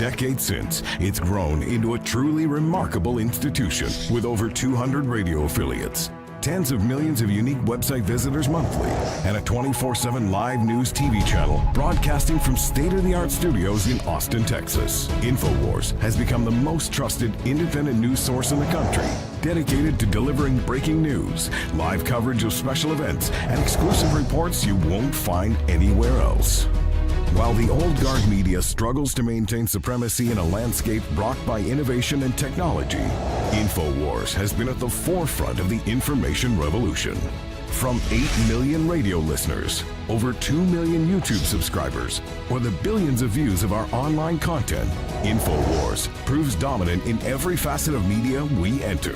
decade since, it's grown into a truly remarkable institution with over 200 radio affiliates, tens of millions of unique website visitors monthly, and a 24/7 live news TV channel broadcasting from state-of-the-art studios in Austin, Texas. InfoWars has become the most trusted independent news source in the country, dedicated to delivering breaking news, live coverage of special events, and exclusive reports you won't find anywhere else. While the old guard media struggles to maintain supremacy in a landscape rocked by innovation and technology, InfoWars has been at the forefront of the information revolution. From 8 million radio listeners, over 2 million YouTube subscribers, or the billions of views of our online content, InfoWars proves dominant in every facet of media we enter.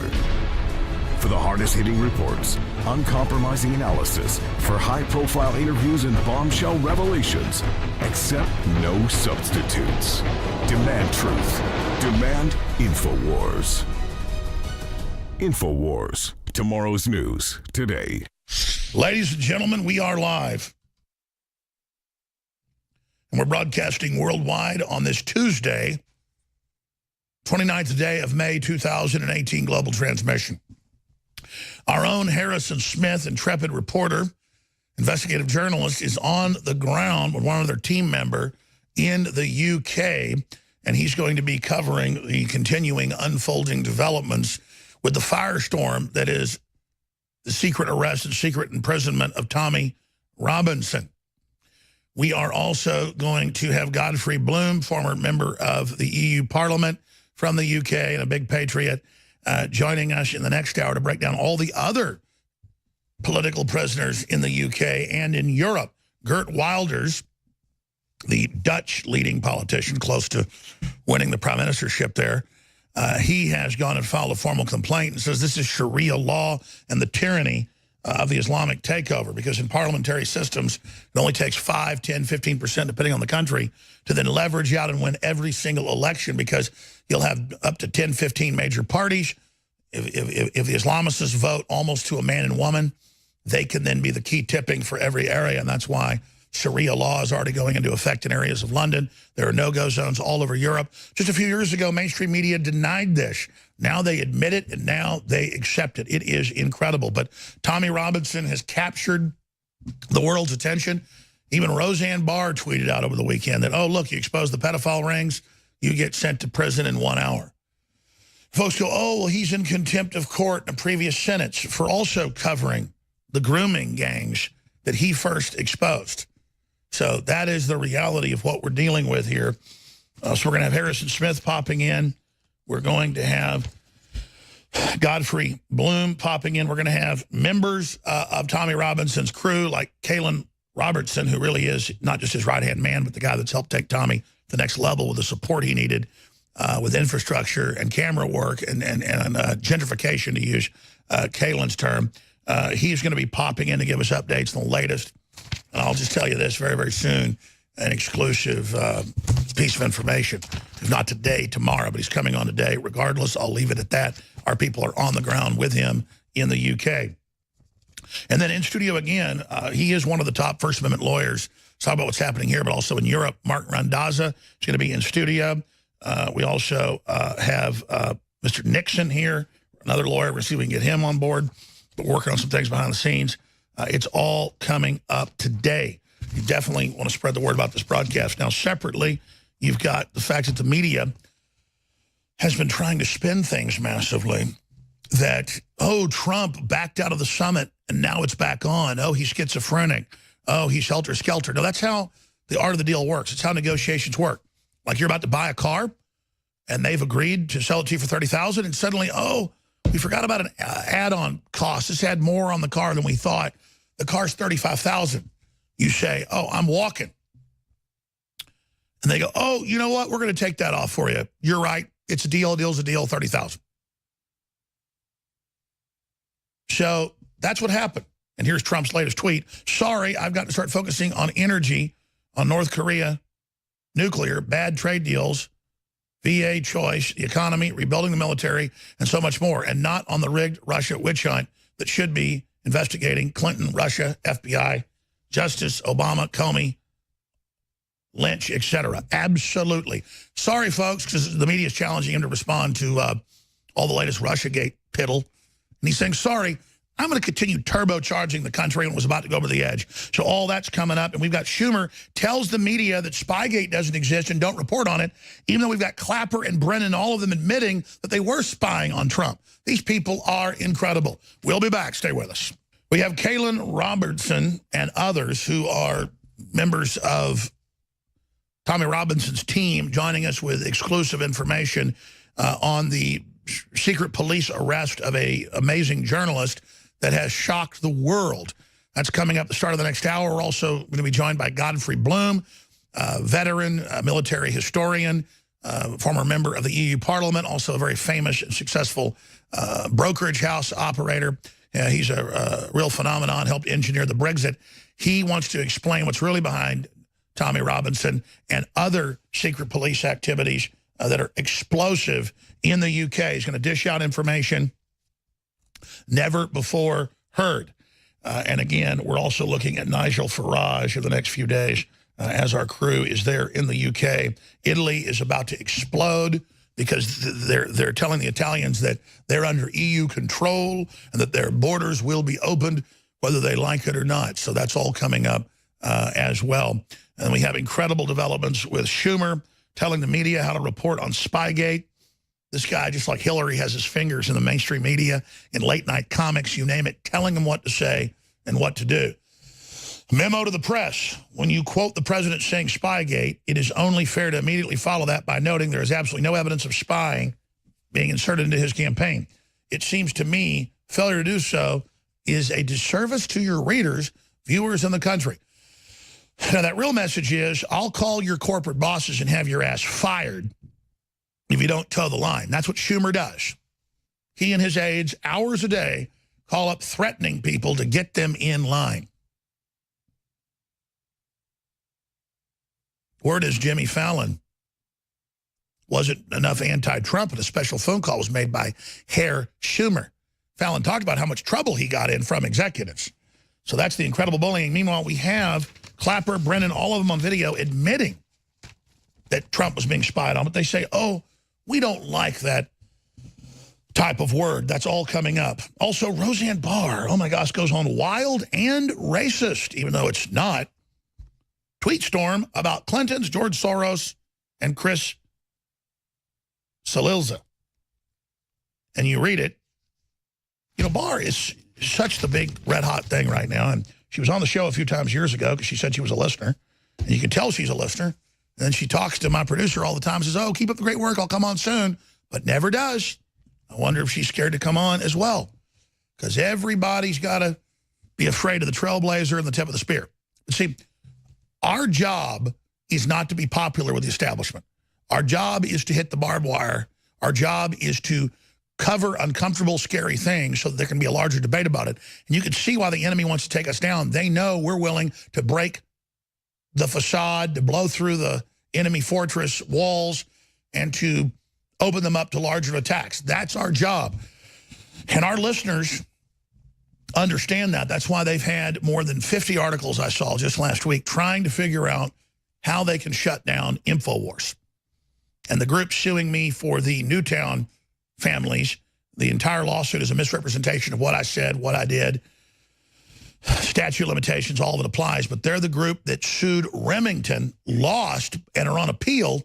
For the hardest-hitting reports, uncompromising analysis, for high-profile interviews and bombshell revelations, accept no substitutes. Demand truth. Demand InfoWars. InfoWars. Tomorrow's news today. Ladies and gentlemen, we are live. And we're broadcasting worldwide on this Tuesday, 29th day of May 2018 global transmission. Our own Harrison Smith, intrepid reporter, investigative journalist, is on the ground with one of their team member in the UK, and he's going to be covering the continuing unfolding developments with the firestorm that is the secret arrest and secret imprisonment of Tommy Robinson. We are also going to have Godfrey Bloom, former member of the EU Parliament from the UK and a big patriot, joining us in the next hour to break down all the other political prisoners in the UK and in Europe. Geert Wilders, the Dutch leading politician close to winning the prime ministership there, he has gone and filed a formal complaint and says this is Sharia law and the tyranny of the Islamic takeover, because in parliamentary systems, it only takes 5, 10, 15%, depending on the country, to then leverage out and win every single election, because you'll have up to 10, 15 major parties. If the Islamists vote almost to a man and woman, they can then be the key tipping for every area, and that's why Sharia law is already going into effect in areas of London. There are no-go zones all over Europe. Just a few years ago, mainstream media denied this. Now they admit it, and now they accept it. It is incredible. But Tommy Robinson has captured the world's attention. Even Roseanne Barr tweeted out over the weekend that, oh, look, you expose the pedophile rings, you get sent to prison in 1 hour. Folks go, oh, well, he's in contempt of court in a previous sentence for also covering the grooming gangs that he first exposed. So that is the reality of what we're dealing with here. So we're going to have Harrison Smith popping in. We're going to have Godfrey Bloom popping in. We're going to have members of Tommy Robinson's crew, like Kalen Robertson, who really is not just his right-hand man, but the guy that's helped take Tommy to the next level with the support he needed with infrastructure and camera work and gentrification, to use Kalen's term. He's going to be popping in to give us updates on the latest. And I'll just tell you this very, very soon, an exclusive piece of information. If not today, tomorrow, but he's coming on today. Regardless, I'll leave it at that. Our people are on the ground with him in the UK. And then in studio again, he is one of the top First Amendment lawyers. Let's talk about what's happening here, but also in Europe. Mark Randazza is going to be in studio. We also have Mr. Nixon here, another lawyer. We're going to see if we can get him on board. But we're working on some things behind the scenes. It's all coming up today. You definitely want to spread the word about this broadcast. Now, separately, you've got the fact that the media has been trying to spin things massively. That, oh, Trump backed out of the summit, and now it's back on. Oh, he's schizophrenic. Oh, he's helter-skelter. No, that's how the art of the deal works. It's how negotiations work. Like you're about to buy a car, and they've agreed to sell it to you for $30,000, and suddenly, oh, we forgot about an add-on cost. This had more on the car than we thought. The car's $35,000. You say, oh, I'm walking. And they go, oh, you know what? We're going to take that off for you. You're right. It's a deal. A deal's a deal, $30,000. So that's what happened. And here's Trump's latest tweet. Sorry, I've got to start focusing on energy, on North Korea, nuclear, bad trade deals, VA choice, the economy, rebuilding the military, and so much more, and not on the rigged Russia witch hunt that should be investigating Clinton, Russia, FBI, Justice, Obama, Comey, lynch, etc. Absolutely. Sorry, folks, because the media is challenging him to respond to all the latest Russiagate piddle. And he's saying, sorry, I'm going to continue turbocharging the country and was about to go over the edge. So all that's coming up. And we've got Schumer tells the media that Spygate doesn't exist and don't report on it, even though we've got Clapper and Brennan, all of them admitting that they were spying on Trump. These people are incredible. We'll be back. Stay with us. We have Kaylin Robertson and others who are members of Tommy Robinson's team joining us with exclusive information on the secret police arrest of an amazing journalist that has shocked the world. That's coming up at the start of the next hour. We're also going to be joined by Godfrey Bloom, veteran, military historian, former member of the EU Parliament, also a very famous and successful brokerage house operator. He's a real phenomenon, helped engineer the Brexit. He wants to explain what's really behind Tommy Robinson and other secret police activities that are explosive in the UK. He's going to dish out information never before heard. And again, we're also looking at Nigel Farage in the next few days as our crew is there in the UK. Italy is about to explode because they're telling the Italians that they're under EU control and that their borders will be opened whether they like it or not. So that's all coming up as well. And we have incredible developments with Schumer telling the media how to report on Spygate. This guy, just like Hillary, has his fingers in the mainstream media, in late-night comics, you name it, telling them what to say and what to do. Memo to the press. When you quote the president saying Spygate, it is only fair to immediately follow that by noting there is absolutely no evidence of spying being inserted into his campaign. It seems to me failure to do so is a disservice to your readers, viewers, in the country. Now, that real message is, I'll call your corporate bosses and have your ass fired if you don't toe the line. That's what Schumer does. He and his aides, hours a day, call up threatening people to get them in line. Word is Jimmy Fallon wasn't enough anti-Trump, and a special phone call was made by Herr Schumer. Fallon talked about how much trouble he got in from executives. So that's the incredible bullying. Meanwhile, we have Clapper, Brennan, all of them on video admitting that Trump was being spied on. But they say, oh, we don't like that type of word. That's all coming up. Also, Roseanne Barr, oh my gosh, goes on wild and racist, even though it's not. Tweet storm about Clinton's, George Soros, and Chris Salilza. And you read it. You know, Barr is such the big red-hot thing right now. And she was on the show a few times years ago because she said she was a listener. And you can tell she's a listener. And then she talks to my producer all the time and says, oh, keep up the great work. I'll come on soon. But never does. I wonder if she's scared to come on as well. Because everybody's got to be afraid of the trailblazer and the tip of the spear. But see, our job is not to be popular with the establishment. Our job is to hit the barbed wire. Our job is to cover uncomfortable, scary things so that there can be a larger debate about it. And you can see why the enemy wants to take us down. They know we're willing to break the facade, to blow through the enemy fortress walls, and to open them up to larger attacks. That's our job. And our listeners understand that. That's why they've had more than 50 articles I saw just last week trying to figure out how they can shut down InfoWars. And the group suing me for the Newtown families, the entire lawsuit is a misrepresentation of what I said, what I did. Statute of limitations, all of it applies, but they're the group that sued Remington, lost, and are on appeal,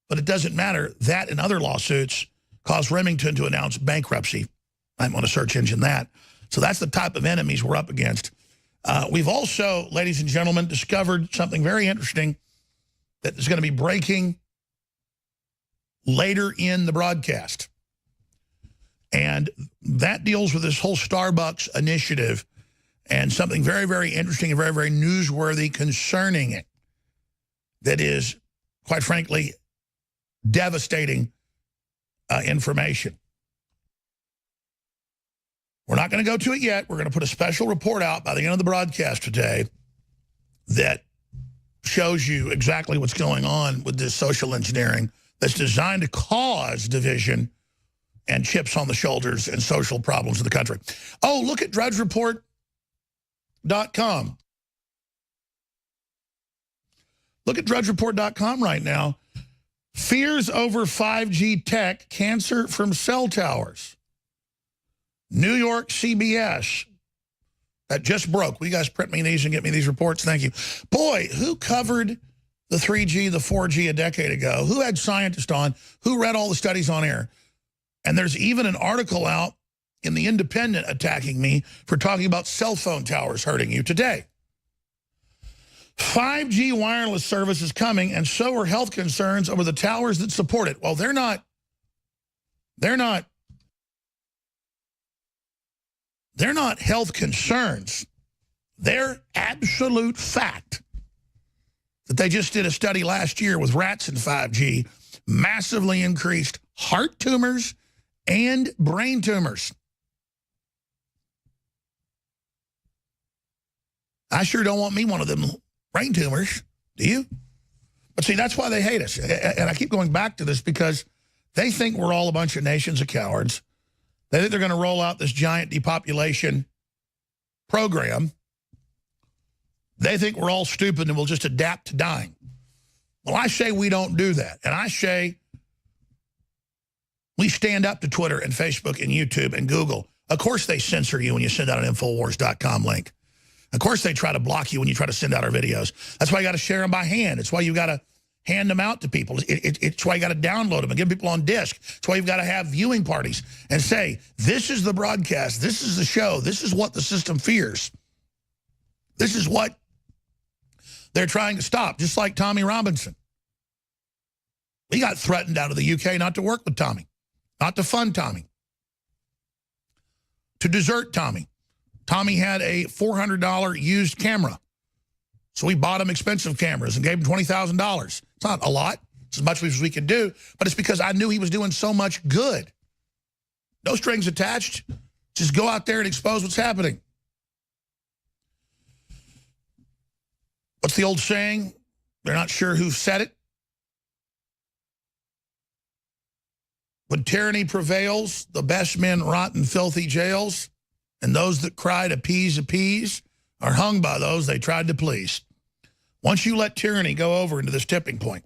but it doesn't matter. That and other lawsuits caused Remington to announce bankruptcy. I'm on a search engine that. So that's the type of enemies we're up against. We've also, ladies and gentlemen, discovered something very interesting that is going to be breaking later in the broadcast. And that deals with this whole Starbucks initiative and something very, very interesting and very, very newsworthy concerning it that is, quite frankly, devastating information. We're not going to go to it yet. We're going to put a special report out by the end of the broadcast today that shows you exactly what's going on with this social engineering that's designed to cause division and chips on the shoulders and social problems in the country. Oh, look at DrudgeReport.com. Look at drudgereport.com right now. Fears over 5G tech, cancer from cell towers. New York CBS. That just broke. Will you guys print me these and get me these reports? Thank you. Boy, who covered the 3G, the 4G a decade ago? Who had scientists on? Who read all the studies on air? And there's even an article out in The Independent attacking me for talking about cell phone towers hurting you today. 5G wireless service is coming, and so are health concerns over the towers that support it. Well, they're not health concerns. They're absolute fact that they just did a study last year with rats in 5G, massively increased heart tumors and brain tumors. I sure don't want me one of them brain tumors, do you? But see, that's why they hate us. And I keep going back to this because they think we're all a bunch of nations of cowards. They think they're going to roll out this giant depopulation program. They think we're all stupid and we'll just adapt to dying. Well, I say we don't do that. And I say we stand up to Twitter and Facebook and YouTube and Google. Of course they censor you when you send out an Infowars.com link. Of course they try to block you when you try to send out our videos. That's why you got to share them by hand. It's why you got to hand them out to people. It's why you got to download them and give people on disc. It's why you've got to have viewing parties and say, this is the broadcast, this is the show, this is what the system fears. This is what they're trying to stop, just like Tommy Robinson. He got threatened out of the UK not to work with Tommy, not to fund Tommy, to desert Tommy. Tommy had a $400 used camera. So we bought him expensive cameras and gave him $20,000. It's not a lot. It's as much as we could do. But it's because I knew he was doing so much good. No strings attached. Just go out there and expose what's happening. What's the old saying? They're not sure who said it. When tyranny prevails, the best men rot in filthy jails. And those that cry to appease are hung by those they tried to please. Once you let tyranny go over into this tipping point,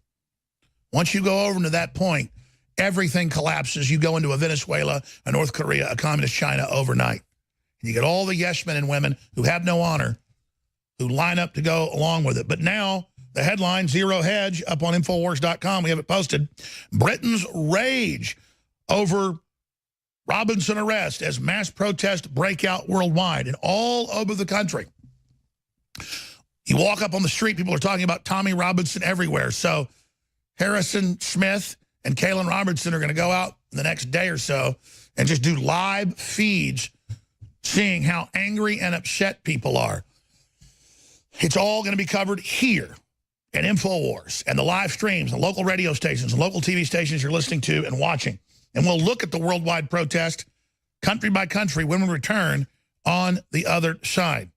once you go over into that point, everything collapses. You go into a Venezuela, a North Korea, a communist China overnight. And you get all the yes men and women who have no honor, who line up to go along with it. But now, the headline, Zero Hedge, up on Infowars.com, we have it posted. Britain's rage over Robinson arrest as mass protest break out worldwide and all over the country. You walk up on the street, people are talking about Tommy Robinson everywhere. So Harrison Smith and Kaylin Robertson are going to go out in the next day or so and just do live feeds seeing how angry and upset people are. It's all going to be covered here at InfoWars and the live streams and local radio stations and local TV stations you're listening to and watching. And we'll look at the worldwide protest, country by country, when we return on the other side.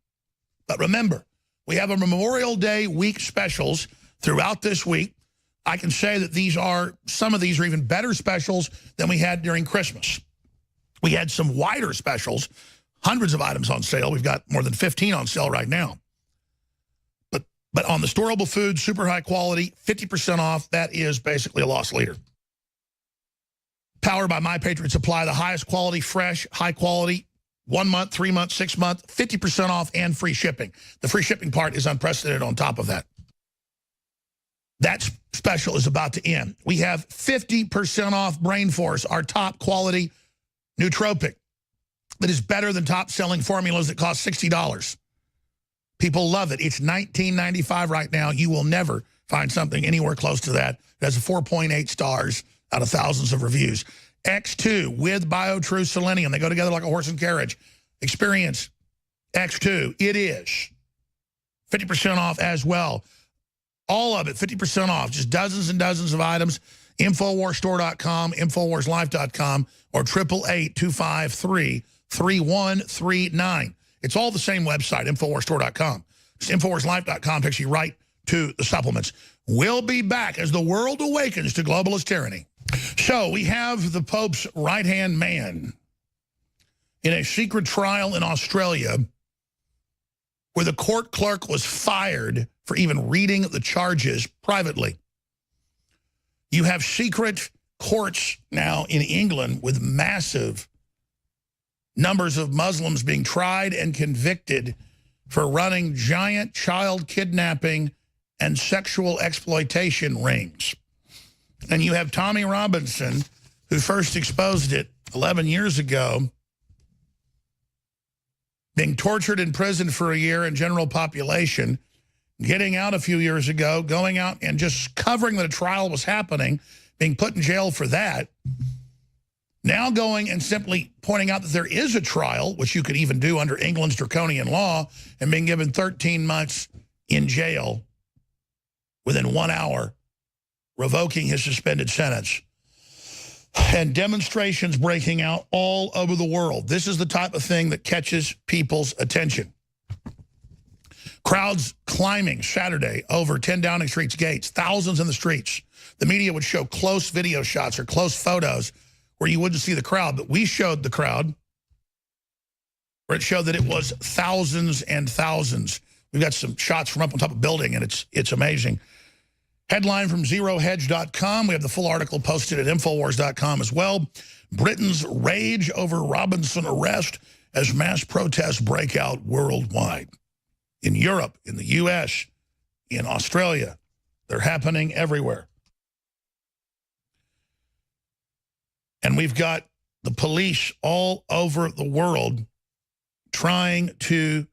But remember, we have a Memorial Day week specials throughout this week. I can say that some of these are even better specials than we had during Christmas. We had some wider specials, hundreds of items on sale. We've got more than 15 on sale right now. But on the storable food, super high quality, 50% off, that is basically a loss leader. Powered by My Patriot Supply, the highest quality, fresh, high quality, 1 month, 3 month, 6 month, 50% off and free shipping. The free shipping part is unprecedented on top of that. That special is about to end. We have 50% off Brain Force, our top quality nootropic that is better than top selling formulas that cost $60. People love it. It's $19.95 right now. You will never find something anywhere close to that. It has a 4.8 stars out of thousands of reviews. X2 with BioTrue Selenium. They go together like a horse and carriage. Experience X2. It is 50% off as well. All of it, 50% off. Just dozens and dozens of items. InfoWarsStore.com, InfoWarsLife.com, or 888-253-3139. It's all the same website, InfoWarsStore.com. InfoWarsLife.com takes you right to the supplements. We'll be back as the world awakens to globalist tyranny. So we have the Pope's right-hand man in a secret trial in Australia where the court clerk was fired for even reading the charges privately. You have secret courts now in England with massive numbers of Muslims being tried and convicted for running giant child kidnapping and sexual exploitation rings. And you have Tommy Robinson, who first exposed it 11 years ago, being tortured in prison for a year in general population, getting out a few years ago, going out and just covering that a trial was happening, being put in jail for that. Now going and simply pointing out that there is a trial, which you could even do under England's draconian law, and being given 13 months in jail within 1 hour, revoking his suspended sentence. And demonstrations breaking out all over the world. This is the type of thing that catches people's attention. Crowds climbing Saturday over 10 Downing Street's gates, thousands in the streets. The media would show close video shots or close photos where you wouldn't see the crowd, but we showed the crowd where it showed that it was thousands and thousands. We've got some shots from up on top of a building, and it's amazing. Headline from zerohedge.com. We have the full article posted at Infowars.com as well. Britain's rage over Robinson arrest as mass protests break out worldwide. In Europe, in the U.S., in Australia. They're happening everywhere. And we've got the police all over the world trying to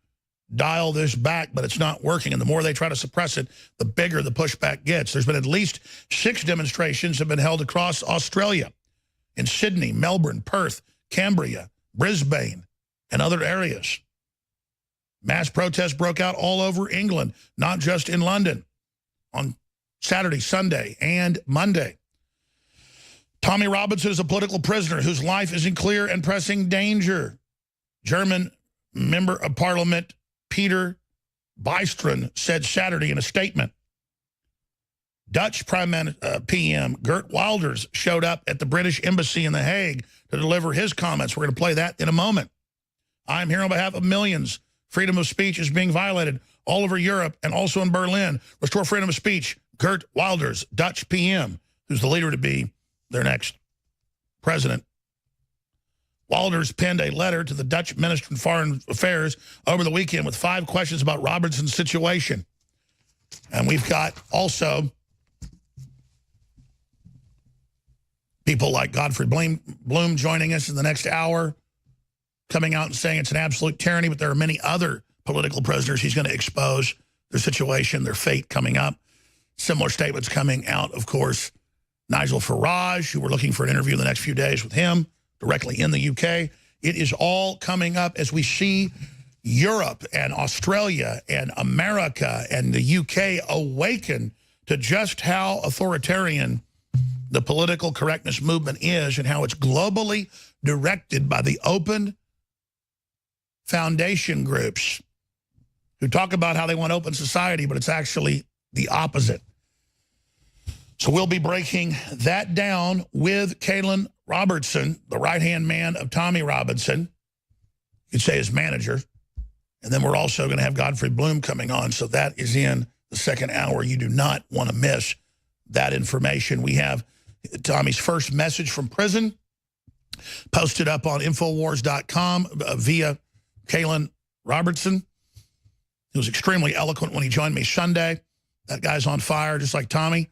dial this back, but it's not working. And the more they try to suppress it, the bigger the pushback gets. There's been at least 6 demonstrations have been held across Australia, in Sydney, Melbourne, Perth, Canberra, Brisbane, and other areas. Mass protests broke out all over England, not just in London, on Saturday, Sunday, and Monday. Tommy Robinson is a political prisoner whose life is in clear and pressing danger. German member of parliament Peter Bystrom said Saturday in a statement. Dutch PM Geert Wilders showed up at the British Embassy in The Hague to deliver his comments. We're going to play that in a moment. I'm here on behalf of millions. Freedom of speech is being violated all over Europe and also in Berlin. Restore freedom of speech. Geert Wilders, Dutch PM, who's the leader to be their next president. Wilders penned a letter to the Dutch Minister of Foreign Affairs over the weekend with 5 questions about Robinson's situation. And we've got also people like Godfrey Bloom joining us in the next hour, coming out and saying it's an absolute tyranny, but there are many other political prisoners he's going to expose their situation, their fate coming up. Similar statements coming out, of course, Nigel Farage, who we're looking for an interview in the next few days with him, directly in the UK. It is all coming up as we see Europe and Australia and America and the UK awaken to just how authoritarian the political correctness movement is and how it's globally directed by the open foundation groups who talk about how they want open society, but it's actually the opposite. So we'll be breaking that down with Kalen Robertson, the right-hand man of Tommy Robinson. You'd say his manager. And then we're also going to have Godfrey Bloom coming on. So that is in the second hour. You do not want to miss that information. We have Tommy's first message from prison posted up on Infowars.com via Kalen Robertson. He was extremely eloquent when he joined me Sunday. That guy's on fire, just like Tommy.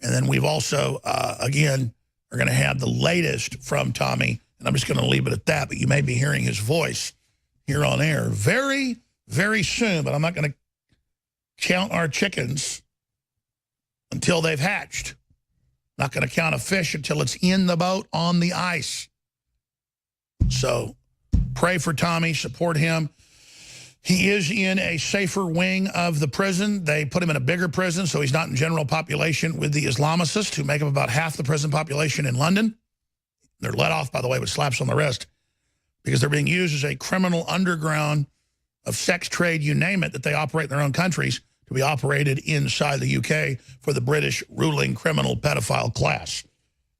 And then we've also, again, are going to have the latest from Tommy. And I'm just going to leave it at that. But you may be hearing his voice here on air very, very soon. But I'm not going to count our chickens until they've hatched. Not going to count a fish until it's in the boat on the ice. So pray for Tommy, support him. He is in a safer wing of the prison. They put him in a bigger prison, so he's not in general population with the Islamicists, who make up about half the prison population in London. They're let off, by the way, with slaps on the wrist, because they're being used as a criminal underground of sex trade, you name it, that they operate in their own countries, to be operated inside the UK for the British ruling criminal pedophile class.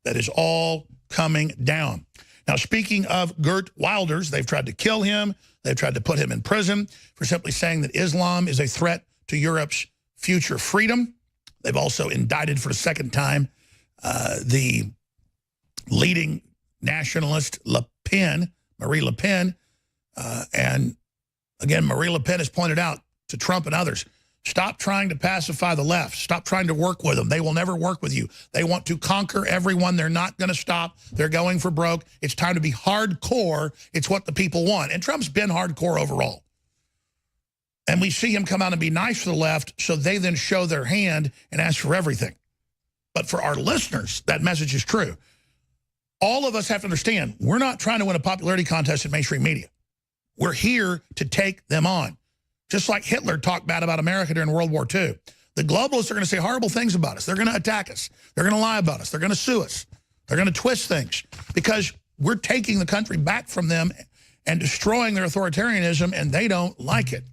That is all coming down. Now, speaking of Geert Wilders, they've tried to kill him. They've tried to put him in prison for simply saying that Islam is a threat to Europe's future freedom. They've also indicted for the second time the leading nationalist Marie Le Pen. And again, Marie Le Pen has pointed out to Trump and others, stop trying to pacify the left. Stop trying to work with them. They will never work with you. They want to conquer everyone. They're not going to stop. They're going for broke. It's time to be hardcore. It's what the people want. And Trump's been hardcore overall. And we see him come out and be nice to the left, so they then show their hand and ask for everything. But for our listeners, that message is true. All of us have to understand, we're not trying to win a popularity contest in mainstream media. We're here to take them on. Just like Hitler talked bad about America during World War II. The globalists are going to say horrible things about us. They're going to attack us. They're going to lie about us. They're going to sue us. They're going to twist things because we're taking the country back from them and destroying their authoritarianism, and they don't like it.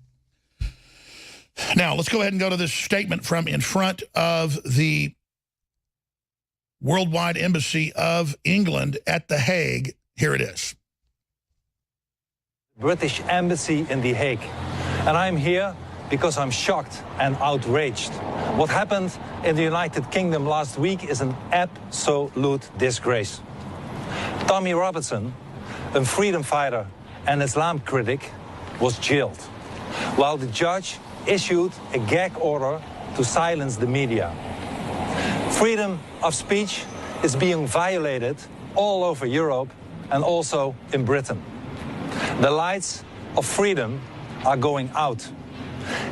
Now, let's go ahead and go to this statement from in front of the Worldwide Embassy of England at The Hague. Here it is. British Embassy in The Hague. And I'm here because I'm shocked and outraged. What happened in the United Kingdom last week is an absolute disgrace. Tommy Robinson, a freedom fighter and Islam critic, was jailed, while the judge issued a gag order to silence the media. Freedom of speech is being violated all over Europe and also in Britain. The lights of freedom are going out.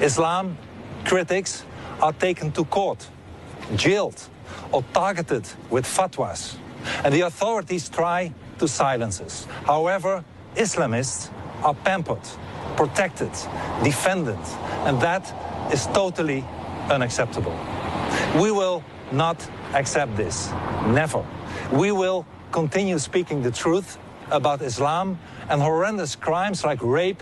Islam critics are taken to court, jailed, or targeted with fatwas. And the authorities try to silence us. However, Islamists are pampered, protected, defended, and that is totally unacceptable. We will not accept this, never. We will continue speaking the truth about Islam and horrendous crimes like rape,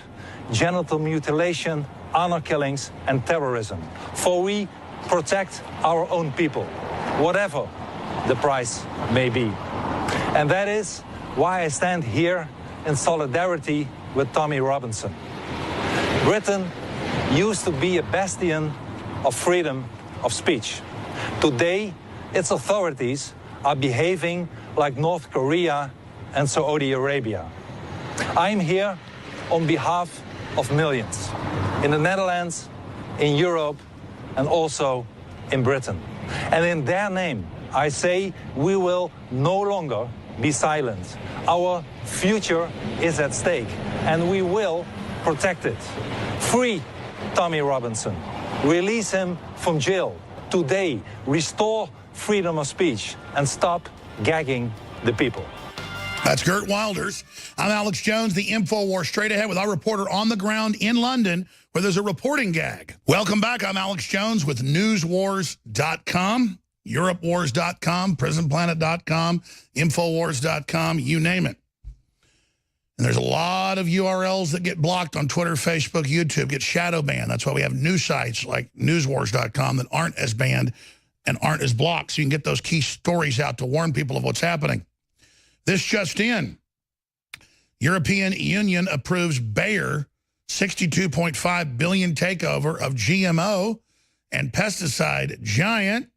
genital mutilation, honor killings, and terrorism. For we protect our own people, whatever the price may be. And that is why I stand here in solidarity with Tommy Robinson. Britain used to be a bastion of freedom of speech. Today, its authorities are behaving like North Korea and Saudi Arabia. I'm here on behalf of millions in the Netherlands, in Europe, and also in Britain. And in their name, I say we will no longer be silent. Our future is at stake, and we will protect it. Free Tommy Robinson. Release him from jail today. Restore freedom of speech and stop gagging the people. That's Gert Wilders. I'm Alex Jones, the InfoWars straight ahead with our reporter on the ground in London where there's a reporting gag. Welcome back. I'm Alex Jones with newswars.com, europewars.com, prisonplanet.com, infowars.com, you name it. And there's a lot of URLs that get blocked on Twitter, Facebook, YouTube, get shadow banned. That's why we have news sites like newswars.com that aren't as banned and aren't as blocked, so you can get those key stories out to warn people of what's happening. This just in. European Union approves Bayer $62.5 billion takeover of GMO and pesticide giant,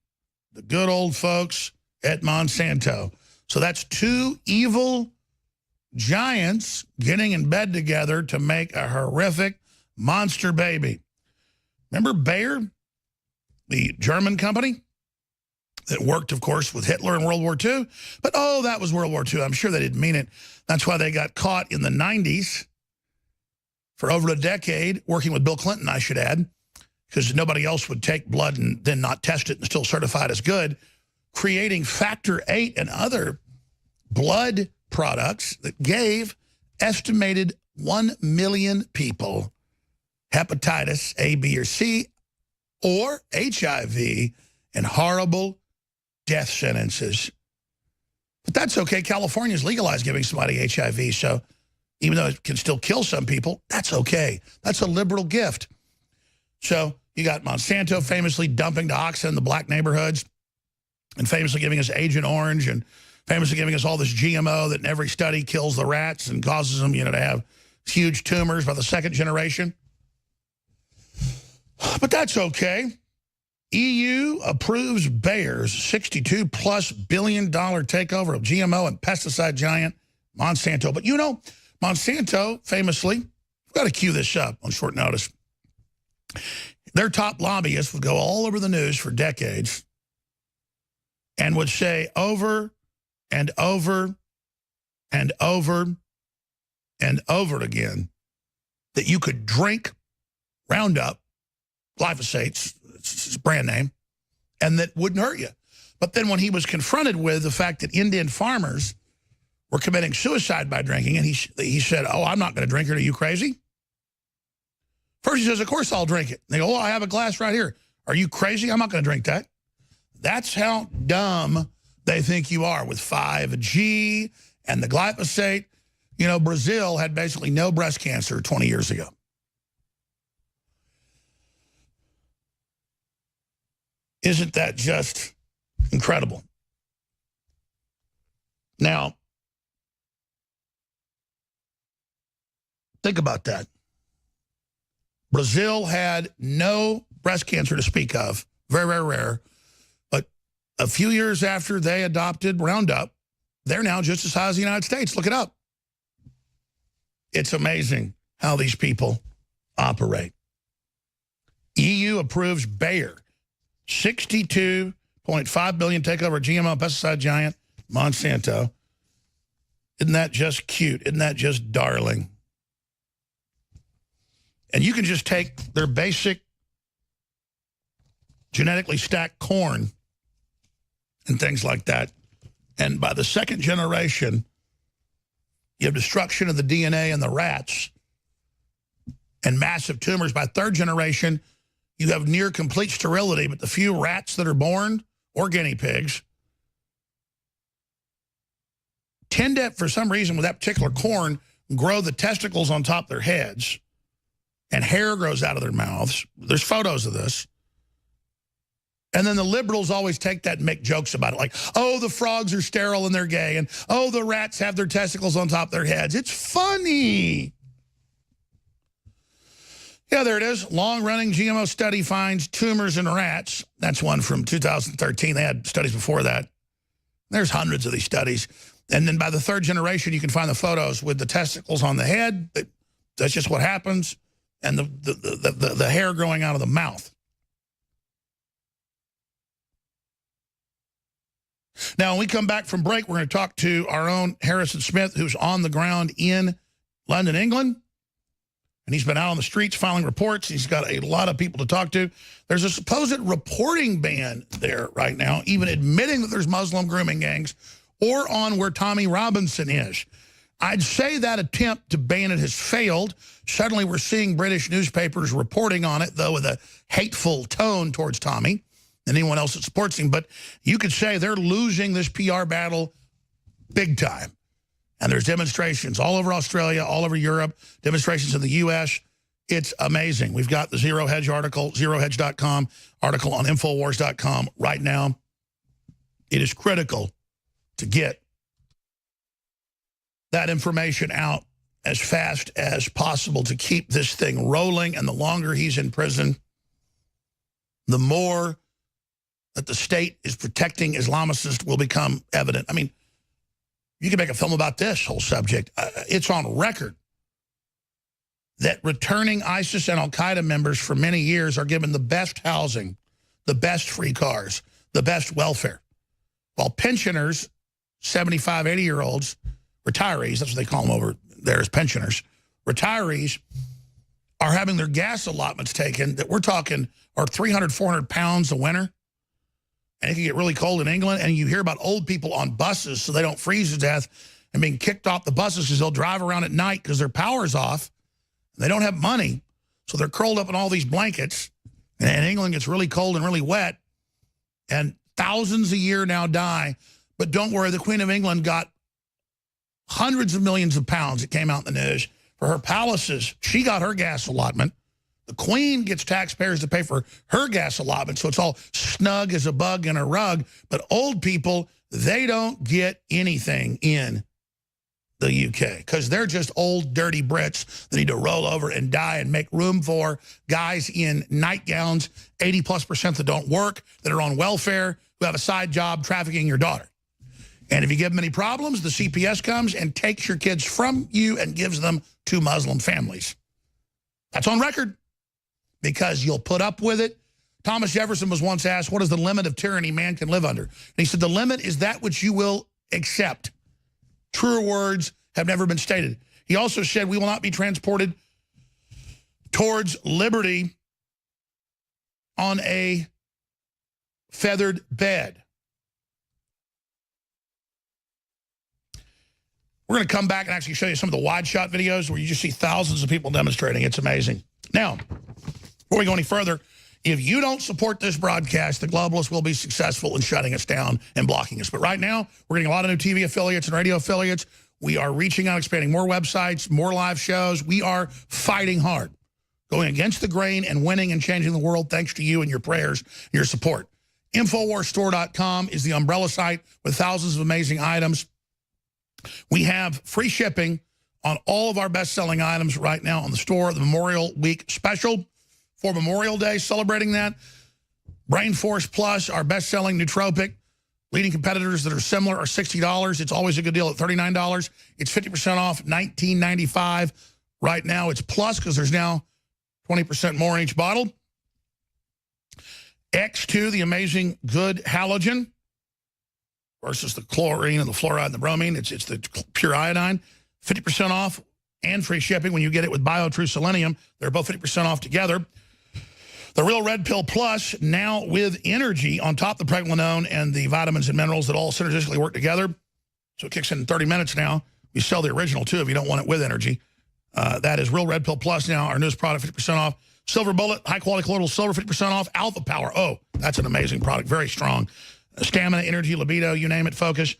the good old folks at Monsanto. So that's two evil giants getting in bed together to make a horrific monster baby. Remember Bayer, the German company that worked, of course, with Hitler in World War II? But, oh, that was World War II. I'm sure they didn't mean it. That's why they got caught in the 90s for over a decade, working with Bill Clinton, I should add, because nobody else would take blood and then not test it and still certify it as good, creating Factor VIII and other blood products that gave estimated 1 million people hepatitis A, B, or C, or HIV, and horrible death sentences. But that's okay. California's legalized giving somebody HIV, so even though it can still kill some people, that's okay. That's a liberal gift. So you got Monsanto famously dumping dioxin in the black neighborhoods and famously giving us Agent Orange and famously giving us all this GMO that in every study kills the rats and causes them, to have huge tumors by the second generation. But that's okay. EU approves Bayer's $62+ billion takeover of GMO and pesticide giant Monsanto. But you know, Monsanto famously, we've got to cue this up on short notice. Their top lobbyists would go all over the news for decades and would say over and over and over and over again that you could drink Roundup, glyphosate, it's his brand name, and that wouldn't hurt you. But then when he was confronted with the fact that Indian farmers were committing suicide by drinking, and he said, oh, I'm not going to drink it. Are you crazy? First he says, of course I'll drink it. And they go, oh, I have a glass right here. Are you crazy? I'm not going to drink that. That's how dumb they think you are with 5G and the glyphosate. You know, Brazil had basically no breast cancer 20 years ago. Isn't that just incredible? Now, think about that. Brazil had no breast cancer to speak of, very, very rare. But a few years after they adopted Roundup, they're now just as high as the United States. Look it up. It's amazing how these people operate. EU approves Bayer, $62.5 billion takeover GMO pesticide giant Monsanto. Isn't that just cute? Isn't that just darling? And you can just take their basic genetically stacked corn and things like that. And by the second generation, you have destruction of the DNA in the rats and massive tumors. By third generation, you have near complete sterility, but the few rats that are born, or guinea pigs, tend to, for some reason with that particular corn, grow the testicles on top of their heads. And hair grows out of their mouths. There's photos of this. And then the liberals always take that and make jokes about it. Like, oh, the frogs are sterile and they're gay. And, oh, the rats have their testicles on top of their heads. It's funny. Yeah, there it is. Long-running GMO study finds tumors in rats. That's one from 2013. They had studies before that. There's hundreds of these studies. And then by the third generation, you can find the photos with the testicles on the head. That's just what happens. And the hair growing out of the mouth. Now, when we come back from break, we're going to talk to our own Harrison Smith, who's on the ground in London, England. And he's been out on the streets filing reports. He's got a lot of people to talk to. There's a supposed reporting ban there right now, even admitting that there's Muslim grooming gangs, or on where Tommy Robinson is. I'd say that attempt to ban it has failed. Suddenly we're seeing British newspapers reporting on it, though with a hateful tone towards Tommy and anyone else that supports him. But you could say they're losing this PR battle big time. And there's demonstrations all over Australia, all over Europe, demonstrations in the U.S. It's amazing. We've got the Zero Hedge article, zerohedge.com, article on Infowars.com right now. It is critical to get that information out as fast as possible to keep this thing rolling. And the longer he's in prison, the more that the state is protecting Islamicists will become evident. I mean, you can make a film about this whole subject. It's on record that returning ISIS and al-Qaeda members for many years are given the best housing, the best free cars, the best welfare. While pensioners, 75, 80-year-olds, retirees, that's what they call them over there as pensioners, retirees are having their gas allotments taken that we're talking are 300, 400 pounds a winter. And it can get really cold in England. And you hear about old people on buses so they don't freeze to death and being kicked off the buses because they'll drive around at night because their power's off. They don't have money. So they're curled up in all these blankets. And England gets really cold and really wet. And thousands a year now die. But don't worry, the Queen of England got hundreds of millions of pounds, it came out in the news, for her palaces. She got her gas allotment. The Queen gets taxpayers to pay for her gas allotment, so it's all snug as a bug in a rug. But old people, they don't get anything in the UK, because they're just old, dirty Brits that need to roll over and die and make room for guys in nightgowns, 80+% that don't work, that are on welfare, who have a side job trafficking your daughter. And if you give them any problems, the CPS comes and takes your kids from you and gives them to Muslim families. That's on record, because you'll put up with it. Thomas Jefferson was once asked, what is the limit of tyranny man can live under? And he said, the limit is that which you will accept. Truer words have never been stated. He also said, we will not be transported towards liberty on a feathered bed. We're going to come back and actually show you some of the wide shot videos where you just see thousands of people demonstrating. It's amazing. Now, before we go any further, if you don't support this broadcast, the globalists will be successful in shutting us down and blocking us. But right now, we're getting a lot of new TV affiliates and radio affiliates. We are reaching out, expanding more websites, more live shows. We are fighting hard, going against the grain and winning and changing the world thanks to you and your prayers and your support. InfoWarsStore.com is the umbrella site with thousands of amazing items. We have free shipping on all of our best-selling items right now on the store, the Memorial Week special for Memorial Day, celebrating that. Brain Force Plus, our best-selling nootropic. Leading competitors that are similar are $60. It's always a good deal at $39. It's 50% off, $19.95. Right now it's plus because there's now 20% more in each bottle. X2, the amazing good halogen, versus the chlorine and the fluoride and the bromine. It's the pure iodine. 50% off and free shipping when you get it with BioTrue Selenium. They're both 50% off together. The Real Red Pill Plus, now with energy on top of the pregnenolone and the vitamins and minerals that all synergistically work together. So it kicks in 30 minutes now. We sell the original, too, if you don't want it with energy. That is Real Red Pill Plus now, our newest product, 50% off. Silver Bullet, high-quality colloidal silver, 50% off. Alpha Power, oh, that's an amazing product, very strong. Stamina, energy, libido, you name it, focus.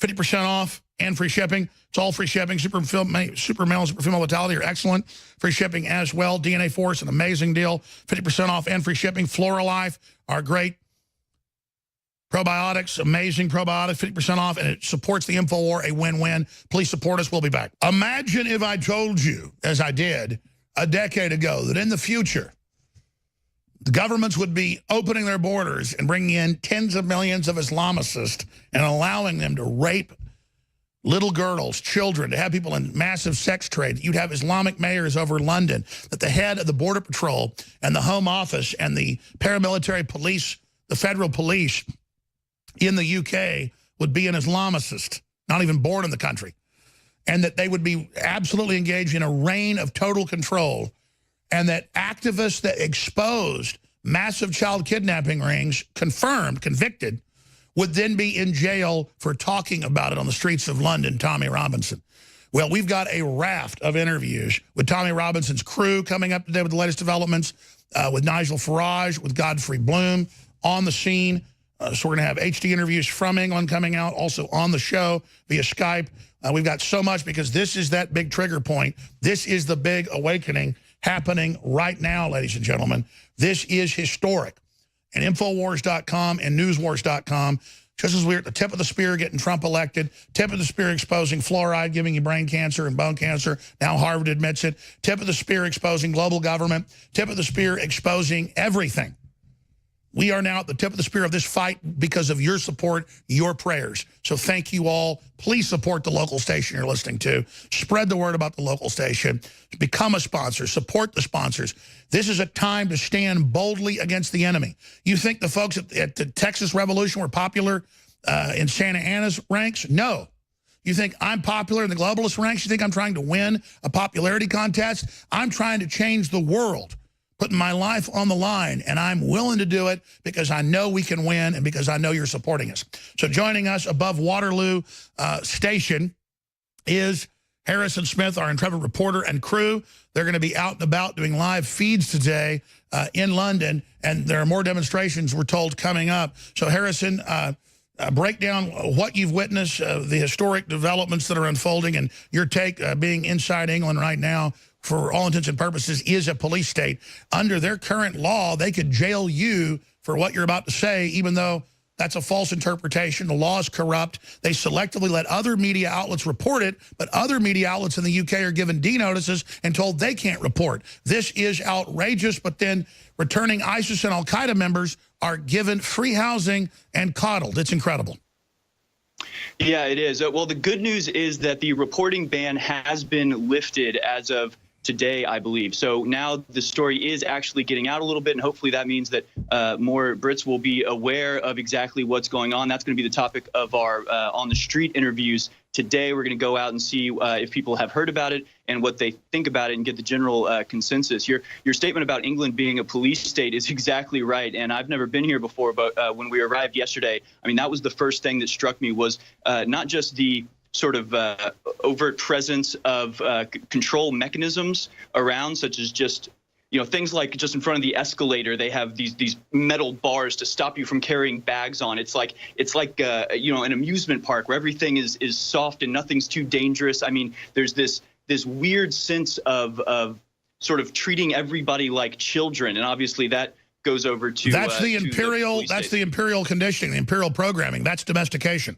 50% off and free shipping. It's all free shipping. Super male and super female vitality are excellent. Free shipping as well. DNA Force, an amazing deal. 50% off and free shipping. Flora Life, our great probiotics, amazing probiotics, 50% off, and it supports the InfoWar, a win-win. Please support us. We'll be back. Imagine if I told you, as I did a decade ago, that in the future, the governments would be opening their borders and bringing in tens of millions of Islamicists and allowing them to rape little girls, children, to have people in massive sex trade. You'd have Islamic mayors over London, that the head of the Border Patrol and the Home Office and the paramilitary police, the federal police in the UK would be an Islamicist, not even born in the country, and that they would be absolutely engaged in a reign of total control, and that activists that exposed massive child kidnapping rings, confirmed, convicted, would then be in jail for talking about it on the streets of London, Tommy Robinson. Well, we've got a raft of interviews with Tommy Robinson's crew coming up today with the latest developments, with Nigel Farage, with Godfrey Bloom on the scene. So we're going to have HD interviews from England coming out, also on the show via Skype. We've got so much because this is that big trigger point. This is the big awakening happening right now, ladies and gentlemen. This is historic. And Infowars.com and Newswars.com, just as we're at the tip of the spear getting Trump elected, tip of the spear exposing fluoride, giving you brain cancer and bone cancer. Now Harvard admits it. Tip of the spear exposing global government. Tip of the spear exposing everything. We are now at the tip of the spear of this fight because of your support, your prayers. So thank you all. Please support the local station you're listening to. Spread the word about the local station. Become a sponsor. Support the sponsors. This is a time to stand boldly against the enemy. You think the folks at the Texas Revolution were popular in Santa Ana's ranks? No. You think I'm popular in the globalist ranks? You think I'm trying to win a popularity contest? I'm trying to change the world, putting my life on the line, and I'm willing to do it because I know we can win and because I know you're supporting us. So joining us above Waterloo Station is Harrison Smith, our intrepid reporter and crew. They're going to be out and about doing live feeds today in London, and there are more demonstrations, we're told, coming up. So Harrison, break down what you've witnessed, the historic developments that are unfolding, and your take being inside England right now, for all intents and purposes, is a police state. Under their current law, they could jail you for what you're about to say, even though That's a false interpretation. The law is corrupt. They selectively let other media outlets report it, but other media outlets in the UK are given D notices and told they can't report. This is outrageous, but then returning ISIS and al-Qaeda members are given free housing and coddled. It's incredible. Yeah, it is. Well, the good news is that the reporting ban has been lifted as of today, I believe. So now the story is actually getting out a little bit, and hopefully that means that more Brits will be aware of exactly what's going on. That's going to be the topic of our on the street interviews today. We're going to go out and see if people have heard about it and what they think about it and get the general consensus. Your statement about England being a police state is exactly right. And I've never been here before, but when we arrived yesterday, I mean, that was the first thing that struck me was not just the sort of overt presence of control mechanisms around, such as just, you know, things like just in front of the escalator, they have these metal bars to stop you from carrying bags on. It's like you know, an amusement park where everything is soft and nothing's too dangerous. I mean, there's this weird sense of sort of treating everybody like children, and obviously that goes over to that's the imperial conditioning, the imperial programming. That's domestication.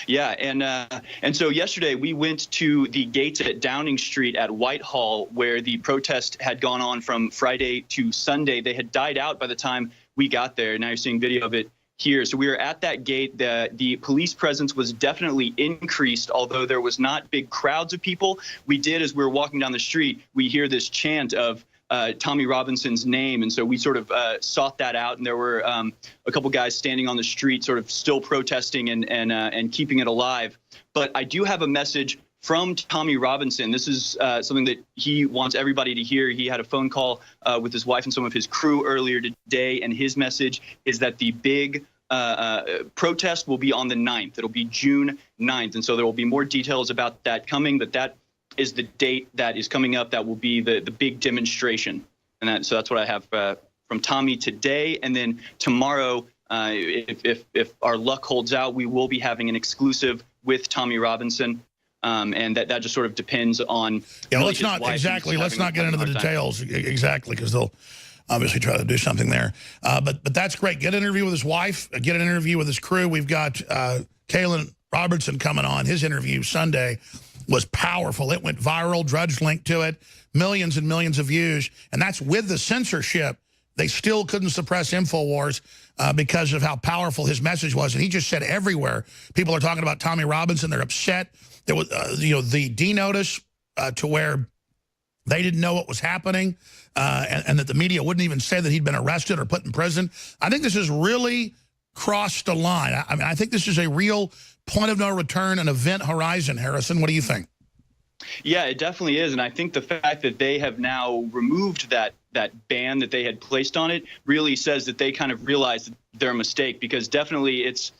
Yeah, and so yesterday we went to the gates at Downing Street at Whitehall, where the protest had gone on from Friday to Sunday. They had died out by the time we got there. Now you're seeing video of it here. So we were at that gate. The police presence was definitely increased, although there was not big crowds of people. We did, as we were walking down the street, we hear this chant of Tommy Robinson's name, and so we sort of sought that out, and there were a couple guys standing on the street sort of still protesting and keeping it alive. But I do have a message from Tommy Robinson. This is something that he wants everybody to hear. He had a phone call with his wife and some of his crew earlier today, and his message is that the big protest will be on the 9th. It'll be June 9th, and so there will be more details about that coming, but that is the date that is coming up. That will be the big demonstration. And so that's what I have from Tommy today. And then tomorrow, if our luck holds out, we will be having an exclusive with Tommy Robinson. And that just sort of depends on. Yeah, let's not get into the details exactly, because they'll obviously try to do something there. But that's great. Get an interview with his wife. Get an interview with his crew. We've got Kalen Robertson coming on. His interview Sunday was powerful. It went viral. Drudge linked to it. Millions and millions of views. And that's with the censorship. They still couldn't suppress InfoWars because of how powerful his message was. And he just said everywhere, people are talking about Tommy Robinson. They're upset. There was, you know, the D notice to where they didn't know what was happening and that the media wouldn't even say that he'd been arrested or put in prison. I think this has really crossed a line. I mean, I think this is a real point of no return, an event horizon. Harrison, what do you think? Yeah, it definitely is. And I think the fact that they have now removed that ban that they had placed on it really says that they kind of realized their mistake, because definitely it's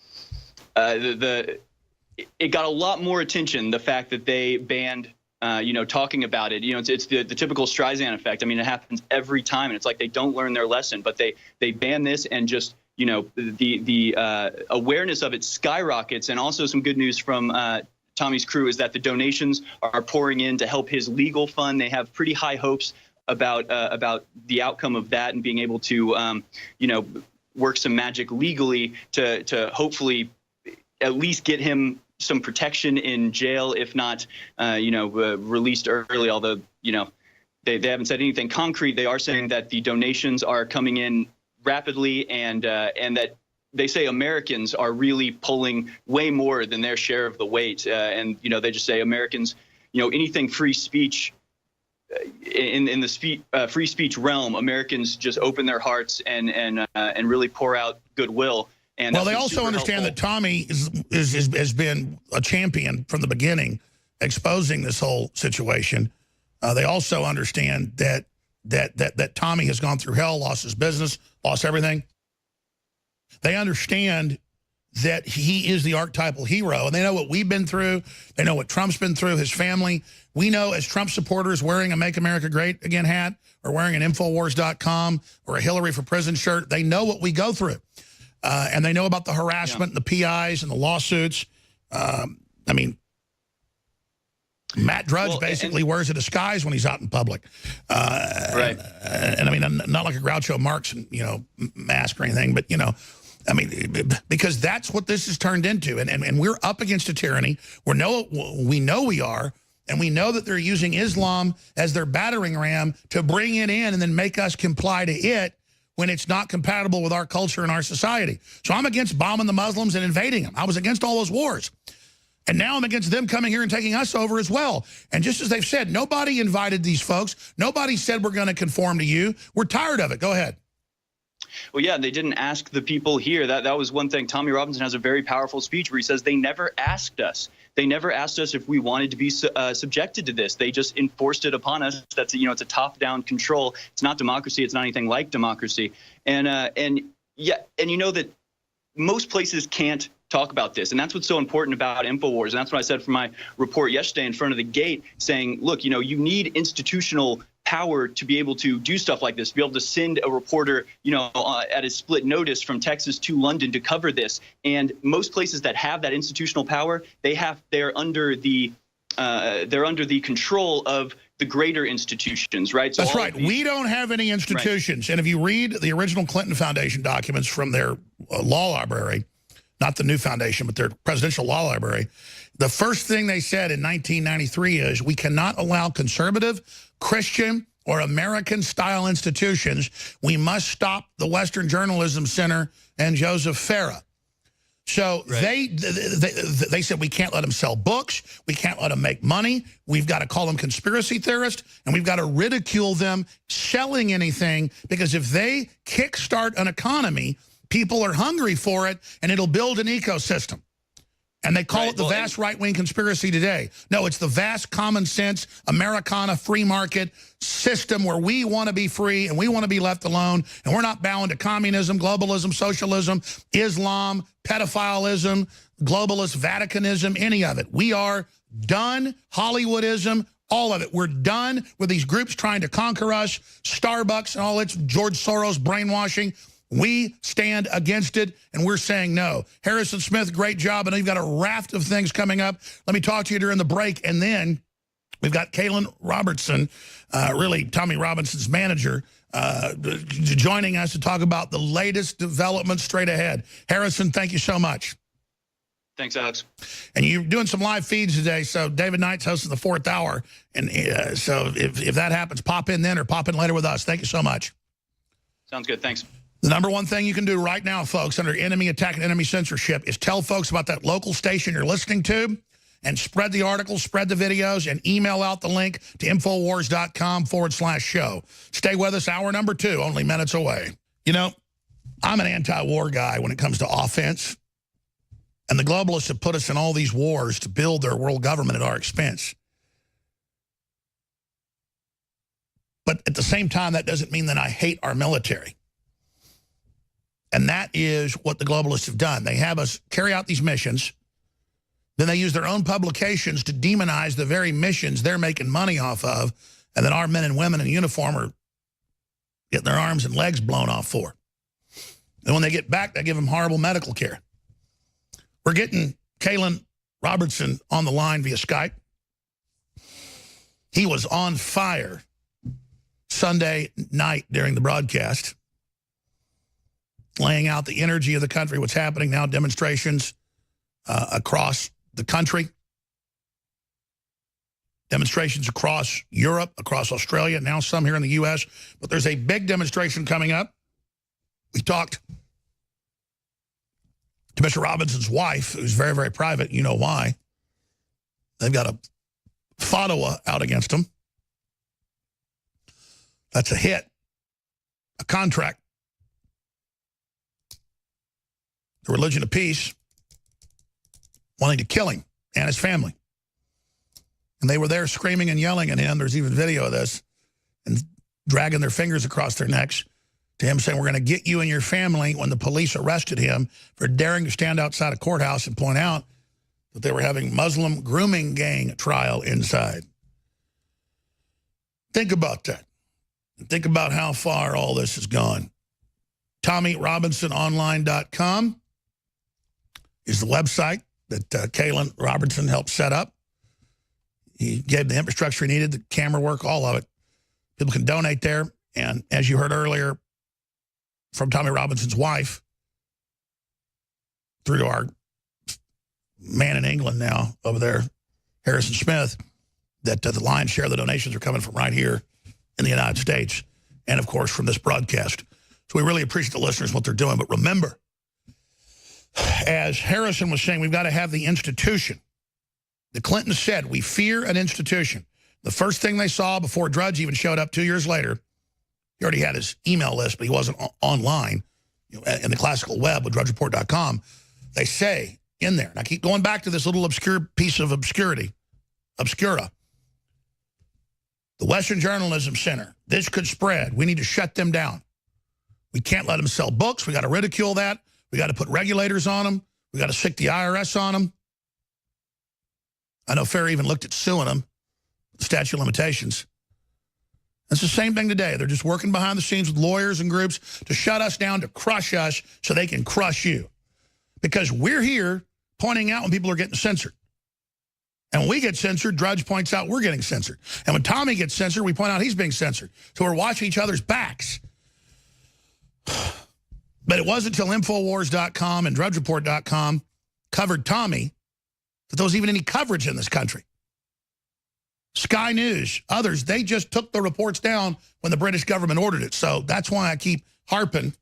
it got a lot more attention, the fact that they banned you know, talking about it. You know, it's the typical Streisand effect. I mean, it happens every time, and it's like they don't learn their lesson, but they ban this, and just, you know, the awareness of it skyrockets. And also some good news from Tommy's crew is that the donations are pouring in to help his legal fund. They have pretty high hopes about the outcome of that and being able to, you know, work some magic legally to hopefully at least get him some protection in jail, if not, you know, released early. Although, you know, they haven't said anything concrete. They are saying that the donations are coming in rapidly, and that they say Americans are really pulling way more than their share of the weight. And, you know, they just say Americans, you know, anything free speech in the free speech realm, Americans just open their hearts and really pour out goodwill. And well, they also understand that Tommy has been a champion from the beginning, exposing this whole situation. They also understand that Tommy has gone through hell, lost his business, lost everything. They understand that he is the archetypal hero, and they know what we've been through. They know what Trump's been through, his family. We know, as Trump supporters wearing a Make America Great Again hat or wearing an Infowars.com or a Hillary for Prison shirt, they know what we go through. And they know about the harassment and the PIs and the lawsuits. I mean, Matt Drudge basically wears a disguise when he's out in public. Right. And I mean, not like a Groucho Marx, you know, mask or anything, but, you know, I mean, because that's what this has turned into. And we're up against a tyranny. We know we are. And we know that they're using Islam as their battering ram to bring it in and then make us comply to it when it's not compatible with our culture and our society. So I'm against bombing the Muslims and invading them. I was against all those wars. And now I'm against them coming here and taking us over as well. And just as they've said, nobody invited these folks. Nobody said we're going to conform to you. We're tired of it. Go ahead. Well, yeah, they didn't ask the people here. That was one thing. Tommy Robinson has a very powerful speech where he says they never asked us. They never asked us if we wanted to be subjected to this. They just enforced it upon us. That's it's a top-down control. It's not democracy. It's not anything like democracy. And you know that most places can't talk about this. And that's what's so important about InfoWars. And that's what I said from my report yesterday in front of the gate, saying, look, you need institutional power to be able to do stuff like this, to be able to send a reporter, at a split notice from Texas to London to cover this. And most places that have that institutional power, they're under the control of the greater institutions, right? So that's right. We don't have any institutions. Right. And if you read the original Clinton Foundation documents from their law library, not the new foundation, but their presidential law library, the first thing they said in 1993 is we cannot allow conservative, Christian, or American-style institutions. We must stop the Western Journalism Center and Joseph Farah. So right. they said we can't let them sell books. We can't let them make money. We've got to call them conspiracy theorists, and we've got to ridicule them selling anything, because if they kickstart an economy, people are hungry for it, and it'll build an ecosystem. And they call it the vast right-wing conspiracy today. No, it's the vast common sense, Americana, free market system where we want to be free and we want to be left alone. And we're not bound to communism, globalism, socialism, Islam, pedophilism, globalist Vaticanism, any of it. We are done. Hollywoodism, all of it. We're done with these groups trying to conquer us, Starbucks and all its George Soros brainwashing. We stand against it, and we're saying no. Harrison Smith, great job. I know you've got a raft of things coming up. Let me talk to you during the break, and then we've got Kaylin Robertson, really Tommy Robinson's manager, joining us to talk about the latest developments straight ahead. Harrison, thank you so much. Thanks, Alex. And you're doing some live feeds today, so David Knight's hosting the 4th hour, and so if that happens, pop in then or pop in later with us. Thank you so much. Sounds good. Thanks. The number one thing you can do right now, folks, under enemy attack and enemy censorship is tell folks about that local station you're listening to and spread the articles, spread the videos, and email out the link to Infowars.com/show. Stay with us. Hour number 2, only minutes away. I'm an anti-war guy when it comes to offense. And the globalists have put us in all these wars to build their world government at our expense. But at the same time, that doesn't mean that I hate our military. And that is what the globalists have done. They have us carry out these missions. Then they use their own publications to demonize the very missions they're making money off of. And then our men and women in uniform are getting their arms and legs blown off for. And when they get back, they give them horrible medical care. We're getting Kaylin Robertson on the line via Skype. He was on fire Sunday night during the broadcast, laying out the energy of the country, what's happening now, demonstrations across the country, demonstrations across Europe, across Australia, now some here in the U.S., but there's a big demonstration coming up. We talked to Mr. Robinson's wife, who's very, very private. You know why. They've got a fatwa out against them. That's a hit, a contract. The Religion of Peace wanting to kill him and his family. And they were there screaming and yelling at him. There's even video of this, and dragging their fingers across their necks to him saying, we're going to get you and your family, when the police arrested him for daring to stand outside a courthouse and point out that they were having Muslim grooming gang trial inside. Think about that. Think about how far all this has gone. TommyRobinsonOnline.com is the website that Kaylin Robertson helped set up. He gave the infrastructure he needed, the camera work, all of it. People can donate there. And as you heard earlier from Tommy Robinson's wife, through to our man in England now over there, Harrison Smith, that the lion's share of the donations are coming from right here in the United States. And, of course, from this broadcast. So we really appreciate the listeners, what they're doing. But remember, as Harrison was saying, we've got to have the institution. The Clintons said, we fear an institution. The first thing they saw before Drudge even showed up 2 years later, he already had his email list, but he wasn't online, you know, in the classical web with drudgereport.com. They say in there, and I keep going back to this little obscure piece of obscura. The Western Journalism Center, this could spread. We need to shut them down. We can't let them sell books. We got to ridicule that. We got to put regulators on them. We got to stick the IRS on them. I know Fair even looked at suing them, statute of limitations. It's the same thing today. They're just working behind the scenes with lawyers and groups to shut us down, to crush us so they can crush you. Because we're here pointing out when people are getting censored. And when we get censored, Drudge points out we're getting censored. And when Tommy gets censored, we point out he's being censored. So we're watching each other's backs. But it wasn't until Infowars.com and DrudgeReport.com covered Tommy that there was even any coverage in this country. Sky News, others, they just took the reports down when the British government ordered it. So that's why I keep harping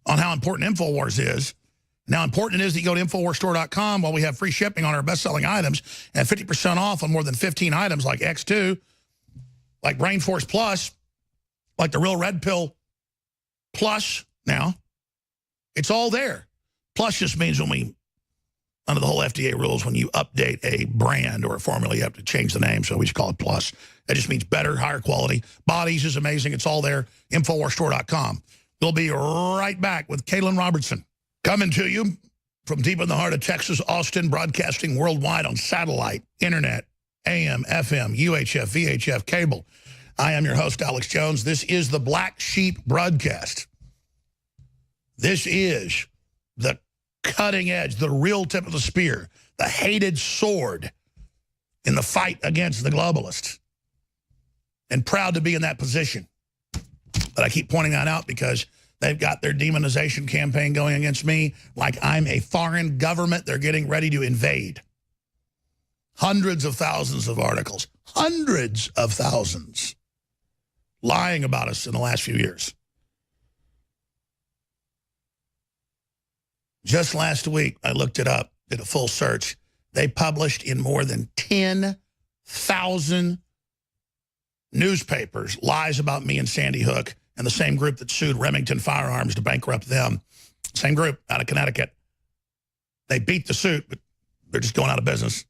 on how important Infowars is. Now, important it is that you go to InfoWarsStore.com while we have free shipping on our best-selling items and 50% off on more than 15 items like X2, like Brain Force Plus, like the Real Red Pill Plus now. It's all there. Plus just means when we, under the whole FDA rules, when you update a brand or a formula, you have to change the name, so we just call it Plus. That just means better, higher quality. Bodies is amazing. It's all there. InfoWarsStore.com. We'll be right back with Caitlin Robertson. Coming to you from deep in the heart of Texas, Austin, broadcasting worldwide on satellite, internet, AM, FM, UHF, VHF, cable. I am your host, Alex Jones. This is the Black Sheep broadcast. This is the cutting edge, the real tip of the spear, the hated sword in the fight against the globalists. And proud to be in that position. But I keep pointing that out because they've got their demonization campaign going against me like I'm a foreign government they're getting ready to invade. Hundreds of thousands of articles, hundreds of thousands, lying about us in the last few years. Just last week, I looked it up, did a full search. They published in more than 10,000 newspapers lies about me and Sandy Hook, and the same group that sued Remington Firearms to bankrupt them. Same group out of Connecticut. They beat the suit, but they're just going out of business.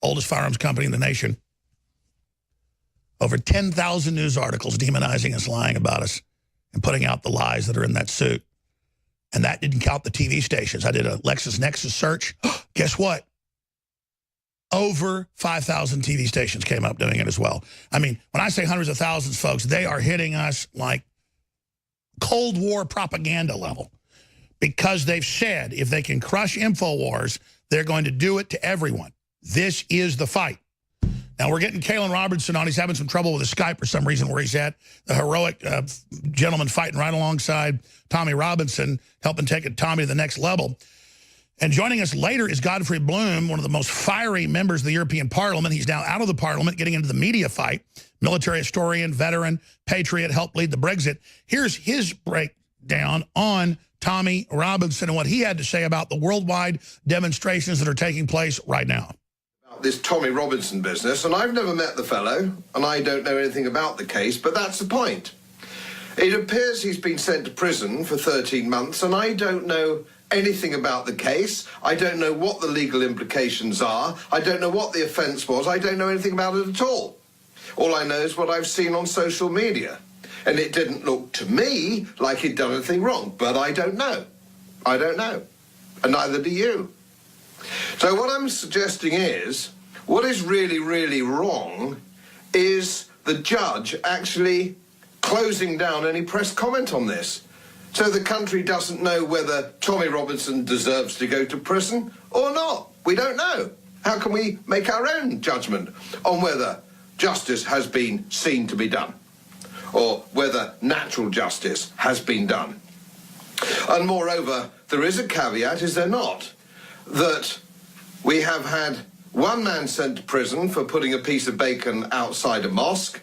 Oldest firearms company in the nation. Over 10,000 news articles demonizing us, lying about us, and putting out the lies that are in that suit. And that didn't count the TV stations. I did a LexisNexis search. Guess what? Over 5,000 TV stations came up doing it as well. I mean, when I say hundreds of thousands, folks, they are hitting us like Cold War propaganda level. Because they've said if they can crush InfoWars, they're going to do it to everyone. This is the fight. Now, we're getting Caitlin Robertson on. He's having some trouble with his Skype for some reason where he's at. The heroic gentleman fighting right alongside Tommy Robinson, helping take Tommy to the next level. And joining us later is Godfrey Bloom, one of the most fiery members of the European Parliament. He's now out of the Parliament, getting into the media fight. Military historian, veteran, patriot, helped lead the Brexit. Here's his breakdown on Tommy Robinson and what he had to say about the worldwide demonstrations that are taking place right now. This Tommy Robinson business, and I've never met the fellow, and I don't know anything about the case, but that's the point. It appears he's been sent to prison for 13 months, and I don't know anything about the case. I don't know what the legal implications are. I don't know what the offence was. I don't know anything about it at all. All I know is what I've seen on social media. And it didn't look to me like he'd done anything wrong, but I don't know. I don't know. And neither do you. So what I'm suggesting is, what is really, really wrong is the judge actually closing down any press comment on this. So the country doesn't know whether Tommy Robinson deserves to go to prison or not. We don't know. How can we make our own judgment on whether justice has been seen to be done or whether natural justice has been done? And moreover, there is a caveat, is there not? That we have had one man sent to prison for putting a piece of bacon outside a mosque.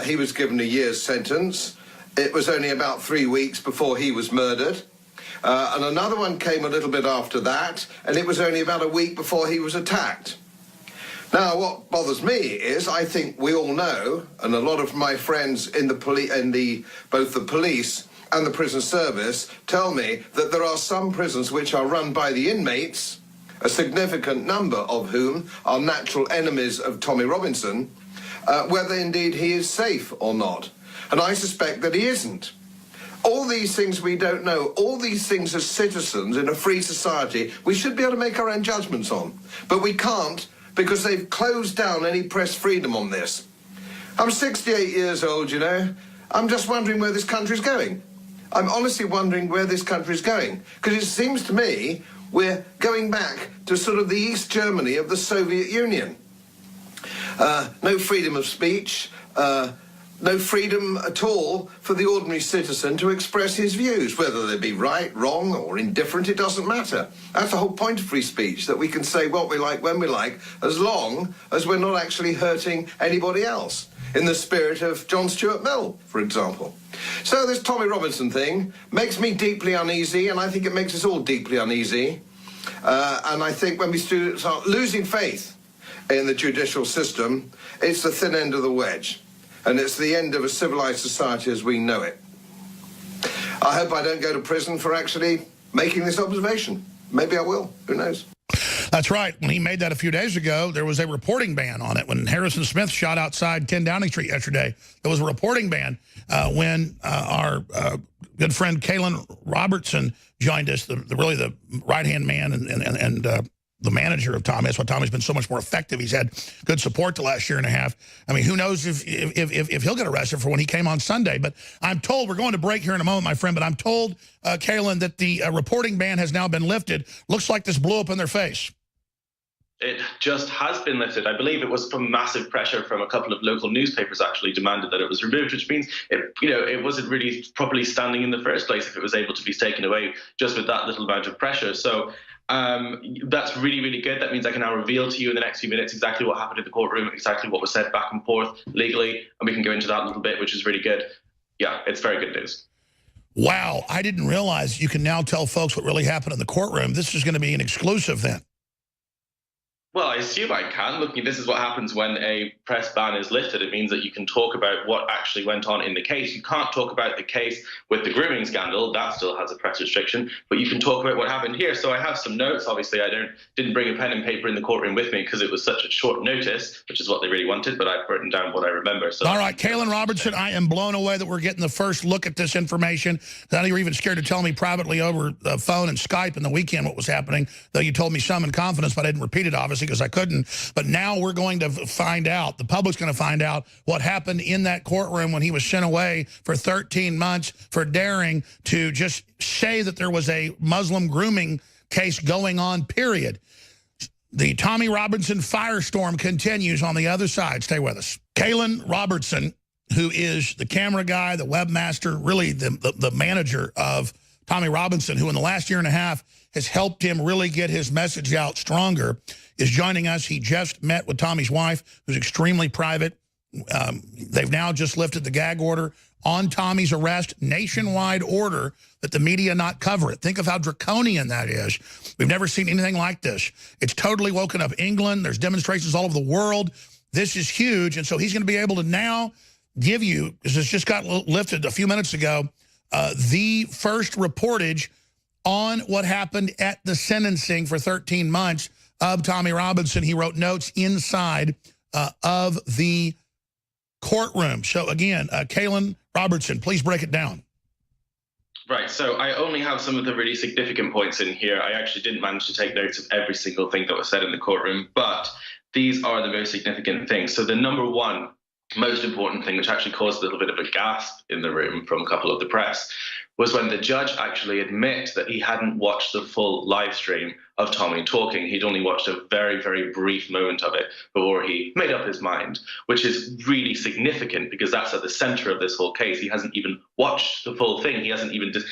He was given a year's sentence. It was only about 3 weeks before he was murdered. And another one came a little bit after that, and it was only about a week before he was attacked. Now, what bothers me is I think we all know, and a lot of my friends in both the police and the prison service tell me that there are some prisons which are run by the inmates, a significant number of whom are natural enemies of Tommy Robinson, whether indeed he is safe or not. And I suspect that he isn't. All these things we don't know, all these things as citizens in a free society, we should be able to make our own judgments on. But we can't, because they've closed down any press freedom on this. I'm 68 years old, you know. I'm just wondering where this country's going. I'm honestly wondering where this country's going. Because it seems to me we're going back to sort of the East Germany of the Soviet Union. No freedom of speech, no freedom at all for the ordinary citizen to express his views, whether they be right, wrong, or indifferent, it doesn't matter. That's the whole point of free speech, that we can say what we like when we like, as long as we're not actually hurting anybody else, in the spirit of John Stuart Mill, for example. So this Tommy Robinson thing makes me deeply uneasy, and I think it makes us all deeply uneasy. And I think when we start losing faith in the judicial system, it's the thin end of the wedge. And it's the end of a civilized society as we know it. I hope I don't go to prison for actually making this observation. Maybe I will. Who knows? That's right. When he made that a few days ago, there was a reporting ban on it. When Harrison Smith shot outside 10 Downing Street yesterday, there was a reporting ban. When our good friend Kaylin Robertson joined us, really the right-hand man and the manager of Tommy. That's why Tommy's been so much more effective. He's had good support the last year and a half. I mean, who knows if he'll get arrested for when he came on Sunday. But I'm told, we're going to break here in a moment, my friend, but I'm told, Kaylin, that the reporting ban has now been lifted. Looks like this blew up in their face. It just has been lifted. I believe it was from massive pressure from a couple of local newspapers actually demanded that it was removed, which means it wasn't really properly standing in the first place if it was able to be taken away just with that little amount of pressure. So that's really, really good. That means I can now reveal to you in the next few minutes exactly what happened in the courtroom, exactly what was said back and forth legally, and we can go into that a little bit, which is really good. Yeah, it's very good news. Wow, I didn't realize you can now tell folks what really happened in the courtroom. This is going to be an exclusive then. Well, I assume I can. Look, this is what happens when a press ban is lifted. It means that you can talk about what actually went on in the case. You can't talk about the case with the grooming scandal. That still has a press restriction. But you can talk about what happened here. So I have some notes. Obviously, I didn't bring a pen and paper in the courtroom with me because it was such a short notice, which is what they really wanted. But I've written down what I remember. So all right, Kaylin Robertson, I am blown away that we're getting the first look at this information. I know you were even scared to tell me privately over the phone and Skype in the weekend what was happening, though you told me some in confidence, but I didn't repeat it, obviously, because I couldn't. But now we're going to find out, the public's going to find out what happened in that courtroom when he was sent away for 13 months for daring to just say that there was a Muslim grooming case going on, period. The Tommy Robinson firestorm continues on the other side. Stay with us. Kaylin Robertson, who is the camera guy, the webmaster, really the manager of Tommy Robinson, who in the last year and a half has helped him really get his message out stronger, is joining us. He just met with Tommy's wife, who's extremely private. They've now just lifted the gag order on Tommy's arrest, nationwide order that the media not cover it. Think of how draconian that is. We've never seen anything like this. It's totally woken up England. There's demonstrations all over the world. This is huge. And so he's going to be able to now give you, because this just got lifted a few minutes ago, the first reportage on what happened at the sentencing for 13 months of Tommy Robinson. He wrote notes inside of the courtroom. So again, Kaylin Robertson, please break it down. Right, so I only have some of the really significant points in here. I actually didn't manage to take notes of every single thing that was said in the courtroom, but these are the most significant things. So the number one most important thing, which actually caused a little bit of a gasp in the room from a couple of the press, was when the judge actually admit that he hadn't watched the full live stream of Tommy talking. He'd only watched a very, very brief moment of it before he made up his mind, which is really significant because that's at the center of this whole case. He hasn't even watched the full thing. He hasn't even just,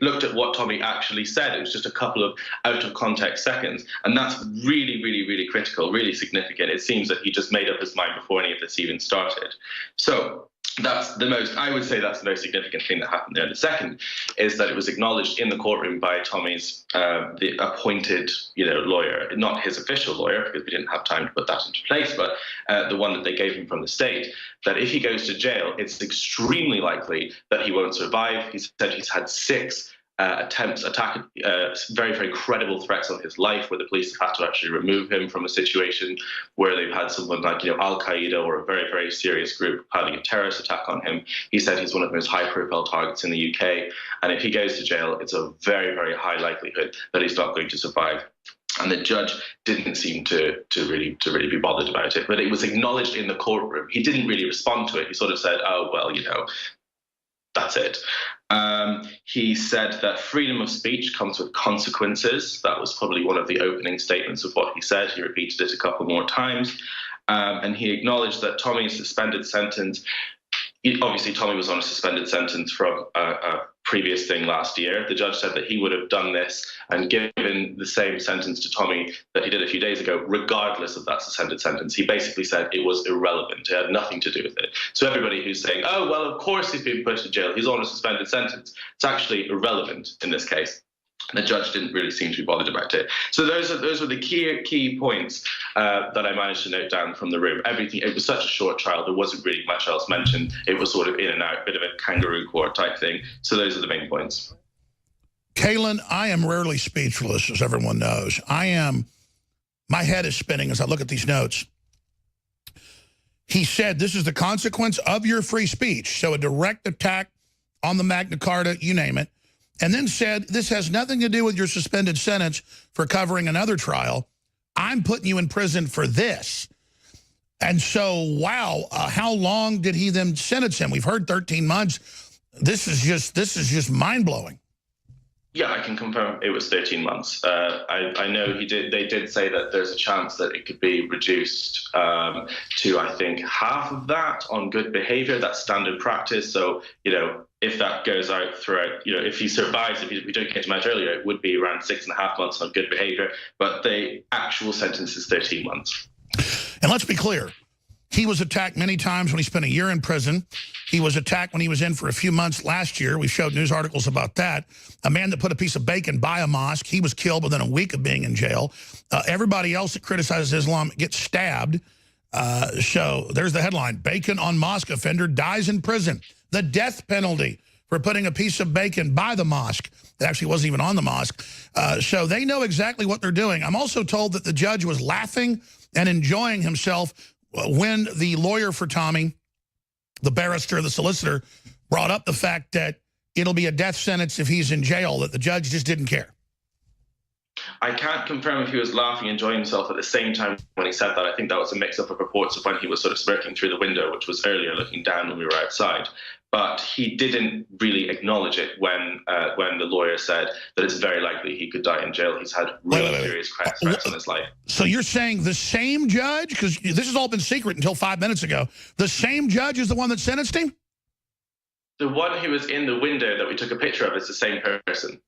looked at what Tommy actually said. It was just a couple of out of context seconds. And that's really, really, really critical, really significant. It seems that he just made up his mind before any of this even started. So I would say that's the most significant thing that happened there. The second is that it was acknowledged in the courtroom by Tommy's, the appointed, lawyer, not his official lawyer, because we didn't have time to put that into place, but the one that they gave him from the state, that if he goes to jail, it's extremely likely that he won't survive. He said he's had 6 very, very credible threats on his life, where the police have had to actually remove him from a situation where they've had someone like, Al-Qaeda or a very, very serious group planning a terrorist attack on him. He said he's one of the most high-profile targets in the UK, and if he goes to jail, it's a very, very high likelihood that he's not going to survive. And the judge didn't seem to really be bothered about it, but it was acknowledged in the courtroom. He didn't really respond to it. He sort of said, "Oh well, that's it." He said that freedom of speech comes with consequences. That was probably one of the opening statements of what he said. He repeated it a couple more times. And he acknowledged that Tommy's suspended sentence, obviously Tommy was on a suspended sentence from a previous thing last year. The judge said that he would have done this and given the same sentence to Tommy that he did a few days ago, regardless of that suspended sentence. He basically said it was irrelevant. It had nothing to do with it. So everybody who's saying, oh, well, of course he's being put to jail, he's on a suspended sentence, it's actually irrelevant in this case. The judge didn't really seem to be bothered about it. So those were the key points that I managed to note down from the room. Everything, it was such a short trial, there wasn't really much else mentioned. It was sort of in and out, bit of a kangaroo court type thing. So those are the main points. Kaylin, I am rarely speechless, as everyone knows. My head is spinning as I look at these notes. He said, this is the consequence of your free speech. So a direct attack on the Magna Carta, you name it. And then said, this has nothing to do with your suspended sentence for covering another trial. I'm putting you in prison for this. And so, wow, how long did he then sentence him? We've heard 13 months. This is just mind-blowing. Yeah, I can confirm it was 13 months. I know they did say that there's a chance that it could be reduced to, I think, half of that on good behavior. That's standard practice. So, if that goes out throughout, if he survives, if we don't get him out earlier, it would be around 6.5 months on good behavior. But the actual sentence is 13 months. And let's be clear. He was attacked many times when he spent a year in prison. He was attacked when he was in for a few months last year. We showed news articles about that. A man that put a piece of bacon by a mosque, he was killed within a week of being in jail. Everybody else that criticizes Islam gets stabbed. So there's the headline, bacon on mosque offender dies in prison. The death penalty for putting a piece of bacon by the mosque. It actually wasn't even on the mosque. So they know exactly what they're doing. I'm also told that the judge was laughing and enjoying himself when the lawyer for Tommy, the barrister, the solicitor, brought up the fact that it'll be a death sentence if he's in jail, that the judge just didn't care. I can't confirm if he was laughing, enjoying himself at the same time when he said that. I think that was a mix-up of reports of when he was sort of smirking through the window, which was earlier, looking down when we were outside. But he didn't really acknowledge it when the lawyer said that it's very likely he could die in jail. He's had really serious threats on his life. So you're saying the same judge, because this has all been secret until 5 minutes ago, the same judge is the one that sentenced him? The one who was in the window that we took a picture of is the same person.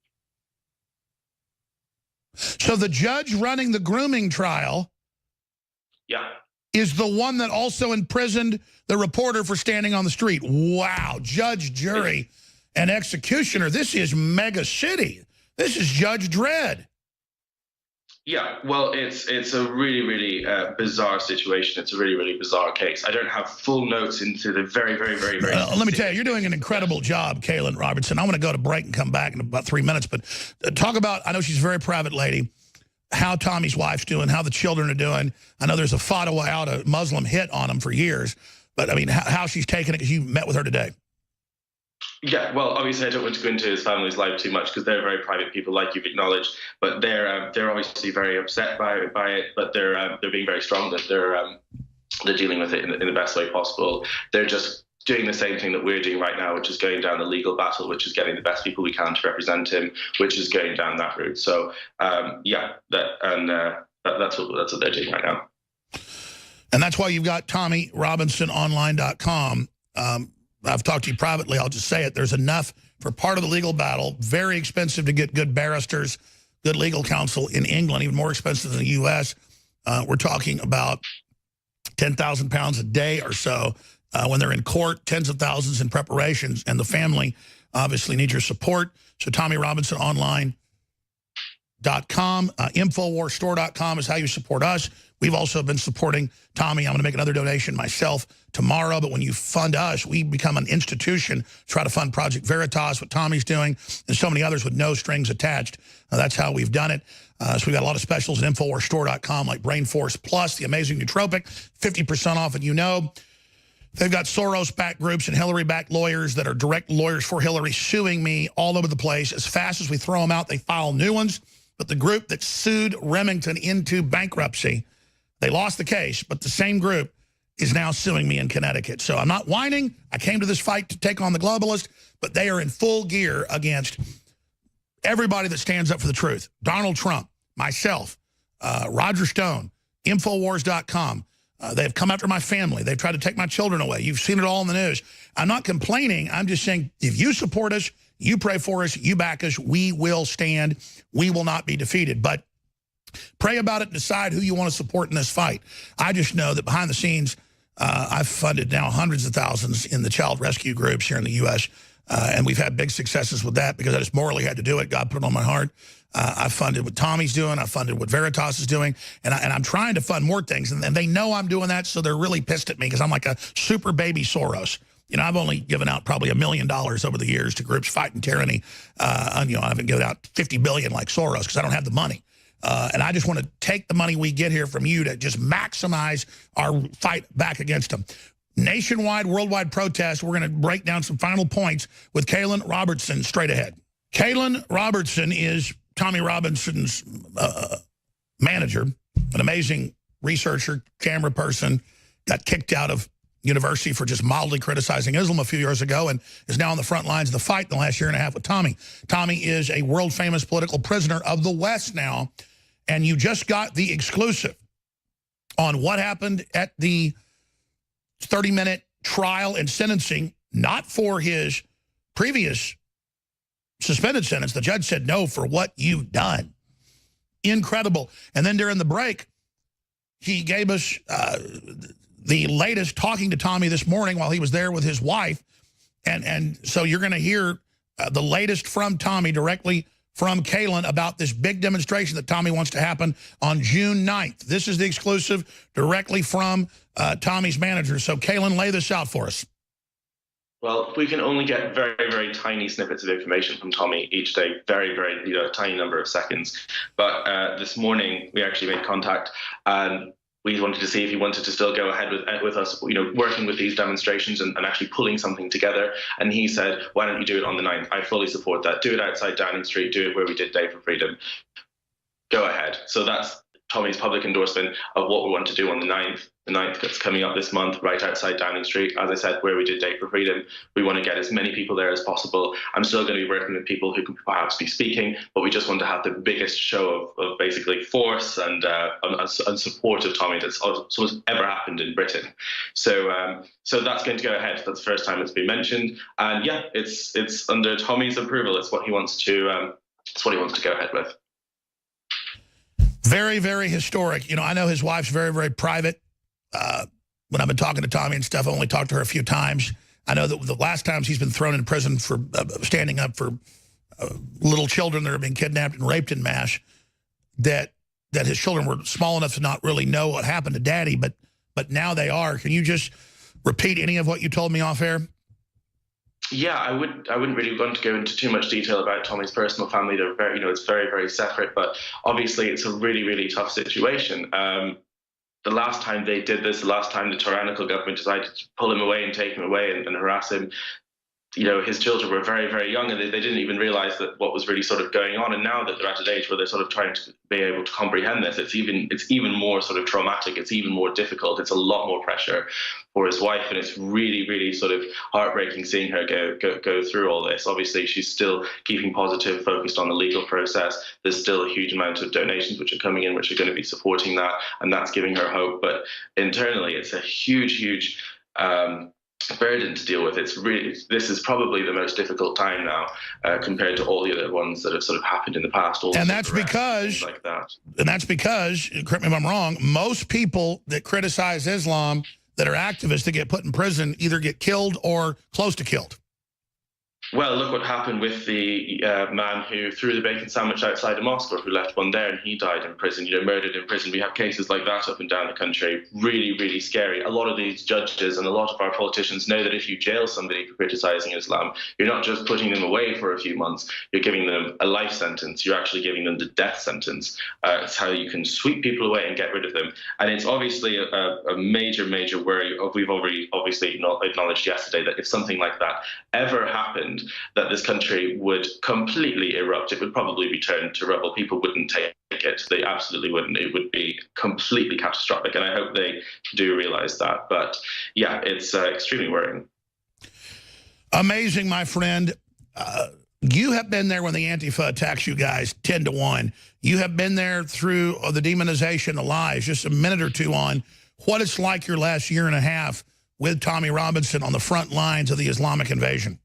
So the judge running the grooming trial is the one that also imprisoned the reporter for standing on the street. Wow, judge, jury, and executioner. This is mega city. This is Judge Dredd. Yeah, well, it's a really, really bizarre situation. It's a really, really bizarre case. I don't have full notes into the very, very, very, very... let me tell you, you're doing an incredible job, Kaylin Robertson. I want to go to break and come back in about 3 minutes, but talk about, I know she's a very private lady, how Tommy's wife's doing, how the children are doing. I know there's a fatwa out, a Muslim hit on them for years, but I mean, how she's taking it, because you met with her today. Yeah, well, obviously I don't want to go into his family's life too much because they're very private people, like you've acknowledged. But they're obviously very upset by it. But they're being very strong that they're dealing with it in the best way possible. They're just doing the same thing that we're doing right now, which is going down the legal battle, which is getting the best people we can to represent him, which is going down that route. So that's what they're doing right now. And that's why you've got TommyRobinsonOnline.com. I've talked to you privately. I'll just say it. There's enough for part of the legal battle. Very expensive to get good barristers, good legal counsel in England, even more expensive than the U.S. We're talking about 10,000 pounds a day or so when they're in court, tens of thousands in preparations, and the family obviously needs your support. So TommyRobinsonOnline.com, InfoWarsStore.com is how you support us. We've also been supporting Tommy. I'm going to make another donation myself tomorrow, but when you fund us, we become an institution, try to fund Project Veritas, what Tommy's doing, and so many others with no strings attached. That's how we've done it. So we've got a lot of specials at InfoWarsStore.com, like Brain Force Plus, the amazing nootropic, 50% off, and you know. They've got Soros-backed groups and Hillary-backed lawyers that are direct lawyers for Hillary suing me all over the place. As fast as we throw them out, they file new ones. But the group that sued Remington into bankruptcy, they lost the case, but the same group is now suing me in Connecticut. So I'm not whining. I came to this fight to take on the globalist, but they are in full gear against everybody that stands up for the truth. Donald Trump, myself, Roger Stone, Infowars.com. They've come after my family. They've tried to take my children away. You've seen it all in the news. I'm not complaining. I'm just saying if you support us, you pray for us, you back us, we will stand. We will not be defeated. But pray about it, decide who you want to support in this fight. I just know that behind the scenes, I've funded now hundreds of thousands in the child rescue groups here in the U.S., and we've had big successes with that because I just morally had to do it. God put it on my heart. I've funded what Tommy's doing. I've funded what Veritas is doing. And I'm trying to fund more things. And they know I'm doing that, so they're really pissed at me because I'm like a super baby Soros. You know, I've only given out probably $1 million over the years to groups fighting tyranny. And, you know, I haven't given out $50 billion like Soros because I don't have the money. And I just want to take the money we get here from you to just maximize our fight back against them. Nationwide, worldwide protest. We're going to break down some final points with Kaylin Robertson straight ahead. Kaylin Robertson is Tommy Robinson's manager, an amazing researcher, camera person, got kicked out of university for just mildly criticizing Islam a few years ago and is now on the front lines of the fight in the last year and a half with Tommy. Tommy is a world-famous political prisoner of the West now, and you just got the exclusive on what happened at the 30-minute trial and sentencing, not for his previous suspended sentence. The judge said no for what you've done. Incredible. And then during the break, he gave us the latest, talking to Tommy this morning while he was there with his wife. And so you're going to hear the latest from Tommy directly from Kaylin about this big demonstration that Tommy wants to happen on June 9th. This is the exclusive directly from Tommy's manager. So Kaylin, lay this out for us. Well, we can only get very, very tiny snippets of information from Tommy each day, very, very, tiny number of seconds. But this morning, we actually made contact, and we wanted to see if he wanted to still go ahead with us, working with these demonstrations and actually pulling something together. And he said, why don't you do it on the 9th? I fully support that. Do it outside Downing Street. Do it where we did Day for Freedom. Go ahead. So that's Tommy's public endorsement of what we want to do on the 9th. The 9th that's coming up this month, right outside Downing Street. As I said, where we did Day for Freedom, we want to get as many people there as possible. I'm still going to be working with people who can perhaps be speaking, but we just want to have the biggest show of basically force and support of Tommy that's ever happened in Britain. So that's going to go ahead. That's the first time it's been mentioned, and yeah, it's under Tommy's approval. It's what he wants to. It's what he wants to go ahead with. Very, very historic. I know his wife's very, very private. When I've been talking to Tommy and stuff, I've only talked to her a few times. I know that the last times he's been thrown in prison for standing up for little children that are being kidnapped and raped en masse, that his children were small enough to not really know what happened to Daddy, but now they are. Can you just repeat any of what you told me off air? Yeah, I wouldn't really want to go into too much detail about Tommy's personal family. They're very, it's very, very separate, but obviously it's a really, really tough situation. The last time they did this, the last time the tyrannical government decided to pull him away and take him away and harass him, his children were very, very young, and they didn't even realize that what was really sort of going on. And now that they're at an age where they're sort of trying to be able to comprehend this, it's even more sort of traumatic. It's even more difficult. It's a lot more pressure for his wife, and it's really, really sort of heartbreaking seeing her go through all this. Obviously, she's still keeping positive, focused on the legal process. There's still a huge amount of donations which are coming in, which are going to be supporting that, and that's giving her hope. But internally, it's a huge burden to deal with. This is probably the most difficult time now compared to all the other ones that have sort of happened in the past. And that's because, correct me if I'm wrong, most people that criticize Islam that are activists that get put in prison either get killed or close to killed. Well, look what happened with the man who threw the bacon sandwich outside a mosque, or who left one there, and he died in prison, murdered in prison. We have cases like that up and down the country. Really, really scary. A lot of these judges and a lot of our politicians know that if you jail somebody for criticizing Islam, you're not just putting them away for a few months, you're giving them a life sentence. You're actually giving them the death sentence. It's how you can sweep people away and get rid of them. And it's obviously a major, major worry. We've already obviously acknowledged yesterday that if something like that ever happened, that this country would completely erupt. It would probably be turned to rubble. People wouldn't take it. They absolutely wouldn't. It would be completely catastrophic. And I hope they do realize that. But yeah, it's extremely worrying. Amazing, my friend. You have been there when the Antifa attacks you guys 10-1. You have been there through the demonization, the lies. Just a minute or two on what it's like your last year and a half with Tommy Robinson on the front lines of the Islamic invasion.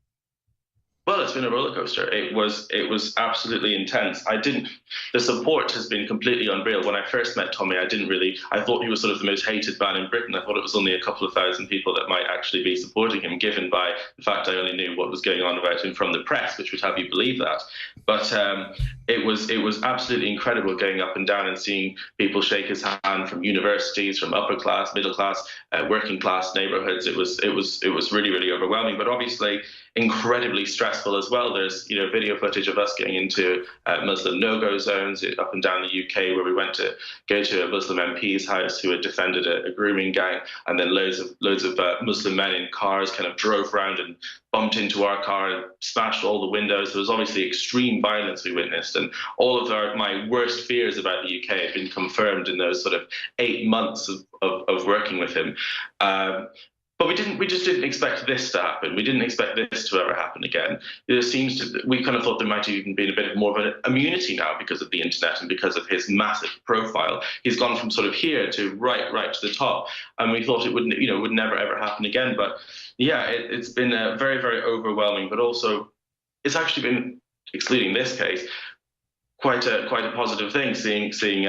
Well, it's been a roller coaster. It was absolutely intense. The support has been completely unreal. When I first met Tommy, I thought he was sort of the most hated man in Britain. I thought it was only a couple of thousand people that might actually be supporting him, given by the fact I only knew what was going on about him from the press, which would have you believe that. But it was absolutely incredible going up and down and seeing people shake his hand from universities, from upper class, middle class, working class neighborhoods. It was really, really overwhelming, but obviously incredibly stressful as well. There's video footage of us getting into Muslim no-go zones up and down the UK, where we went to go to a Muslim MP's house who had defended a grooming gang, and then loads of Muslim men in cars kind of drove around and bumped into our car and smashed all the windows. There was obviously extreme violence we witnessed, and all of my worst fears about the UK had been confirmed in those sort of 8 months of working with him. But we just didn't expect this to happen. We didn't expect this to ever happen again. We kind of thought there might have even been a bit more of an immunity now because of the internet and because of his massive profile. He's gone from sort of here to right to the top, and we thought it would never ever happen again. But yeah, it's been very, very overwhelming. But also, it's actually been, excluding this case, quite a positive thing. Seeing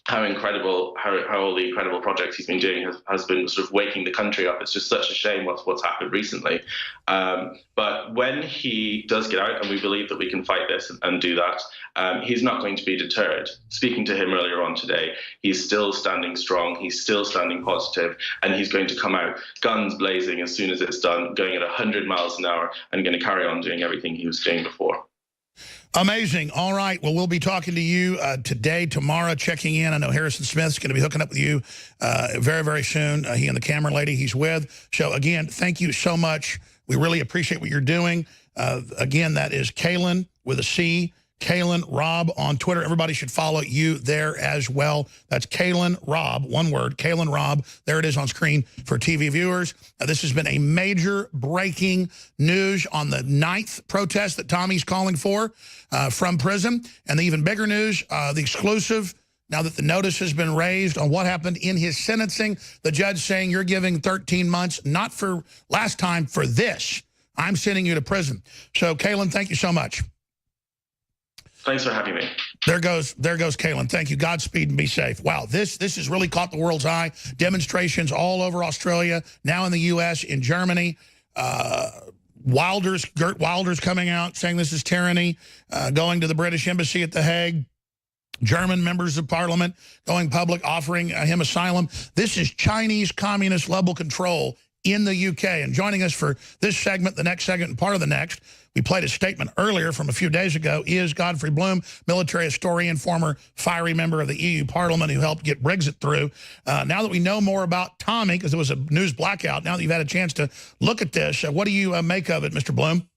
how all the incredible projects he's been doing has been sort of waking the country up. It's just such a shame what's happened recently. But when he does get out, and we believe that we can fight this and do that, he's not going to be deterred. Speaking to him earlier on today, he's still standing strong, he's still standing positive, and he's going to come out guns blazing as soon as it's done, going at 100 miles an hour, and going to carry on doing everything he was doing before. Amazing. All right. Well, we'll be talking to you today, tomorrow, checking in. I know Harrison Smith's going to be hooking up with you very, very soon. He and the camera lady he's with. So, again, thank you so much. We really appreciate what you're doing. Again, that is Kalen with a C, Kalen Rob on Twitter. Everybody should follow you there as well. That's Kalen Rob, one word, Kalen Rob. There it is on screen for TV viewers. This has been a major breaking news on the 9th protest that Tommy's calling for from prison. And the even bigger news, the exclusive, now that the notice has been raised on what happened in his sentencing, the judge saying you're giving 13 months, not for last time, for this. I'm sending you to prison. So, Kalen, thank you so much. Thanks for having me. There goes Kalen. Thank you. Godspeed and be safe. Wow, this has really caught the world's eye. Demonstrations all over Australia, now in the U.S., in Germany. Gert Wilder's coming out saying this is tyranny, going to the British Embassy at The Hague. German members of parliament going public, offering him asylum. This is Chinese communist level control in the UK. And joining us for this segment, the next segment, and part of the next, we played a statement earlier from a few days ago, is Godfrey Bloom, military historian, former fiery member of the EU Parliament who helped get Brexit through. Now that we know more about Tommy, because there was a news blackout, now that you've had a chance to look at this, what do you make of it, Mr. Bloom?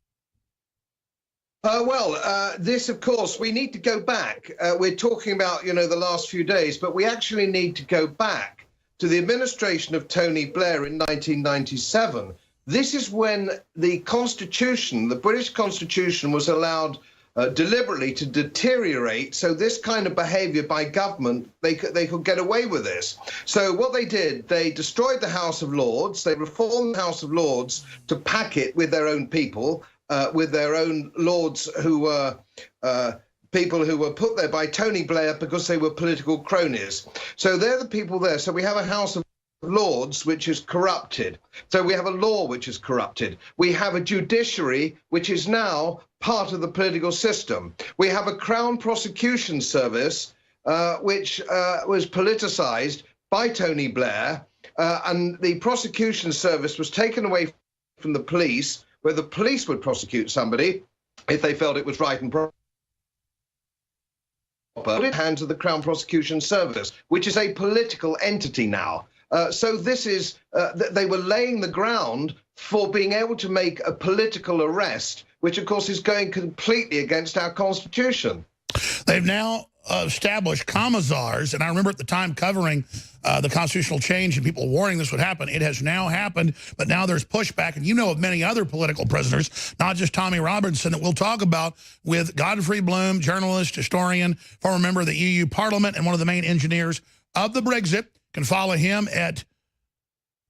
This, of course, we need to go back. We're talking about, the last few days, but we actually need to go back to the administration of Tony Blair in 1997. This is when the Constitution, the British Constitution, was allowed deliberately to deteriorate. So this kind of behavior by government, they could get away with this. So what they did, they destroyed the House of Lords. They reformed the House of Lords to pack it with their own people, with their own lords who were people who were put there by Tony Blair because they were political cronies. So they're the people there. So we have a House of Lords which is corrupted. So we have a law which is corrupted. We have a judiciary which is now part of the political system. We have a Crown Prosecution Service which was politicized by Tony Blair, and the prosecution service was taken away from the police, where the police would prosecute somebody if they felt it was right and proper. Put it in the hands of the Crown Prosecution Service, which is a political entity now. So this is, they were laying the ground for being able to make a political arrest, which of course is going completely against our Constitution. They've now established commissars, and I remember at the time covering the constitutional change and people warning this would happen. It has now happened, but now there's pushback, and you know of many other political prisoners, not just Tommy Robinson, that we'll talk about with Godfrey Bloom, journalist, historian, former member of the EU Parliament, and one of the main engineers of the Brexit. You can follow him at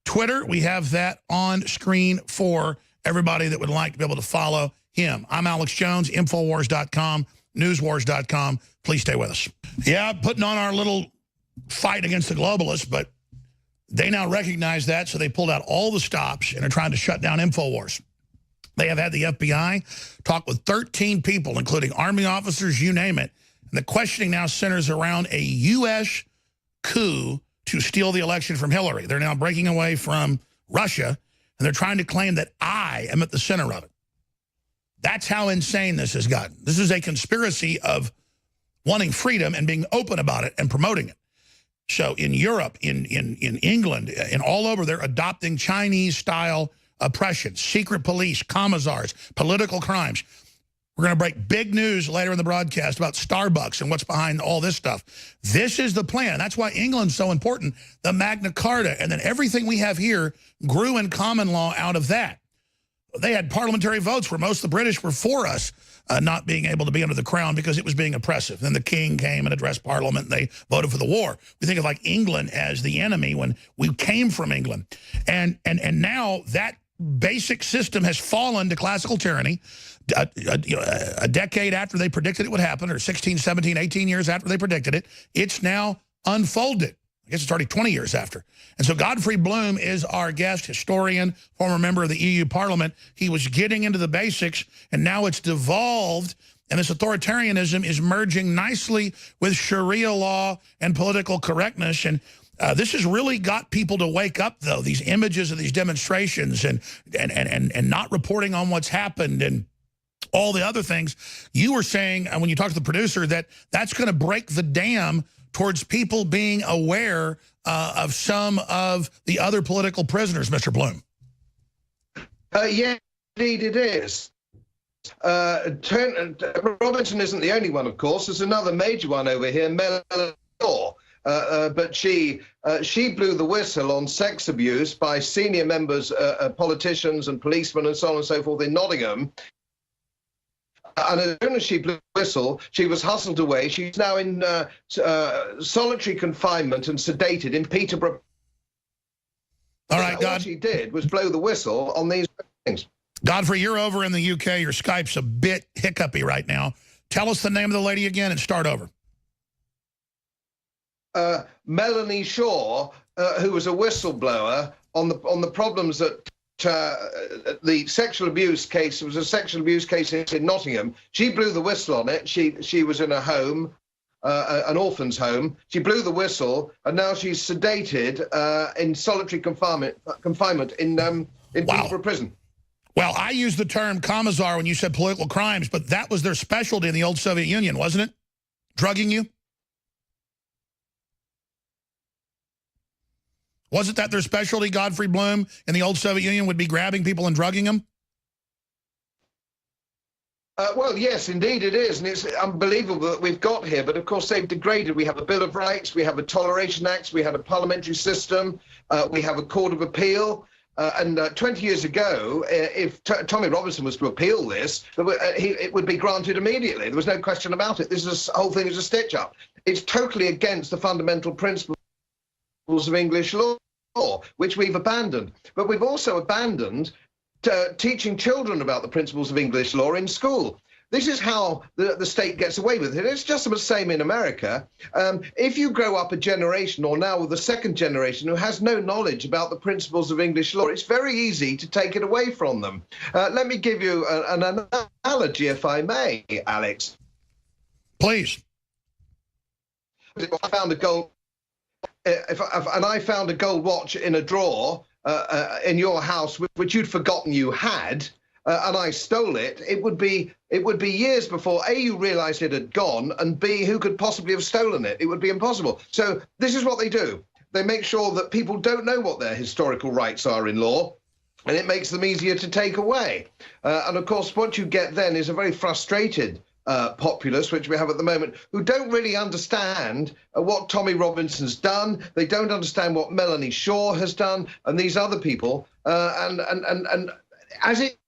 Twitter. We have that on screen for everybody that would like to be able to follow him. I'm Alex Jones, Infowars.com, Newswars.com. Please stay with us. Yeah, putting on our little fight against the globalists, but they now recognize that, so they pulled out all the stops and are trying to shut down Infowars. They have had the FBI talk with 13 people, including Army officers, you name it. And the questioning now centers around a U.S. coup to steal the election from Hillary. They're now breaking away from Russia, and they're trying to claim that I am at the center of it. That's how insane this has gotten. This is a conspiracy of wanting freedom and being open about it and promoting it. So in Europe, in England, and all over, they're adopting Chinese-style oppression, secret police, commissars, political crimes. We're going to break big news later in the broadcast about Starbucks and what's behind all this stuff. This is the plan. That's why England's so important. The Magna Carta, and then everything we have here grew in common law out of that. They had parliamentary votes where most of the British were for us not being able to be under the crown because it was being oppressive. Then the king came and addressed Parliament, and they voted for the war. We think of like England as the enemy when we came from England. And now that basic system has fallen to classical tyranny a decade after they predicted it would happen, or 16, 17, 18 years after they predicted it. It's now unfolded. I guess it's already 20 years after. And so Godfrey Bloom is our guest, historian, former member of the EU Parliament. He was getting into the basics, and now it's devolved, and this authoritarianism is merging nicely with Sharia law and political correctness. And this has really got people to wake up, though, these images of these demonstrations and not reporting on what's happened and all the other things. You were saying, when you talked to the producer, that that's going to break the dam towards people being aware of some of the other political prisoners, Mr. Bloom. Yeah, indeed it is. Robinson isn't the only one, of course. There's another major one over here, Melanie Shaw. But she blew the whistle on sex abuse by senior members, politicians and policemen and so on and so forth in Nottingham. And as soon as she blew the whistle, she was hustled away. She's now in solitary confinement and sedated in Peterborough. All right, God. What she did was blow the whistle on these things. Godfrey, you're over in the UK. Your Skype's a bit hiccupy right now. Tell us the name of the lady again and start over. Melanie Shaw, who was a whistleblower on the problems that the sexual abuse case. It was a sexual abuse case in Nottingham. She blew the whistle on it. She was in a home an orphan's home. She blew the whistle, and now she's sedated in solitary confinement in Peterborough prison. Well, I used the term commissar when you said political crimes, but that was their specialty in the old Soviet Union, wasn't it? Drugging you? Wasn't that their specialty, Godfrey Bloom, in the old Soviet Union, would be grabbing people and drugging them? Well, yes, indeed it is, and it's unbelievable that we've got here. But of course, they've degraded. We have a Bill of Rights, we have a Toleration Act, we have a parliamentary system, we have a Court of Appeal. And 20 years ago, if Tommy Robinson was to appeal this, it would be granted immediately. There was no question about it. This whole thing is a stitch-up. It's totally against the fundamental principles of English law, which we've abandoned. But we've also abandoned teaching children about the principles of English law in school. This is how the state gets away with it. It's just the same in America. If you grow up a generation, or now with the second generation, who has no knowledge about the principles of English law, it's very easy to take it away from them. Let me give you an analogy, if I may, Alex. Please. I found a gold, and I found a gold watch in a drawer in your house, which you'd forgotten you had, and I stole it, it would be years before A, you realised it had gone, and B, who could possibly have stolen it? It would be impossible. So this is what they do. They make sure that people don't know what their historical rights are in law, and it makes them easier to take away. And of course, what you get then is a very frustrated populace, which we have at the moment, who don't really understand what Tommy Robinson's done. They don't understand what Melanie Shaw has done, and these other people. And as it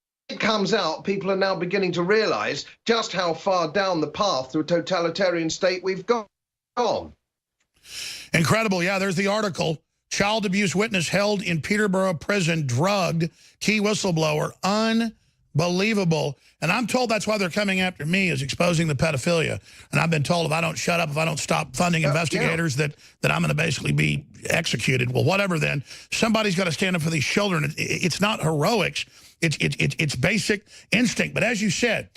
comes out, people are now beginning to realise just how far down the path to a totalitarian state we've gone. Incredible. Yeah, there's the article. Child abuse witness held in Peterborough prison, drugged, key whistleblower. Unbelievable. And I'm told that's why they're coming after me, is exposing the pedophilia. And I've been told if I don't shut up, if I don't stop funding investigators, that I'm going to basically be executed. Well, whatever then. Somebody's got to stand up for these children. It's not heroics. It's basic instinct. But as you said,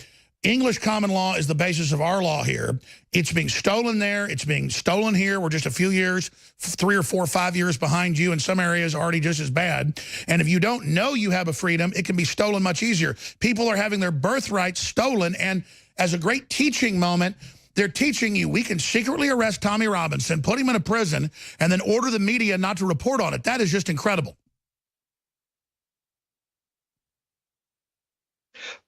English common law is the basis of our law here. It's being stolen there. It's being stolen here. We're just a few years, 3 or 4 or 5 years behind you. In some areas, already just as bad. And if you don't know you have a freedom, it can be stolen much easier. People are having their birthrights stolen. And as a great teaching moment, they're teaching you we can secretly arrest Tommy Robinson, put him in a prison, and then order the media not to report on it. That is just incredible.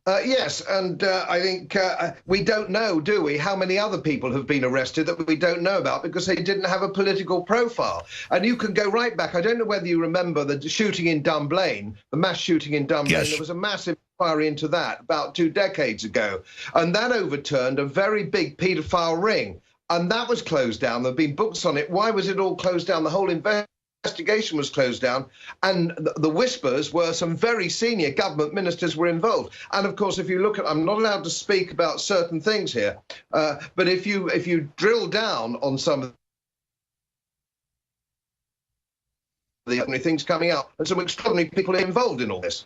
Yes, and I think we don't know, do we, how many other people have been arrested that we don't know about because they didn't have a political profile. And you can go right back. I don't know whether you remember the shooting in Dunblane, the mass shooting in Dunblane. Yes. There was a massive inquiry into that about 2 decades ago. And that overturned a very big paedophile ring. And that was closed down. There have been books on it. Why was it all closed down? The whole investigation was closed down, and the whispers were some very senior government ministers were involved. And of course, if you look at, I'm not allowed to speak about certain things here, but if you drill down on some of the things coming out, and some extraordinary people involved in all this.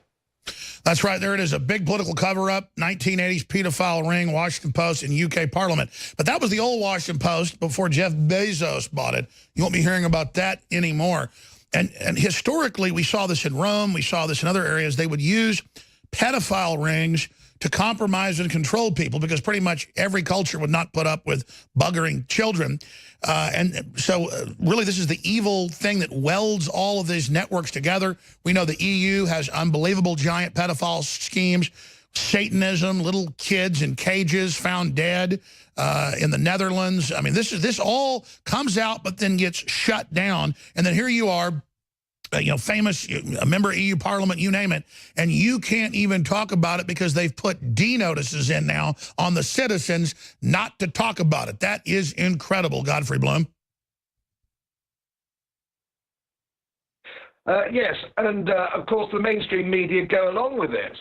That's right. There it is. A big political cover-up, 1980s pedophile ring, Washington Post in UK Parliament. But that was the old Washington Post before Jeff Bezos bought it. You won't be hearing about that anymore. And historically, we saw this in Rome. We saw this in other areas. They would use pedophile rings to compromise and control people because pretty much every culture would not put up with buggering children. And so really this is the evil thing that welds all of these networks together. We know the EU has unbelievable giant pedophile schemes, Satanism, little kids in cages found dead in the Netherlands. I mean, this all comes out but then gets shut down. And then here you are, famous, a member of EU Parliament, you name it, and you can't even talk about it because they've put D notices in now on the citizens not to talk about it. That is incredible, Godfrey Bloom. Yes, and of course the mainstream media go along with it.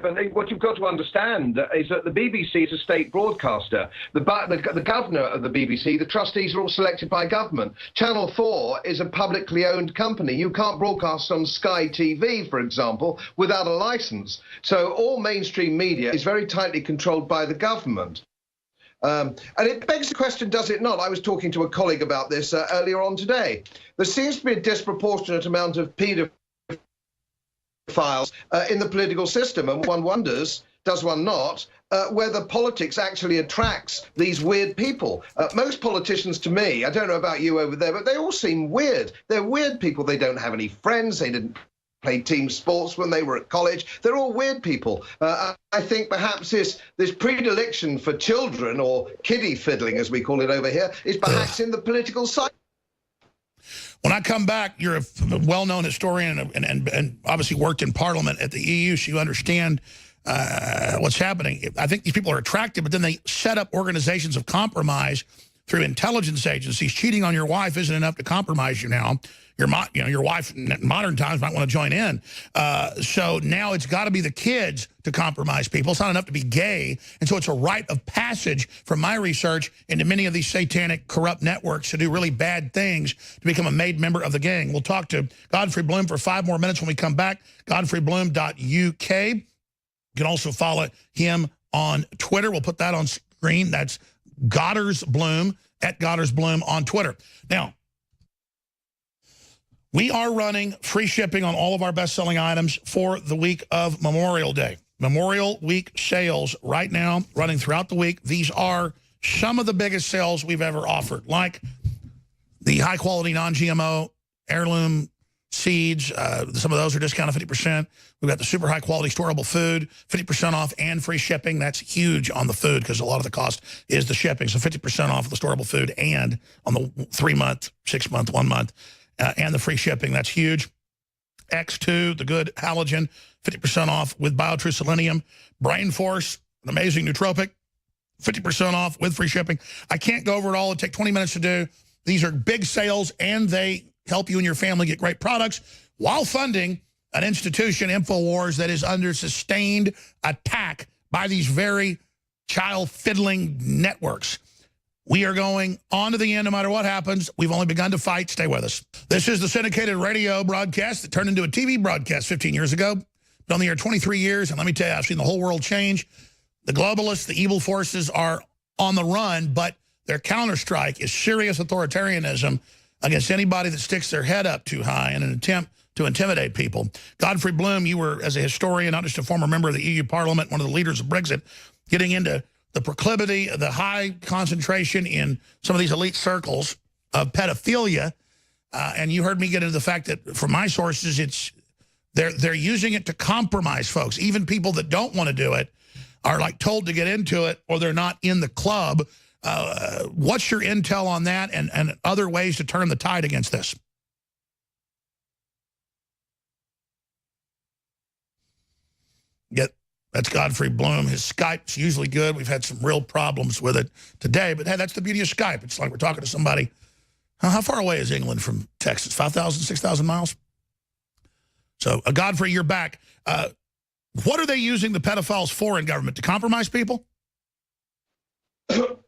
But what you've got to understand is that the BBC is a state broadcaster. The governor of the BBC, the trustees are all selected by government. Channel 4 is a publicly owned company. You can't broadcast on Sky TV, for example, without a license. So all mainstream media is very tightly controlled by the government. And it begs the question, does it not? I was talking to a colleague about this earlier on today. There seems to be a disproportionate amount of paedophiles in the political system, and one wonders, does one not, whether politics actually attracts these weird people. Most politicians, to me, I don't know about you over there, but they all seem weird. They're weird people. They don't have any friends. They didn't play team sports when they were at college. They're all weird people. I think perhaps this predilection for children, or kiddie fiddling, as we call it over here, is perhaps in the political side. When I come back, you're a well-known historian and obviously worked in Parliament at the EU, so you understand what's happening. I think these people are attractive, but then they set up organizations of compromise through intelligence agencies. Cheating on your wife isn't enough to compromise you now. Your wife in modern times might want to join in. So now it's got to be the kids to compromise people. It's not enough to be gay. And so it's a rite of passage from my research into many of these satanic, corrupt networks to do really bad things to become a made member of the gang. We'll talk to Godfrey Bloom for 5 more minutes when we come back. GodfreyBloom.uk. You can also follow him on Twitter. We'll put that on screen. That's Godders Bloom, at Godders Bloom on Twitter. Now, we are running free shipping on all of our best-selling items for the week of Memorial Day. Memorial Week sales right now, running throughout the week. These are some of the biggest sales we've ever offered, like the high-quality non-GMO heirloom seeds. Some of those are discounted 50%. We've got the super high-quality storable food, 50% off and free shipping. That's huge on the food because a lot of the cost is the shipping. So 50% off of the storable food and on the 3-month, 6-month, 1 month. And the free shipping. That's huge. X2, the good halogen, 50% off with BioTrue Selenium. Brain Force, an amazing nootropic, 50% off with free shipping. I can't go over it all. It'll take 20 minutes to do. These are big sales, and they help you and your family get great products while funding an institution, InfoWars, that is under sustained attack by these very child-fiddling networks. We are going on to the end no matter what happens. We've only begun to fight. Stay with us. This is the syndicated radio broadcast that turned into a TV broadcast 15 years ago. Been on the air 23 years, and let me tell you, I've seen the whole world change. The globalists, the evil forces are on the run, but their counterstrike is serious authoritarianism against anybody that sticks their head up too high in an attempt to intimidate people. Godfrey Bloom, you were, as a historian, not just a former member of the EU Parliament, one of the leaders of Brexit, getting into the proclivity, the high concentration in some of these elite circles of pedophilia. And you heard me get into the fact that, from my sources, they're using it to compromise folks. Even people that don't want to do it are like told to get into it, or they're not in the club. What's your intel on that, and other ways to turn the tide against this? That's Godfrey Bloom. His Skype's usually good. We've had some real problems with it today, but hey, that's the beauty of Skype. It's like we're talking to somebody. How far away is England from Texas? 5,000, 6,000 miles? So, Godfrey, you're back. What are they using the pedophiles for in government? To compromise people? Well,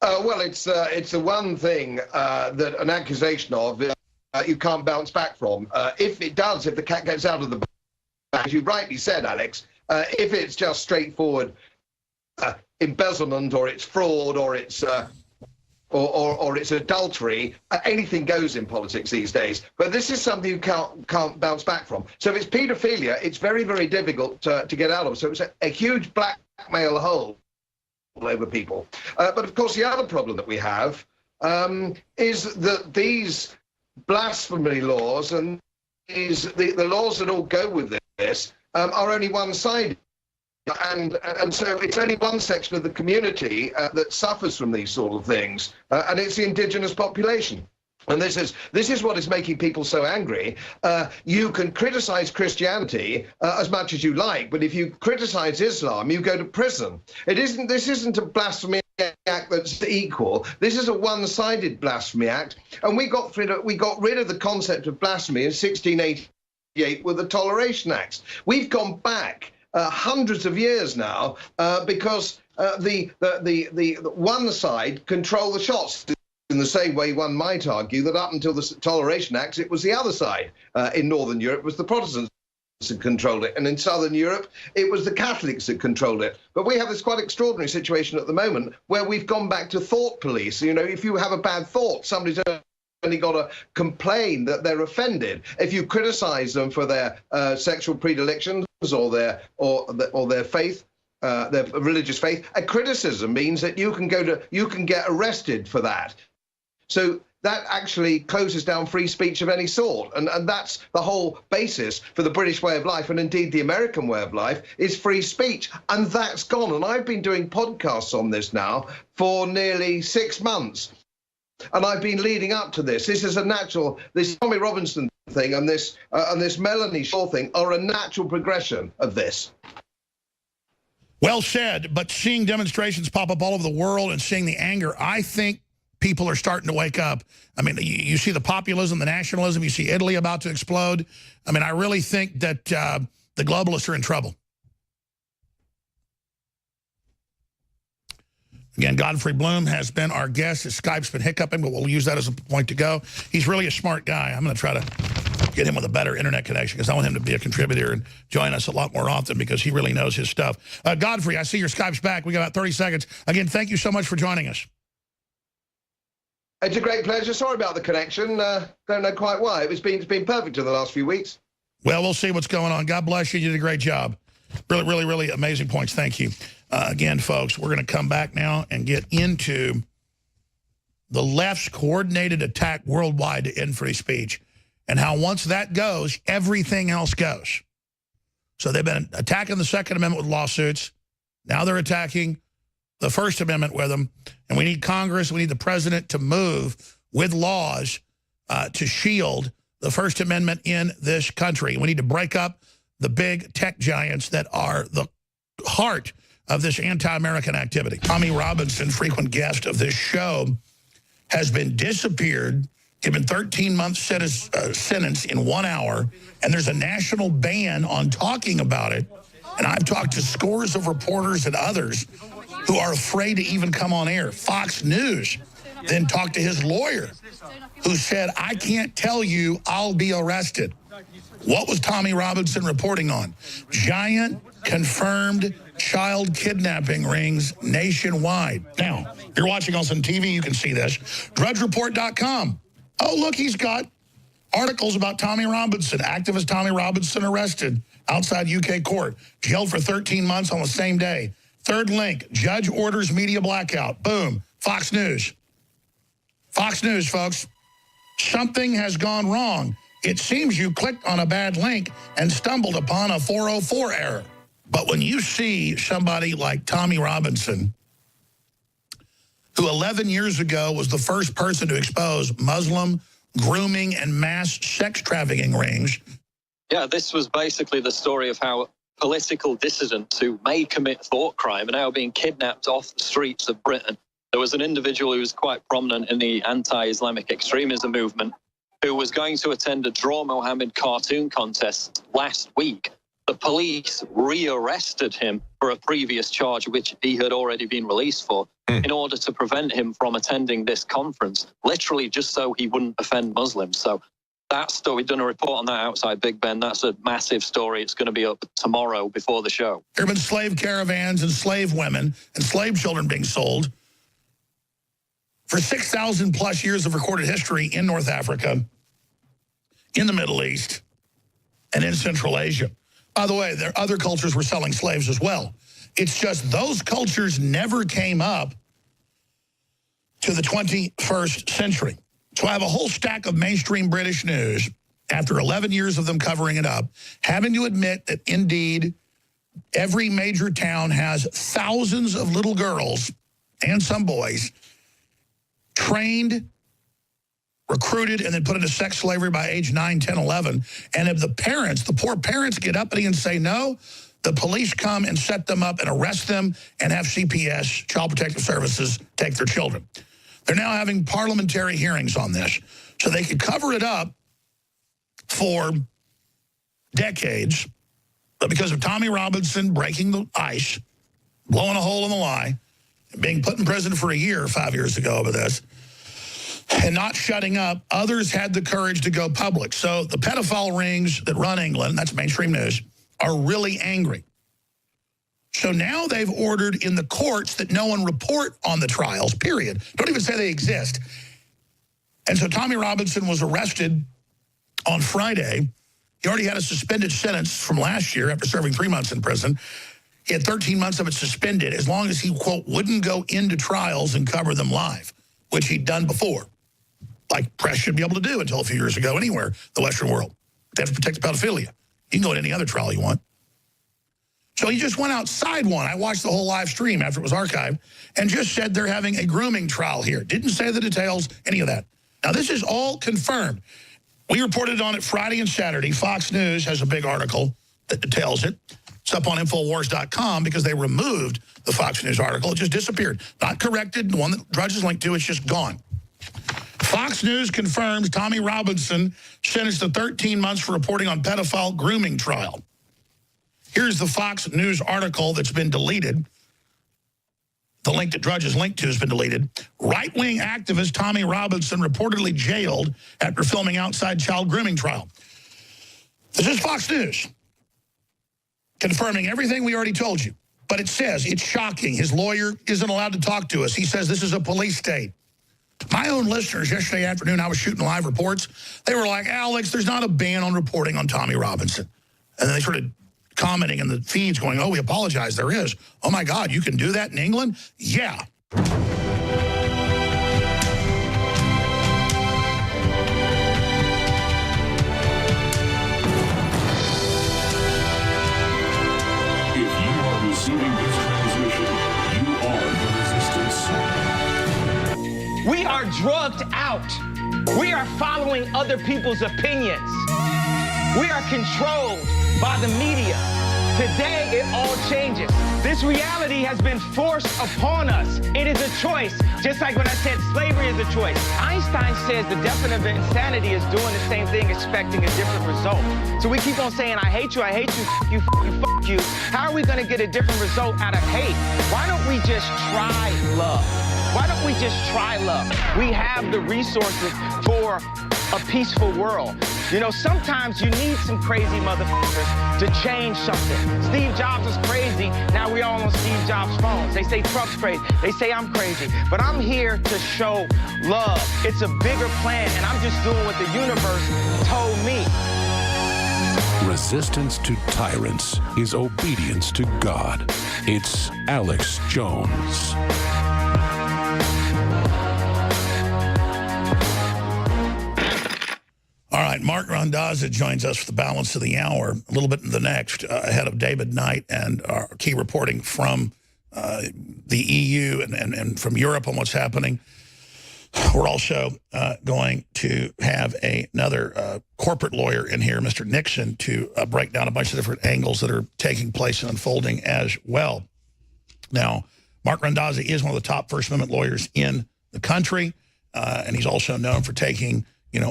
it's the one thing that an accusation of you can't bounce back from. If the cat gets out of the bag, as you rightly said, Alex, if it's just straightforward embezzlement, or it's fraud, or it's or it's adultery, anything goes in politics these days. But this is something you can't bounce back from. So if it's paedophilia, it's very, very difficult to get out of. So it's a huge blackmail hole over people. But of course, the other problem that we have is that these blasphemy laws and the laws that all go with this are only one-sided. And so it's only one section of the community that suffers from these sort of things, and it's the indigenous population. And this is what is making people so angry. You can criticize Christianity as much as you like, but if you criticize Islam, you go to prison. This isn't a blasphemy act that's equal. This is a one-sided blasphemy act, and we got rid of the concept of blasphemy in 1688 with the Toleration Acts. We've gone back hundreds of years now because the one side control the shots. In the same way, one might argue that up until the Toleration Acts, it was the other side in Northern Europe, was the Protestants. that controlled it. And in Southern Europe, it was the Catholics that controlled it. But we have this quite extraordinary situation at the moment where we've gone back to thought police. You know, if you have a bad thought, somebody's only got to complain that they're offended. If you criticize them for their sexual predilections or their faith, their religious faith, a criticism means that you can get arrested for that. So that actually closes down free speech of any sort. And that's the whole basis for the British way of life, and indeed the American way of life, is free speech. And that's gone. And I've been doing podcasts on this now for nearly 6 months. And I've been leading up to this. This is a natural, this Tommy Robinson thing and this Melanie Shaw thing are a natural progression of this. Well said, but seeing demonstrations pop up all over the world and seeing the anger, I think people are starting to wake up. I mean, you see the populism, the nationalism, you see Italy about to explode. I mean, I really think that the globalists are in trouble. Again, Godfrey Bloom has been our guest. His Skype's been hiccuping, but we'll use that as a point to go. He's really a smart guy. I'm going to try to get him with a better internet connection because I want him to be a contributor and join us a lot more often because he really knows his stuff. Godfrey, I see your Skype's back. We got about 30 seconds. Again, thank you so much for joining us. It's a great pleasure. Sorry about the connection. Don't know quite why. It's been perfect in the last few weeks. Well, we'll see what's going on. God bless you. You did a great job. Really, really, really amazing points. Thank you. Again, folks, we're going to come back now and get into the left's coordinated attack worldwide to end free speech and how once that goes, everything else goes. So they've been attacking the Second Amendment with lawsuits. Now they're attacking the First Amendment with them. And we need Congress, we need the president to move with laws to shield the First Amendment in this country. We need to break up the big tech giants that are the heart of this anti-American activity. Tommy Robinson, frequent guest of this show, has been disappeared, given 13-month sentence in 1 hour, and there's a national ban on talking about it. And I've talked to scores of reporters and others who are afraid to even come on air. Fox News then talked to his lawyer, who said, I can't tell you, I'll be arrested. What was Tommy Robinson reporting on? Giant confirmed child kidnapping rings nationwide. Now, if you're watching us on TV, you can see this. DrudgeReport.com. Oh, look, he's got articles about Tommy Robinson. Activist Tommy Robinson arrested outside UK court. Jailed for 13 months on the same day. Third link, judge orders media blackout. Boom, Fox News. Fox News, folks. Something has gone wrong. It seems you clicked on a bad link and stumbled upon a 404 error. But when you see somebody like Tommy Robinson, who 11 years ago was the first person to expose Muslim grooming and mass sex trafficking rings. Yeah, this was basically the story of how political dissidents who may commit thought crime are now being kidnapped off the streets of Britain. There was an individual who was quite prominent in the anti-Islamic extremism movement who was going to attend a Draw Mohammed cartoon contest last week. The police rearrested him for a previous charge, which he had already been released for, in order to prevent him from attending this conference, literally just so he wouldn't offend Muslims. So that story, we've done a report on that outside Big Ben. That's a massive story. It's going to be up tomorrow before the show. There have been slave caravans and slave women and slave children being sold for 6,000 plus years of recorded history in North Africa, in the Middle East, and in Central Asia. By the way, there other cultures were selling slaves as well. It's just those cultures never came up to the 21st century. So I have a whole stack of mainstream British news, after 11 years of them covering it up, having to admit that indeed every major town has thousands of little girls and some boys trained, recruited, and then put into sex slavery by age 9, 10, 11. And if the parents, the poor parents, get uppity and say no, the police come and set them up and arrest them and have CPS, Child Protective Services, take their children. They're now having parliamentary hearings on this. So they could cover it up for decades, but because of Tommy Robinson breaking the ice, blowing a hole in the lie, being put in prison for a year 5 years ago over this, and not shutting up, others had the courage to go public. So the pedophile rings that run England, that's mainstream news, are really angry. So now they've ordered in the courts that no one report on the trials, period. Don't even say they exist. And so Tommy Robinson was arrested on Friday. He already had a suspended sentence from last year after serving 3 months in prison. He had 13 months of it suspended as long as he, quote, wouldn't go into trials and cover them live, which he'd done before. Like press should be able to do until a few years ago anywhere in the Western world. They have to protect pedophilia. You can go to any other trial you want. So he just went outside one. I watched the whole live stream after it was archived and just said they're having a grooming trial here. Didn't say the details, any of that. Now, this is all confirmed. We reported on it Friday and Saturday. Fox News has a big article that details it. It's up on Infowars.com because they removed the Fox News article. It just disappeared. Not corrected. The one that Drudge is linked to, it's just gone. Fox News confirms Tommy Robinson sentenced to 13 months for reporting on pedophile grooming trial. Here's the Fox News article that's been deleted. The link that Drudge is linked to has been deleted. Right-wing activist Tommy Robinson reportedly jailed after filming outside child grooming trial. This is Fox News, confirming everything we already told you. But it says it's shocking. His lawyer isn't allowed to talk to us. He says this is a police state. My own listeners yesterday afternoon, I was shooting live reports. They were like, Alex, there's not a ban on reporting on Tommy Robinson. And then they started commenting in the feeds going, oh, we apologize, there is. Oh, my God, you can do that in England? Yeah. If you are receiving this transmission, you are the resistance. We are drugged out. We are following other people's opinions. We are controlled by the media. Today, it all changes. This reality has been forced upon us. It is a choice. Just like when I said slavery is a choice. Einstein says the definition of insanity is doing the same thing, expecting a different result. So we keep on saying, I hate you, you, fuck you. How are we gonna get a different result out of hate? Why don't we just try love? Why don't we just try love? We have the resources for a peaceful world. You know, sometimes you need some crazy motherfuckers to change something. Steve Jobs is crazy. Now we all on Steve Jobs' phones. They say Trump's crazy. They say I'm crazy. But I'm here to show love. It's a bigger plan, and I'm just doing what the universe told me. Resistance to tyrants is obedience to God. It's Alex Jones. All right, Mark Randazza joins us for the balance of the hour, a little bit in the next, ahead of David Knight and our key reporting from the EU and from Europe on what's happening. We're also going to have another corporate lawyer in here, Mr. Nixon, to break down a bunch of different angles that are taking place and unfolding as well. Now, Mark Randazza is one of the top First Amendment lawyers in the country, and he's also known for taking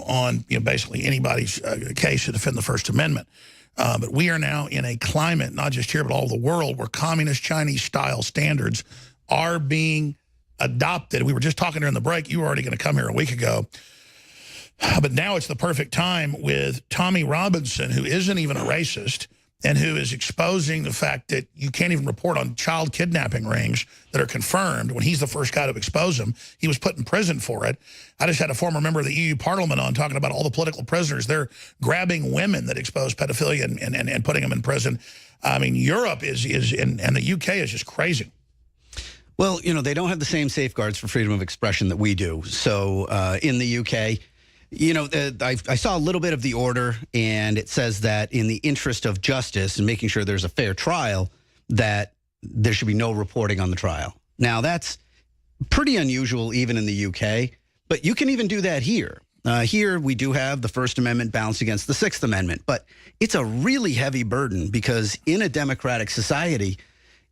on basically anybody's case to defend the First Amendment. But we are now in a climate, not just here, but all over the world, where communist Chinese-style standards are being adopted. We were just talking during the break. You were already going to come here a week ago. But now it's the perfect time with Tommy Robinson, who isn't even a racist, and who is exposing the fact that you can't even report on child kidnapping rings that are confirmed when he's the first guy to expose them. He was put in prison for it. I just had a former member of the EU Parliament on talking about all the political prisoners. They're grabbing women that expose pedophilia and putting them in prison. I mean, Europe is and the UK is just crazy. Well, they don't have the same safeguards for freedom of expression that we do. So in the UK, I saw a little bit of the order, and it says that in the interest of justice and making sure there's a fair trial, that there should be no reporting on the trial. Now, that's pretty unusual even in the UK, but you can even do that here. Here, we do have the First Amendment balanced against the Sixth Amendment, but it's a really heavy burden because in a democratic society,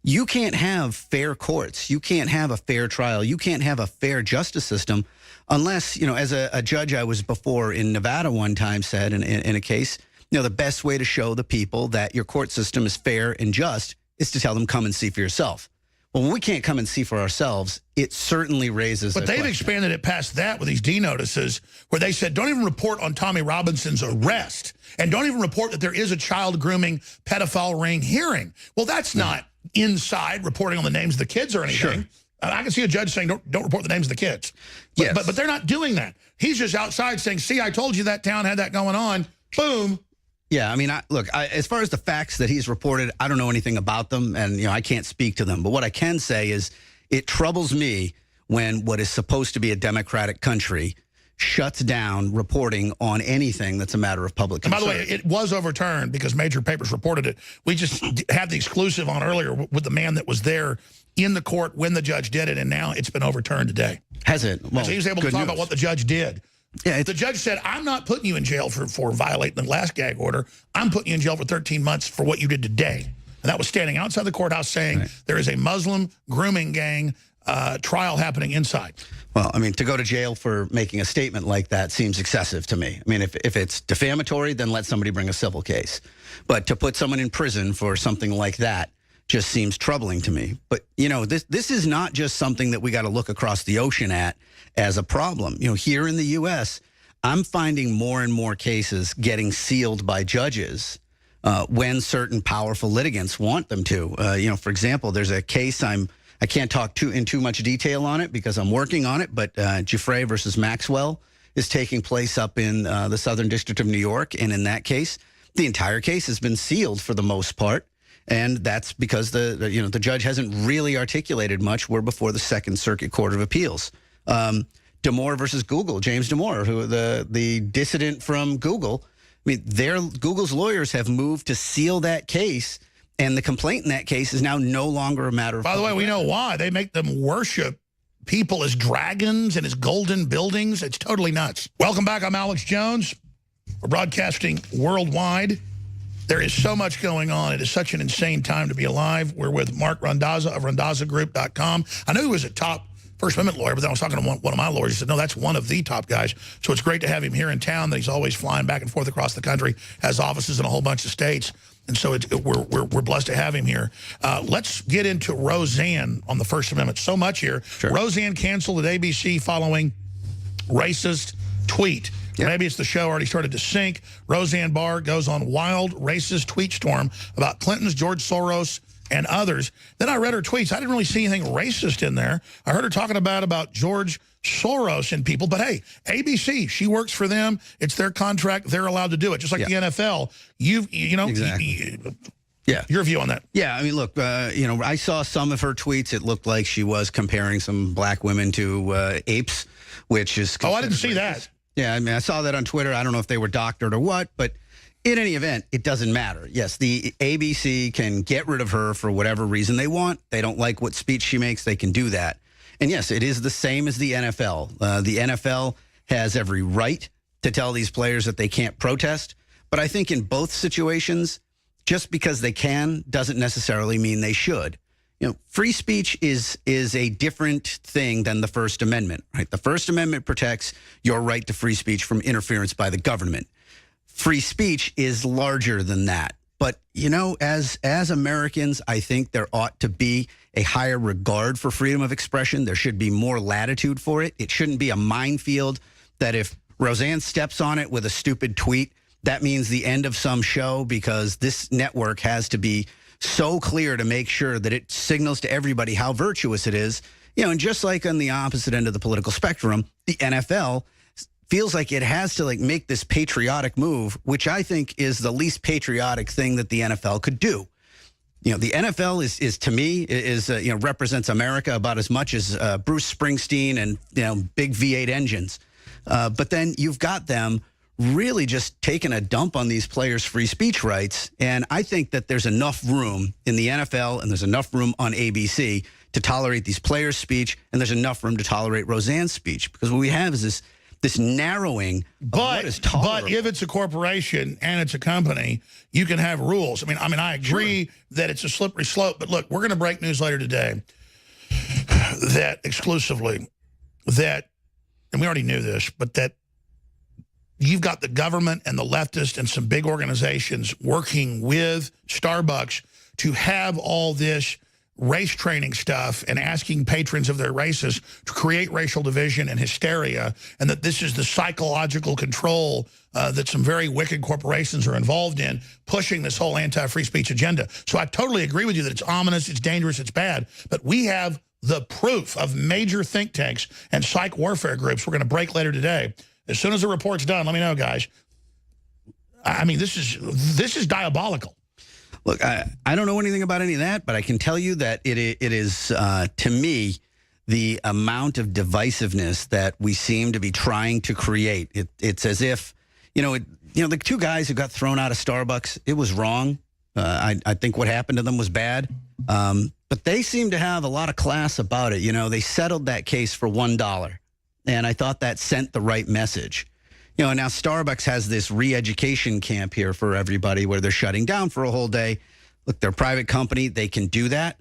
you can't have fair courts. You can't have a fair trial. You can't have a fair justice system unless, as a judge I was before in Nevada one time said in a case, the best way to show the people that your court system is fair and just is to tell them, come and see for yourself. Well, when we can't come and see for ourselves, it certainly raises But they've expanded it past that with these D notices where they said, don't even report on Tommy Robinson's arrest. And don't even report that there is a child grooming pedophile ring hearing. Well, that's not inside reporting on the names of the kids or anything. Sure. I can see a judge saying, don't report the names of the kids. But, Yes. but they're not doing that. He's just outside saying, see, I told you that town had that going on. Boom. Yeah, I mean, as far as the facts that he's reported, I don't know anything about them, and I can't speak to them. But what I can say is it troubles me when what is supposed to be a democratic country shuts down reporting on anything that's a matter of public concern. And by the way, it was overturned because major papers reported it. We just had the exclusive on earlier with the man that was there in the court when the judge did it, and now it's been overturned today. Has it? Well, so he was able to talk about what the judge did. Yeah, the judge said, I'm not putting you in jail for violating the last gag order. I'm putting you in jail for 13 months for what you did today. And that was standing outside the courthouse saying there is a Muslim grooming gang trial happening inside. Well, I mean, to go to jail for making a statement like that seems excessive to me. I mean, if it's defamatory, then let somebody bring a civil case. But to put someone in prison for something like that just seems troubling to me. But, this is not just something that we got to look across the ocean at as a problem. Here in the U.S., I'm finding more and more cases getting sealed by judges when certain powerful litigants want them to. For example, there's a case I can't talk in too much detail on it because I'm working on it, but Giuffre versus Maxwell is taking place up in the Southern District of New York. And in that case, the entire case has been sealed for the most part. And that's because the judge hasn't really articulated much. We're before the Second Circuit Court of Appeals. Damore versus Google, James Damore, who the dissident from Google. I mean, Google's lawyers have moved to seal that case, and the complaint in that case is now no longer a matter of. By the way, we know why. They make them worship people as dragons and as golden buildings. It's totally nuts. Welcome back. I'm Alex Jones. We're broadcasting worldwide. There is so much going on. It is such an insane time to be alive. We're with Mark Randazza of RandazzaGroup.com. I knew he was a top First Amendment lawyer, but then I was talking to one of my lawyers. He said, no, that's one of the top guys. So it's great to have him here in town. That he's always flying back and forth across the country, has offices in a whole bunch of states. And so we're blessed to have him here. Let's get into Roseanne on the First Amendment. So much here. Sure. Roseanne canceled at ABC following racist tweet. Yep. Maybe it's the show already started to sink. Roseanne Barr goes on wild racist tweet storm about Clinton's, George Soros, and others. Then I read her tweets. I didn't really see anything racist in there. I heard her talking about George Soros and people. But hey, ABC, she works for them. It's their contract. They're allowed to do it. Just like the NFL. Exactly. Yeah. Your view on that? Yeah, I mean, look, I saw some of her tweets. It looked like she was comparing some black women to apes, which is... Oh, I didn't see that. Yeah, I mean, I saw that on Twitter. I don't know if they were doctored or what, but in any event, it doesn't matter. Yes, the ABC can get rid of her for whatever reason they want. They don't like what speech she makes. They can do that. And yes, it is the same as the NFL. The NFL has every right to tell these players that they can't protest. But I think in both situations, just because they can doesn't necessarily mean they should. Free speech is a different thing than the First Amendment, right? The First Amendment protects your right to free speech from interference by the government. Free speech is larger than that. But, as Americans, I think there ought to be a higher regard for freedom of expression. There should be more latitude for it. It shouldn't be a minefield that if Roseanne steps on it with a stupid tweet, that means the end of some show, because this network has to be so clear to make sure that it signals to everybody how virtuous it is. And just like on the opposite end of the political spectrum, the NFL feels like it has to make this patriotic move, which I think is the least patriotic thing that the NFL could do. The NFL is to me represents America about as much as Bruce Springsteen and big V8 engines. But then you've got them really just taking a dump on these players' free speech rights. And I think that there's enough room in the NFL and there's enough room on ABC to tolerate these players' speech, and there's enough room to tolerate Roseanne's speech, because what we have is this narrowing of what is tolerable. But if it's a corporation and it's a company, you can have rules. I mean, I agree that it's a slippery slope, but look, we're going to break news later today that exclusively that, and we already knew this, but that you've got the government and the leftists and some big organizations working with Starbucks to have all this race training stuff and asking patrons of their races to create racial division and hysteria, and that this is the psychological control that some very wicked corporations are involved in, pushing this whole anti-free speech agenda. So I totally agree with you that it's ominous, it's dangerous, it's bad, but we have the proof of major think tanks and psych warfare groups. We're going to break later today. As soon as the report's done, let me know, guys. I mean, this is diabolical. Look, I don't know anything about any of that, but I can tell you that it is, to me, the amount of divisiveness that we seem to be trying to create. It's as if, the two guys who got thrown out of Starbucks, it was wrong. I think what happened to them was bad. But they seem to have a lot of class about it. They settled that case for $1. And I thought that sent the right message. Now Starbucks has this re-education camp here for everybody where they're shutting down for a whole day. Look, they're a private company. They can do that.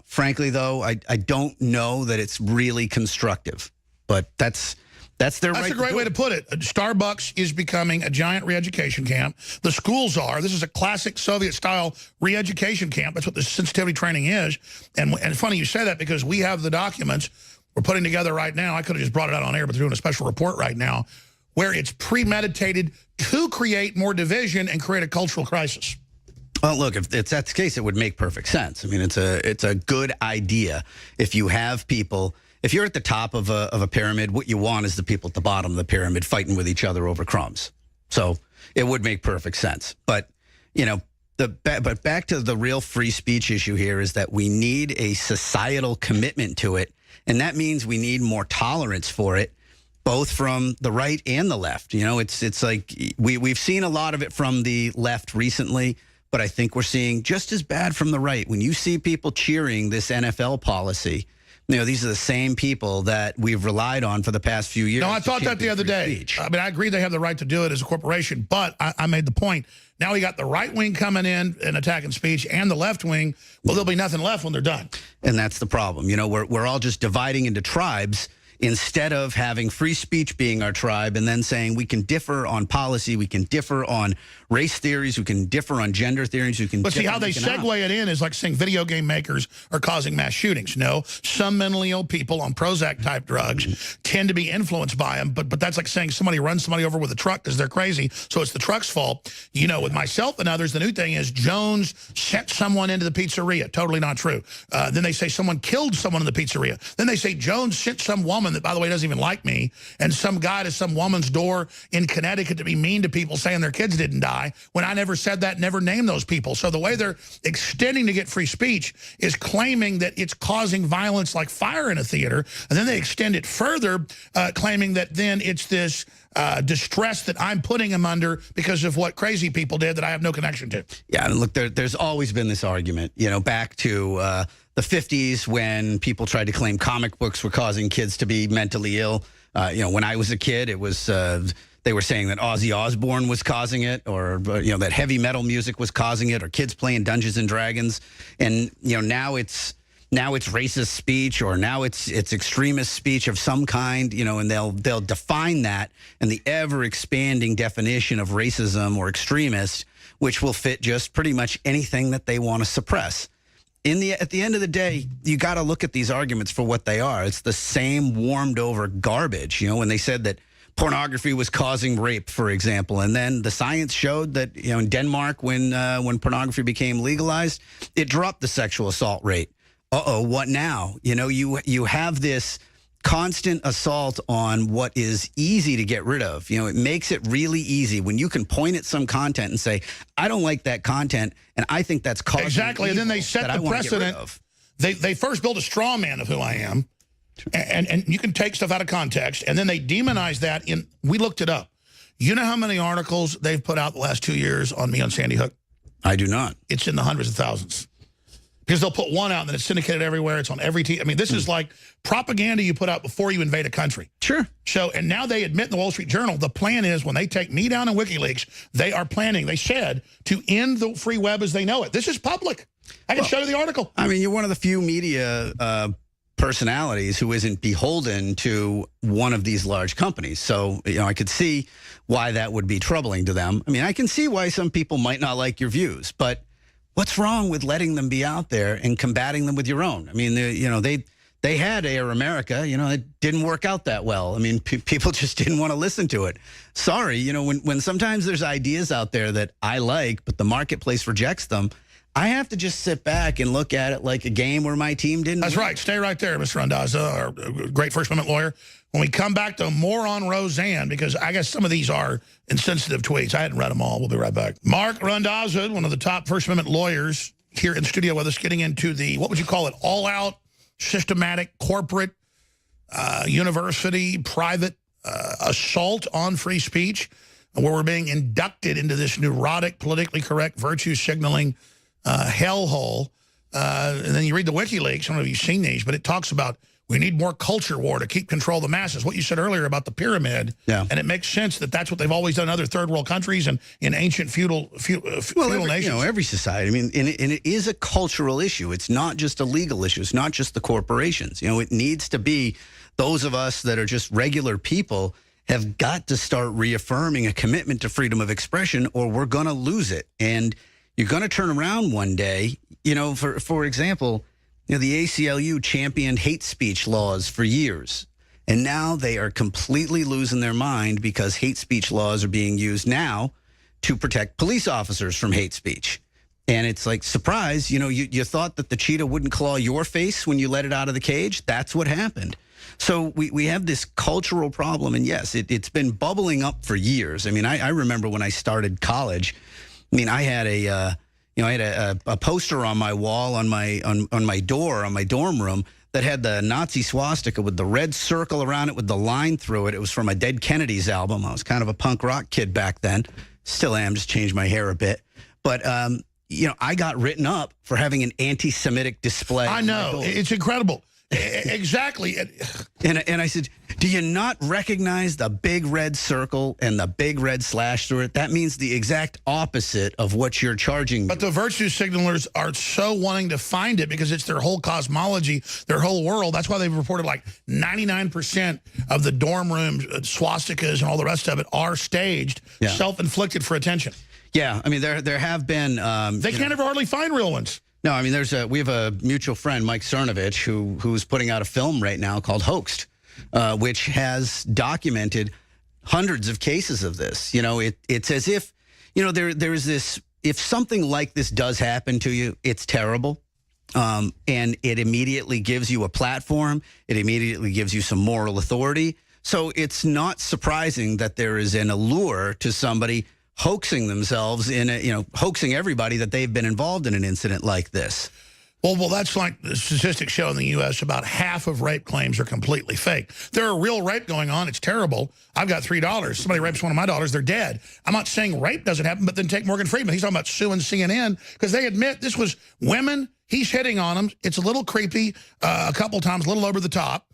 Frankly, though, I don't know that it's really constructive. But that's their right. That's a great way to put it. Starbucks is becoming a giant re-education camp. The schools are. This is a classic Soviet-style re-education camp. That's what the sensitivity training is. And it's funny you say that because we have the documents we're putting together right now. I could have just brought it out on air, but they're doing a special report right now where it's premeditated to create more division and create a cultural crisis. Well, look, if that's the case, it would make perfect sense. I mean, it's a good idea if you have people. If you're at the top of a pyramid, what you want is the people at the bottom of the pyramid fighting with each other over crumbs. So it would make perfect sense. But, but back to the real free speech issue here is that we need a societal commitment to it. And that means we need more tolerance for it, both from the right and the left. It's like we've seen a lot of it from the left recently, but I think we're seeing just as bad from the right. When you see people cheering this NFL policy, these are the same people that we've relied on for the past few years. No, I thought that the other day. Speech. I mean, I agree they have the right to do it as a corporation, but I made the point. Now we got the right wing coming in and attacking speech and the left wing. Well, there'll be nothing left when they're done. And that's the problem. We're all just dividing into tribes instead of having free speech being our tribe and then saying we can differ on policy, we can differ on race theories, we can differ on gender theories, we can. But see how they segue it in is like saying video game makers are causing mass shootings. No, some mentally ill people on Prozac type drugs tend to be influenced by them. But that's like saying somebody runs somebody over with a truck because they're crazy, so it's the truck's fault. With myself and others, the new thing is Jones sent someone into the pizzeria. Totally not true. Then they say someone killed someone in the pizzeria. Then they say Jones sent some woman that, by the way, doesn't even like me, and some guy to some woman's door in Connecticut to be mean to people saying their kids didn't die, when I never said that, never named those people. So the way they're extending to get free speech is claiming that it's causing violence like fire in a theater, and then they extend it further, claiming that then it's this distress that I'm putting them under because of what crazy people did that I have no connection to. Yeah, and look, there's always been this argument, back to the 50s when people tried to claim comic books were causing kids to be mentally ill. When I was a kid, it was they were saying that Ozzy Osbourne was causing it, or that heavy metal music was causing it, or kids playing Dungeons and Dragons, and now it's racist speech, or now it's extremist speech of some kind, and they'll define that in the ever expanding definition of racism or extremist, which will fit just pretty much anything that they want to suppress. At the end of the day, you got to look at these arguments for what they are. It's the same warmed over garbage. When they said that pornography was causing rape, for example, and then the science showed that in Denmark, when pornography became legalized, it dropped the sexual assault rate. What now? You have this constant assault on what is easy to get rid of. It makes it really easy when you can point at some content and say, I don't like that content, and I think that's causing exactly. And then they set the precedent. They first build a straw man of who I am, and you can take stuff out of context, and then they demonize that. We looked it up. You know how many articles they've put out the last 2 years on me on Sandy Hook? I do not. It's in the hundreds of thousands. Because they'll put one out and then it's syndicated everywhere. It's on every TV. I mean, this is like propaganda you put out before you invade a country. Sure. So, and now they admit in the Wall Street Journal, the plan is when they take me down in WikiLeaks, they are planning, they said, to end the free web as they know it. This is public. I can show you the article. I mean, you're one of the few media personalities who isn't beholden to one of these large companies. So, I could see why that would be troubling to them. I mean, I can see why some people might not like your views, but what's wrong with letting them be out there and combating them with your own? I mean, they had Air America, it didn't work out that well. I mean, people just didn't want to listen to it. Sorry, when sometimes there's ideas out there that I like, but the marketplace rejects them, I have to just sit back and look at it like a game where my team didn't That's win. right. Stay right there, Mr. Randazza, our great First Amendment lawyer. When we come back to more on Roseanne, because I guess some of these are insensitive tweets. I hadn't read them all. We'll be right back. Mark Randazza, one of the top First Amendment lawyers here in the studio with us, getting into the, what would you call it, all-out, systematic, corporate, university, private assault on free speech, where we're being inducted into this neurotic, politically correct, virtue-signaling hellhole. And then you read the WikiLeaks. I don't know if you've seen these, but it talks about we need more culture war to keep control of the masses. What you said earlier about the pyramid, and it makes sense that that's what they've always done in other third world countries and in ancient feudal nations. Every society. I mean, and it is a cultural issue. It's not just a legal issue. It's not just the corporations. It needs to be those of us that are just regular people have got to start reaffirming a commitment to freedom of expression, or we're going to lose it. And you're going to turn around one day. For example, the ACLU championed hate speech laws for years, and now they are completely losing their mind because hate speech laws are being used now to protect police officers from hate speech. And it's like, surprise, you thought that the cheetah wouldn't claw your face when you let it out of the cage. That's what happened. So we have this cultural problem, and yes, it's been bubbling up for years. I mean, I remember when I started college, I had a poster on my wall on my door on my dorm room that had the Nazi swastika with the red circle around it with the line through it. It was from a Dead Kennedys album. I was kind of a punk rock kid back then. Still am, just changed my hair a bit. But, I got written up for having an anti-Semitic display. I know. It's incredible. Exactly. And I said, do you not recognize the big red circle and the big red slash through it? That means the exact opposite of what you're charging me. But the virtue signalers are so wanting to find it because it's their whole cosmology, their whole world. That's why they've reported like 99% of the dorm rooms, swastikas and all the rest of it are staged, self-inflicted for attention. Yeah, I mean, there have been... they can't ever hardly find real ones. No, I mean, we have a mutual friend, Mike Cernovich, who's putting out a film right now called Hoaxed, which has documented hundreds of cases of this. It's as if, there's this, if something like this does happen to you, it's terrible. And it immediately gives you a platform. It immediately gives you some moral authority. So it's not surprising that there is an allure to somebody hoaxing themselves hoaxing everybody that they've been involved in an incident like this. Well, that's like the statistics show in the U.S. about half of rape claims are completely fake. There are real rape going on. It's terrible. I've got $3. Somebody rapes one of my daughters, they're dead. I'm not saying rape doesn't happen, but then take Morgan Freeman. He's talking about suing CNN because they admit this was women. He's hitting on them. It's a little creepy, a couple times, a little over the top.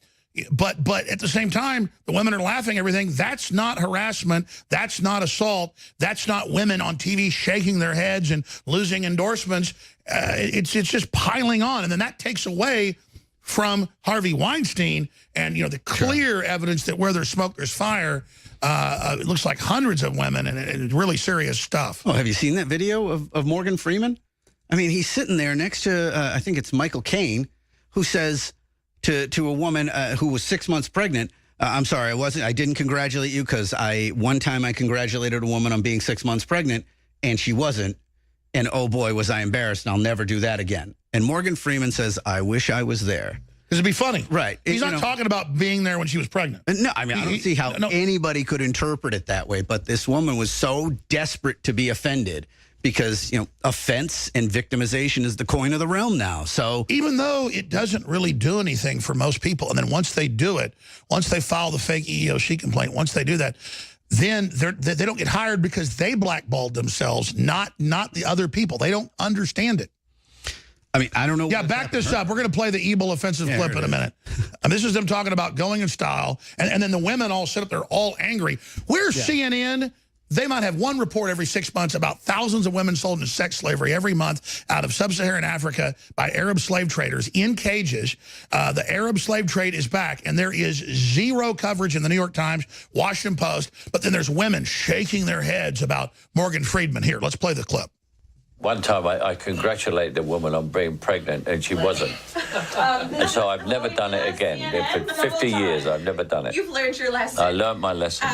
But at the same time, the women are laughing, everything. That's not harassment. That's not assault. That's not women on TV shaking their heads and losing endorsements. It's just piling on. And then that takes away from Harvey Weinstein and, the clear evidence that where there's smoke, there's fire. It looks like hundreds of women and it's really serious stuff. Oh, have you seen that video of Morgan Freeman? I mean, he's sitting there next to, I think it's Michael Caine, who says to a woman who was 6 months pregnant, I'm sorry, I didn't congratulate you because one time I congratulated a woman on being 6 months pregnant and she wasn't. And oh boy, was I embarrassed, and I'll never do that again. And Morgan Freeman says, I wish I was there. Because it'd be funny. Right. He's not talking about being there when she was pregnant. No, I mean, I don't see how anybody could interpret it that way. But this woman was so desperate to be offended because, offense and victimization is the coin of the realm now. So even though it doesn't really do anything for most people, and then once they do it, once they file the fake EEOC complaint, once they do that, then they don't get hired because they blackballed themselves, not the other people. They don't understand it. I mean, I don't know. Yeah, back this up. We're going to play the Ebel offensive clip in a minute. And this is them talking about going in style. And then the women all sit up there all angry. Where's CNN? They might have one report every 6 months about thousands of women sold into sex slavery every month out of sub-Saharan Africa by Arab slave traders in cages. The Arab slave trade is back, and there is zero coverage in the New York Times, Washington Post, but then there's women shaking their heads about Morgan Freeman. Here, let's play the clip. one time I congratulated the woman on being pregnant, and she wasn't. And so I've never done it again. For 50 years, I've never done it. You've learned your lesson. I learned my lesson.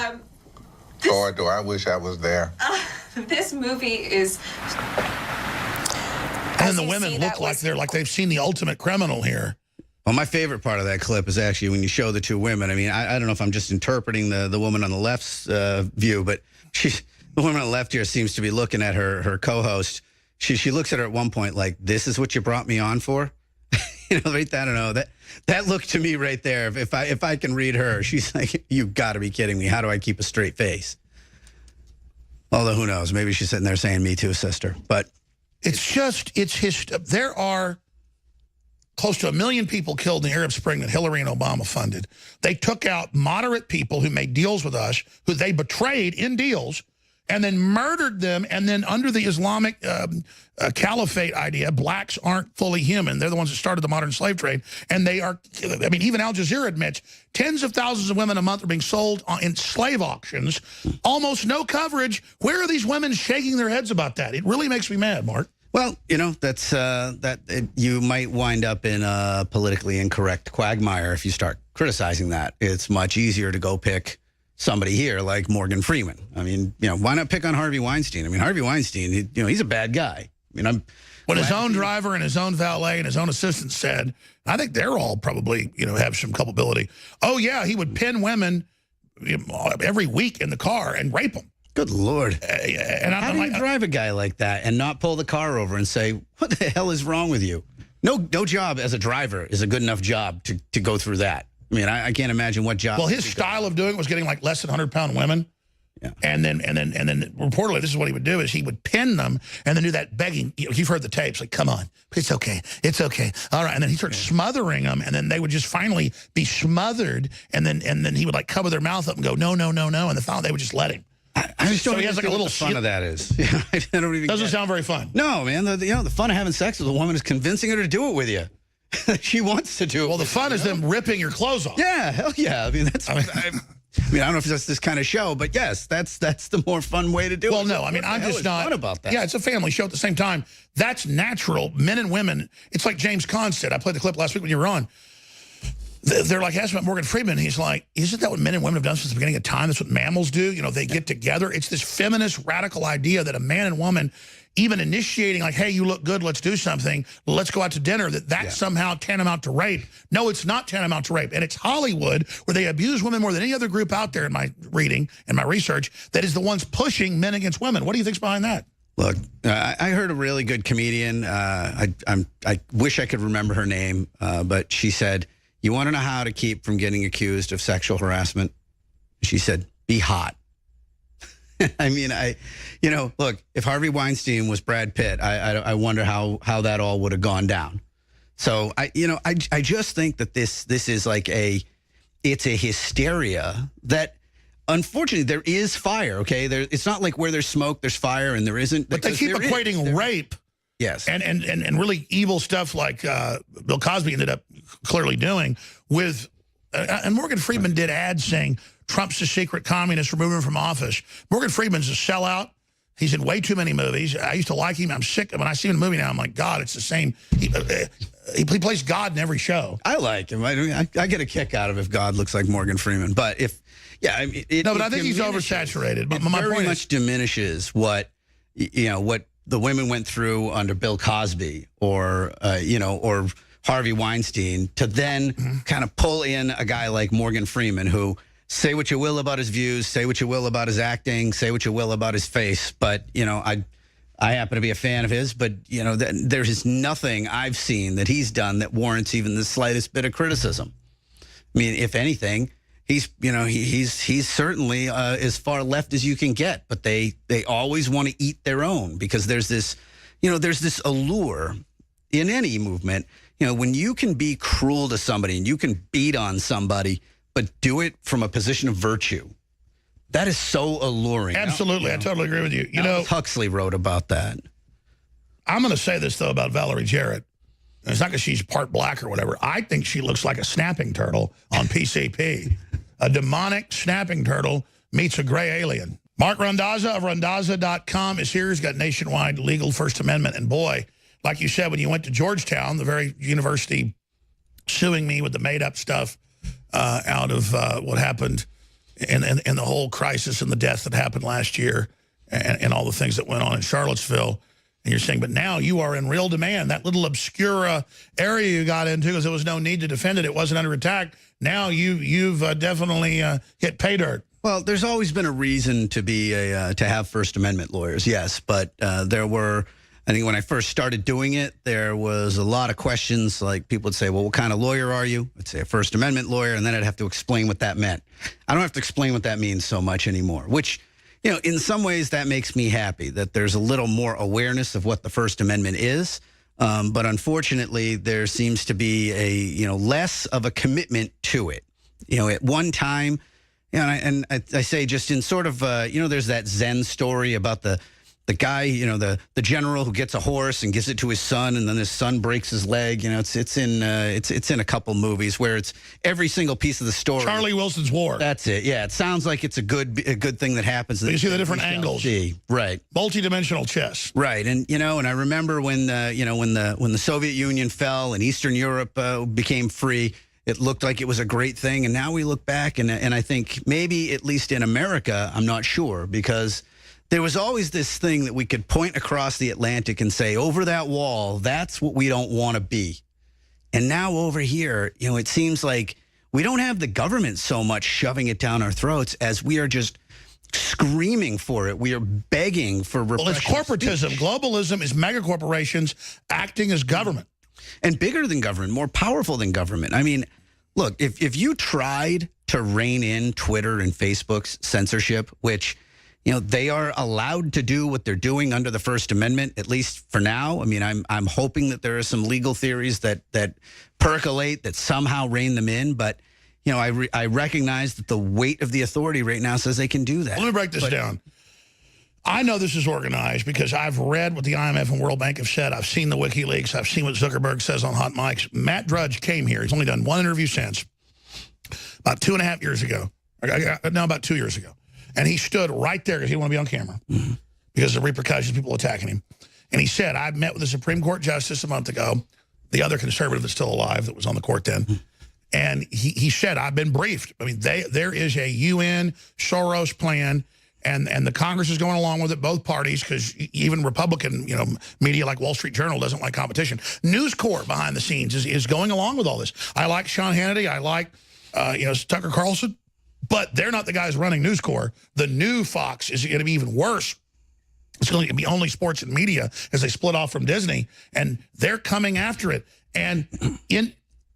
Boy, do I wish I was there. This movie is... And the women look like they've seen the ultimate criminal here. Well, my favorite part of that clip is actually when you show the two women. I mean, I don't know if I'm just interpreting the woman on the left's view, but the woman on the left here seems to be looking at her co-host. She looks at her at one point like, "This is what you brought me on for?" Right? I don't know. That looked to me right there. If I can read her, she's like, "You got to be kidding me. How do I keep a straight face?" Although who knows? Maybe she's sitting there saying, "Me too, sister." But there are close to 1 million people killed in the Arab Spring that Hillary and Obama funded. They took out moderate people who made deals with us, who they betrayed in deals, and then murdered them. And then under the Islamic caliphate idea, blacks aren't fully human. They're the ones that started the modern slave trade. And they are, I mean, even Al Jazeera admits tens of thousands of women a month are being sold in slave auctions. Almost no coverage. Where are these women shaking their heads about that? It really makes me mad, Mark. Well, that's you might wind up in a politically incorrect quagmire if you start criticizing that. It's much easier to go pick somebody here like Morgan Freeman. I mean, why not pick on Harvey Weinstein? I mean, Harvey Weinstein, he's a bad guy. I mean, when his own driver and his own valet and his own assistant said, I think they're all probably, have some culpability. Oh, yeah, he would pin women every week in the car and rape them. Good Lord. And how do you drive a guy like that and not pull the car over and say, what the hell is wrong with you? No job as a driver is a good enough job to go through that. I mean, I can't imagine what job. Well, his style of doing it was getting like less than 100-pound women. Yeah. And then reportedly, this is what he would do is he would pin them and then do that begging. You've heard the tapes, like, come on, it's okay. All right. And then he started smothering them, and then they would just finally be smothered, and then he would like cover their mouth up and go, no. And then finally they would just let him. I just don't. So he has like a little fun of that is. I don't even. Doesn't sound very fun. No, man. The fun of having sex with a woman is convincing her to do it with you. She wants to do it. Well, the fun is them ripping your clothes off. Yeah, hell yeah. I mean, that's. I don't know if it's this kind of show, but yes, that's the more fun way to do it. Well, no, I mean, I'm just not fun about that. Yeah, it's a family show at the same time. That's natural. Men and women. It's like James Caan said. I played the clip last week when you were on. They're like asking about Morgan Freeman. He's like, isn't that what men and women have done since the beginning of time? That's what mammals do. They get together. It's this feminist radical idea that a man and woman, even initiating like, hey, you look good, let's do something, let's go out to dinner, that's somehow tantamount to rape. No, it's not tantamount to rape. And it's Hollywood, where they abuse women more than any other group out there in my reading and my research, that is the ones pushing men against women. What do you think's behind that? Look, I heard a really good comedian. I wish I could remember her name, but she said, you want to know how to keep from getting accused of sexual harassment? She said, be hot. I mean, look, if Harvey Weinstein was Brad Pitt, I wonder how that all would have gone down. So I just think that this is like it's a hysteria that, unfortunately, there is fire. Okay, it's not like where there's smoke, there's fire, and there isn't. But they keep equating rape. Yes. And really evil stuff like Bill Cosby ended up clearly doing with, and Morgan Freeman did ads saying Trump's a secret communist, remove him from office. Morgan Freeman's a sellout. He's in way too many movies. I used to like him. I'm sick. When I see him in a movie now, I'm like, God, it's the same. He plays God in every show. I like him. I get a kick out of if God looks like Morgan Freeman. But I think he's oversaturated. But my point much diminishes what the women went through under Bill Cosby or Harvey Weinstein to then kind of pull in a guy like Morgan Freeman, who, say what you will about his views, say what you will about his acting, say what you will about his face, but I happen to be a fan of his, but there is nothing I've seen that he's done that warrants even the slightest bit of criticism. I mean, if anything, he's certainly as far left as you can get, but they always want to eat their own, because there's this allure in any movement. When you can be cruel to somebody and you can beat on somebody, but do it from a position of virtue, that is so alluring. Absolutely, I totally agree with you. Huxley wrote about that. I'm going to say this though about Valerie Jarrett. It's not because she's part black or whatever. I think she looks like a snapping turtle on PCP. A demonic snapping turtle meets a gray alien. Mark Randazza of Randazza.com is here. He's got nationwide legal First Amendment. And boy, like you said, when you went to Georgetown, the very university suing me with the made-up stuff out of what happened in the whole crisis and the death that happened last year and all the things that went on in Charlottesville. And you're saying, but now you are in real demand. That little obscura area you got into because there was no need to defend it. It wasn't under attack. Now you've definitely hit pay dirt. Well, there's always been a reason to be to have First Amendment lawyers, yes. But there were, I think when I first started doing it, there was a lot of questions. Like people would say, well, what kind of lawyer are you? I'd say a First Amendment lawyer, and then I'd have to explain what that meant. I don't have to explain what that means so much anymore, which, you know, in some ways that makes me happy that there's a little more awareness of what the First Amendment is. But unfortunately, there seems to be a, you know, less of a commitment to it. You know, at one time, you know, and I say just in sort of, you know, there's that Zen story about the guy, you know, the general who gets a horse and gives it to his son, and then his son breaks his leg. You know, it's in a couple movies where it's every single piece of the story. Charlie Wilson's War. That's it. Yeah, it sounds like it's a good thing that happens. You see the different angles. Right. Multi-dimensional chess. Right, and you know, and I remember when you know, when the Soviet Union fell and Eastern Europe became free. It looked like it was a great thing, and now we look back, and I think maybe at least in America, I'm not sure, because there was always this thing that we could point across the Atlantic and say, over that wall, that's what we don't want to be. And now over here, you know, it seems like we don't have the government so much shoving it down our throats as we are just screaming for it. We are begging for repression. Well, it's corporatism. Globalism is mega corporations acting as government. And bigger than government, more powerful than government. I mean, look, if you tried to rein in Twitter and Facebook's censorship, which, you know, they are allowed to do what they're doing under the First Amendment, at least for now. I mean, I'm hoping that there are some legal theories that percolate, that somehow rein them in. But, you know, I recognize that the weight of the authority right now says they can do that. Let me break this down. I know this is organized because I've read what the IMF and World Bank have said. I've seen the WikiLeaks. I've seen what Zuckerberg says on Hot Mics. Matt Drudge came here. He's only done one interview since, about 2.5 years ago. No, about 2 years ago. And he stood right there because he didn't want to be on camera because of the repercussions of people attacking him. And he said, I met with the Supreme Court justice a month ago, the other conservative that's still alive that was on the court then. And he said, I've been briefed. I mean, there is a UN Soros plan, and the Congress is going along with it, both parties, because even Republican, you know, media like Wall Street Journal doesn't like competition. News Corp behind the scenes is going along with all this. I like Sean Hannity. I like, you know, Tucker Carlson. But they're not the guys running News Corp. The new Fox is going to be even worse. It's going to be only sports and media as they split off from Disney, and they're coming after it. And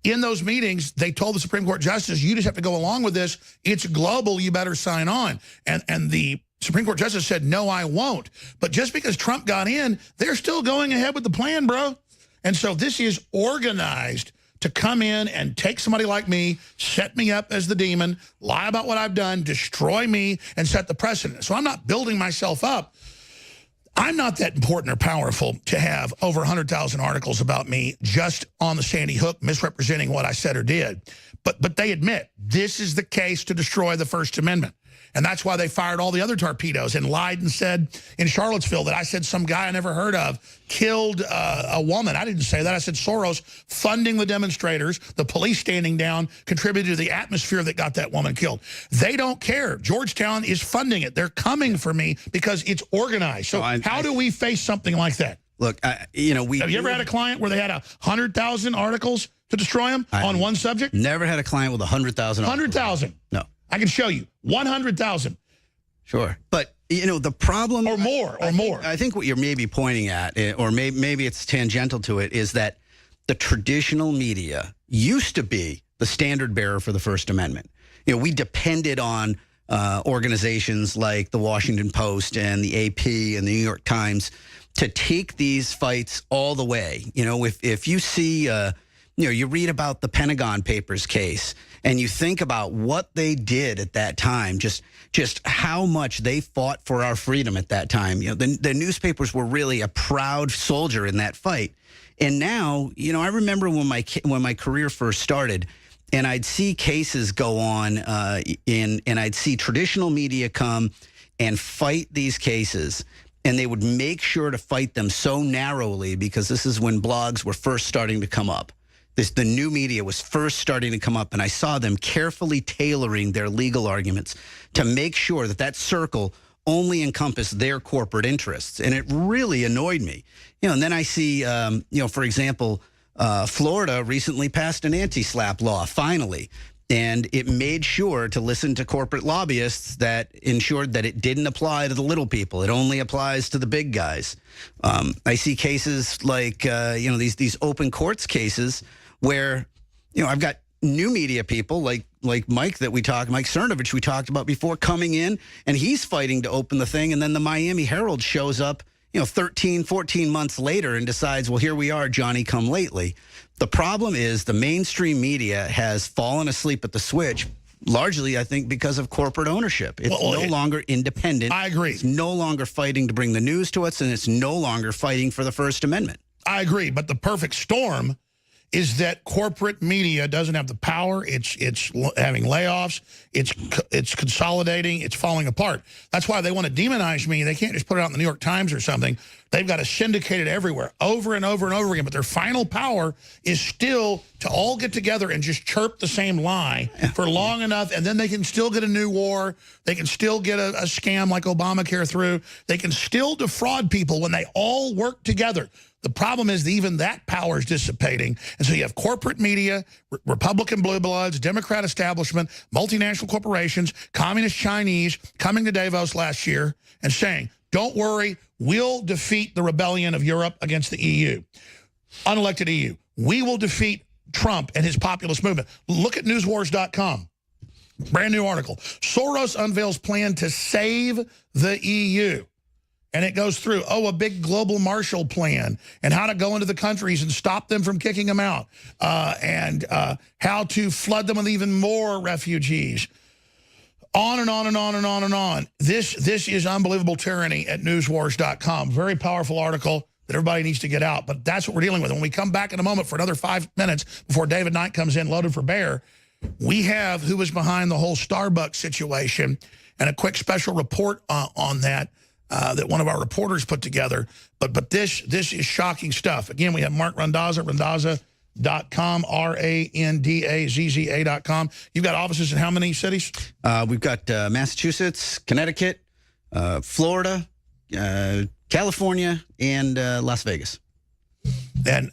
in those meetings, they told the Supreme Court justice, you just have to go along with this. It's global. You better sign on. And the Supreme Court justice said, no, I won't. But just because Trump got in, they're still going ahead with the plan, bro. And so this is organized to come in and take somebody like me, set me up as the demon, lie about what I've done, destroy me, and set the precedent. So I'm not building myself up. I'm not that important or powerful to have over 100,000 articles about me just on the Sandy Hook misrepresenting what I said or did. But they admit this is the case to destroy the First Amendment. And that's why they fired all the other torpedoes and lied and said in Charlottesville that I said some guy I never heard of killed a woman. I didn't say that. I said Soros funding the demonstrators, the police standing down, contributed to the atmosphere that got that woman killed. They don't care. Georgetown is funding it. They're coming for me because it's organized. So how do we face something like that? Look, you know, have you ever had a client where they had 100,000 articles to destroy them on one subject? Never had a client with 100,000. 100,000. No. I can show you 100,000. Sure. But, you know, the problem... Or more, I think what you're maybe pointing at, or maybe it's tangential to it, is that the traditional media used to be the standard bearer for the First Amendment. You know, we depended on organizations like the Washington Post and the AP and the New York Times to take these fights all the way. You know, if you see... you know, you read about the Pentagon Papers case and you think about what they did at that time, just how much they fought for our freedom at that time. You know, the newspapers were really a proud soldier in that fight. And now, you know, I remember when my career first started, and I'd see cases go on and I'd see traditional media come and fight these cases. And they would make sure to fight them so narrowly because this is when blogs were first starting to come up. The new media was first starting to come up, and I saw them carefully tailoring their legal arguments to make sure that that circle only encompassed their corporate interests. And it really annoyed me. And then I see, for example, Florida recently passed an anti-SLAPP law, finally. And it made sure to listen to corporate lobbyists that ensured that it didn't apply to the little people. It only applies to the big guys. I see cases like, these open courts cases where, I've got new media people like Mike Mike Cernovich we talked about before coming in, and he's fighting to open the thing. And then the Miami Herald shows up, 13, 14 months later and decides, well, here we are, Johnny come lately. The problem is the mainstream media has fallen asleep at the switch, largely, I think, because of corporate ownership. It's no longer independent. I agree. It's no longer fighting to bring the news to us, and it's no longer fighting for the First Amendment. I agree, but the perfect storm is that corporate media doesn't have the power. It's having layoffs. It's consolidating. It's falling apart. That's why they want to demonize me. They can't just put it out in the New York Times or something. They've got to syndicate it everywhere, over and over and over again. But their final power is still to all get together and just chirp the same lie for long enough, and then they can still get a new war. They can still get a scam like Obamacare through. They can still defraud people when they all work together. The problem is that even that power is dissipating. And so you have corporate media, Republican blue bloods, Democrat establishment, multinational corporations, communist Chinese coming to Davos last year and saying, don't worry, we'll defeat the rebellion of Europe against the EU, unelected EU. We will defeat Trump and his populist movement. Look at newswars.com. Brand new article. Soros unveils plan to save the EU. And it goes through, a big global Marshall Plan and how to go into the countries and stop them from kicking them out and how to flood them with even more refugees. On and on and on and on and on. This is unbelievable tyranny at newswars.com. Very powerful article that everybody needs to get out. But that's what we're dealing with. When we come back in a moment for another 5 minutes before David Knight comes in loaded for bear, we have who was behind the whole Starbucks situation and a quick special report on that. That one of our reporters put together. But this is shocking stuff. Again, we have Mark Randazza, randazza.com, RANDAZZA.com. You've got offices in how many cities? We've got Massachusetts, Connecticut, Florida, California, and Las Vegas. And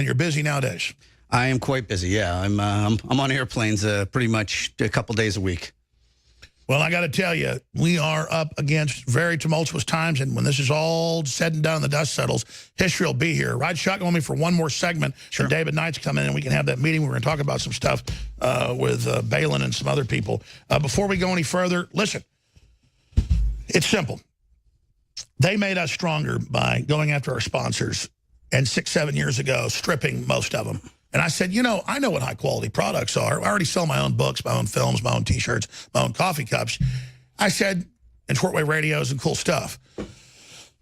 you're busy nowadays? I am quite busy, yeah. I'm on airplanes pretty much a couple days a week. Well, I got to tell you, we are up against very tumultuous times, and when this is all said and done and the dust settles, history will be here. Ride shotgun with me for one more segment. Sure. David Knight's coming in, and we can have that meeting. We're going to talk about some stuff with Balin and some other people. Before we go any further, listen, it's simple. They made us stronger by going after our sponsors, and 6-7 years ago, stripping most of them. And I said, I know what high-quality products are. I already sell my own books, my own films, my own T-shirts, my own coffee cups. I said, and shortwave radios and cool stuff.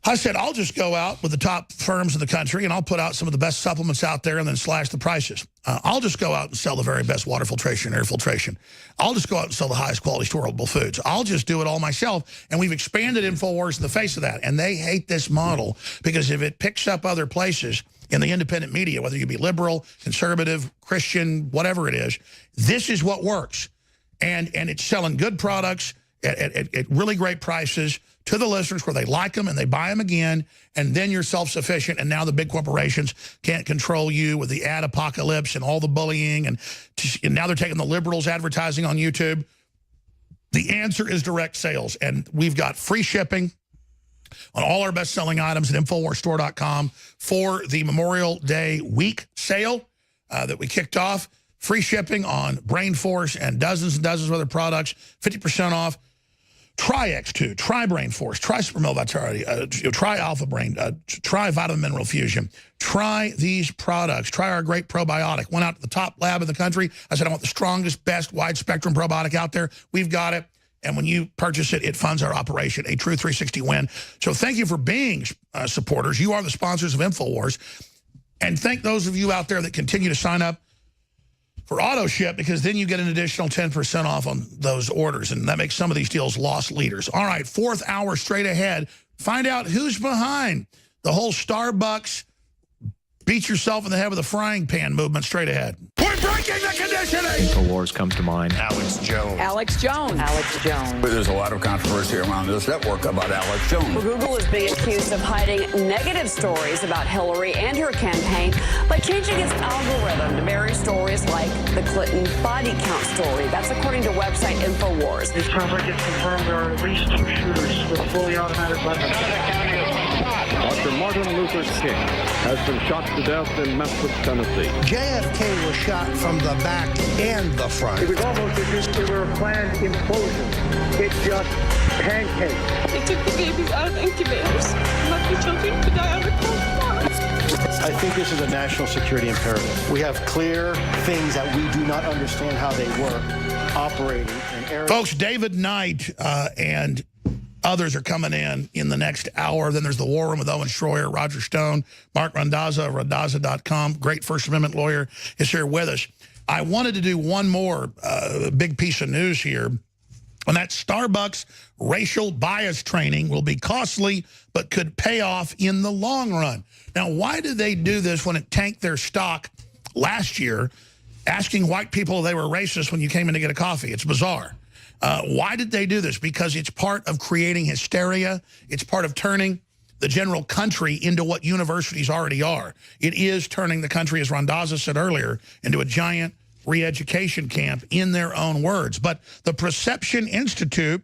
I said, I'll just go out with the top firms in the country, and I'll put out some of the best supplements out there and then slash the prices. I'll just go out and sell the very best water filtration and air filtration. I'll just go out and sell the highest quality storable foods. I'll just do it all myself. And we've expanded InfoWars in the face of that. And they hate this model because if it picks up other places in the independent media, whether you be liberal, conservative, Christian, whatever it is, this is what works. And it's selling good products at really great prices to the listeners where they like them and they buy them again, and then you're self-sufficient, and now the big corporations can't control you with the ad apocalypse and all the bullying, and now they're taking the liberals advertising on YouTube. The answer is direct sales, and we've got free shipping on all our best-selling items at InfoWarsStore.com for the Memorial Day week sale that we kicked off. Free shipping on Brain Force and dozens of other products, 50% off. Try X2, try Brain Force, try Super Mill Vitality, try Alpha Brain, try Vitamin Mineral Fusion. Try these products. Try our great probiotic. Went out to the top lab in the country. I said, I want the strongest, best, wide-spectrum probiotic out there. We've got it. And when you purchase it, it funds our operation, a true 360 win. So thank you for being supporters. You are the sponsors of InfoWars. And thank those of you out there that continue to sign up for auto ship, because then you get an additional 10% off on those orders, and that makes some of these deals loss leaders. All right, 4th hour straight ahead. Find out who's behind the whole Starbucks beat yourself in the head with a frying pan movement straight ahead. We're breaking the conditioning! InfoWars comes to mind. Alex Jones. Alex Jones. Alex Jones. There's a lot of controversy around this network about Alex Jones. Well, Google is being accused of hiding negative stories about Hillary and her campaign by changing its algorithm to bury stories like the Clinton body count story. That's according to website InfoWars. It sounds like it's confirmed there are at least 2 shooters with fully automatic weapons. Dr. Martin Luther King has been shot to death in Memphis, Tennessee. JFK was shot from the back and the front. It was almost as if they were a planned implosion. It just pancaked. They took the babies out of incubators and left the children to die on the cold floor. I think this is a national security imperative. We have clear things that we do not understand how they work operating in areas. Folks, David Knight and others are coming in the next hour. Then there's the War Room with Owen Schroyer, Roger Stone, Mark Randazza of Randazza.com. Great First Amendment lawyer is here with us. I wanted to do one more big piece of news here. And that Starbucks racial bias training will be costly, but could pay off in the long run. Now, why did they do this when it tanked their stock last year, asking white people if they were racist when you came in to get a coffee? It's bizarre. Why did they do this? Because it's part of creating hysteria. It's part of turning the general country into what universities already are. It is turning the country, as Randazza said earlier, into a giant re-education camp in their own words. But the Perception Institute,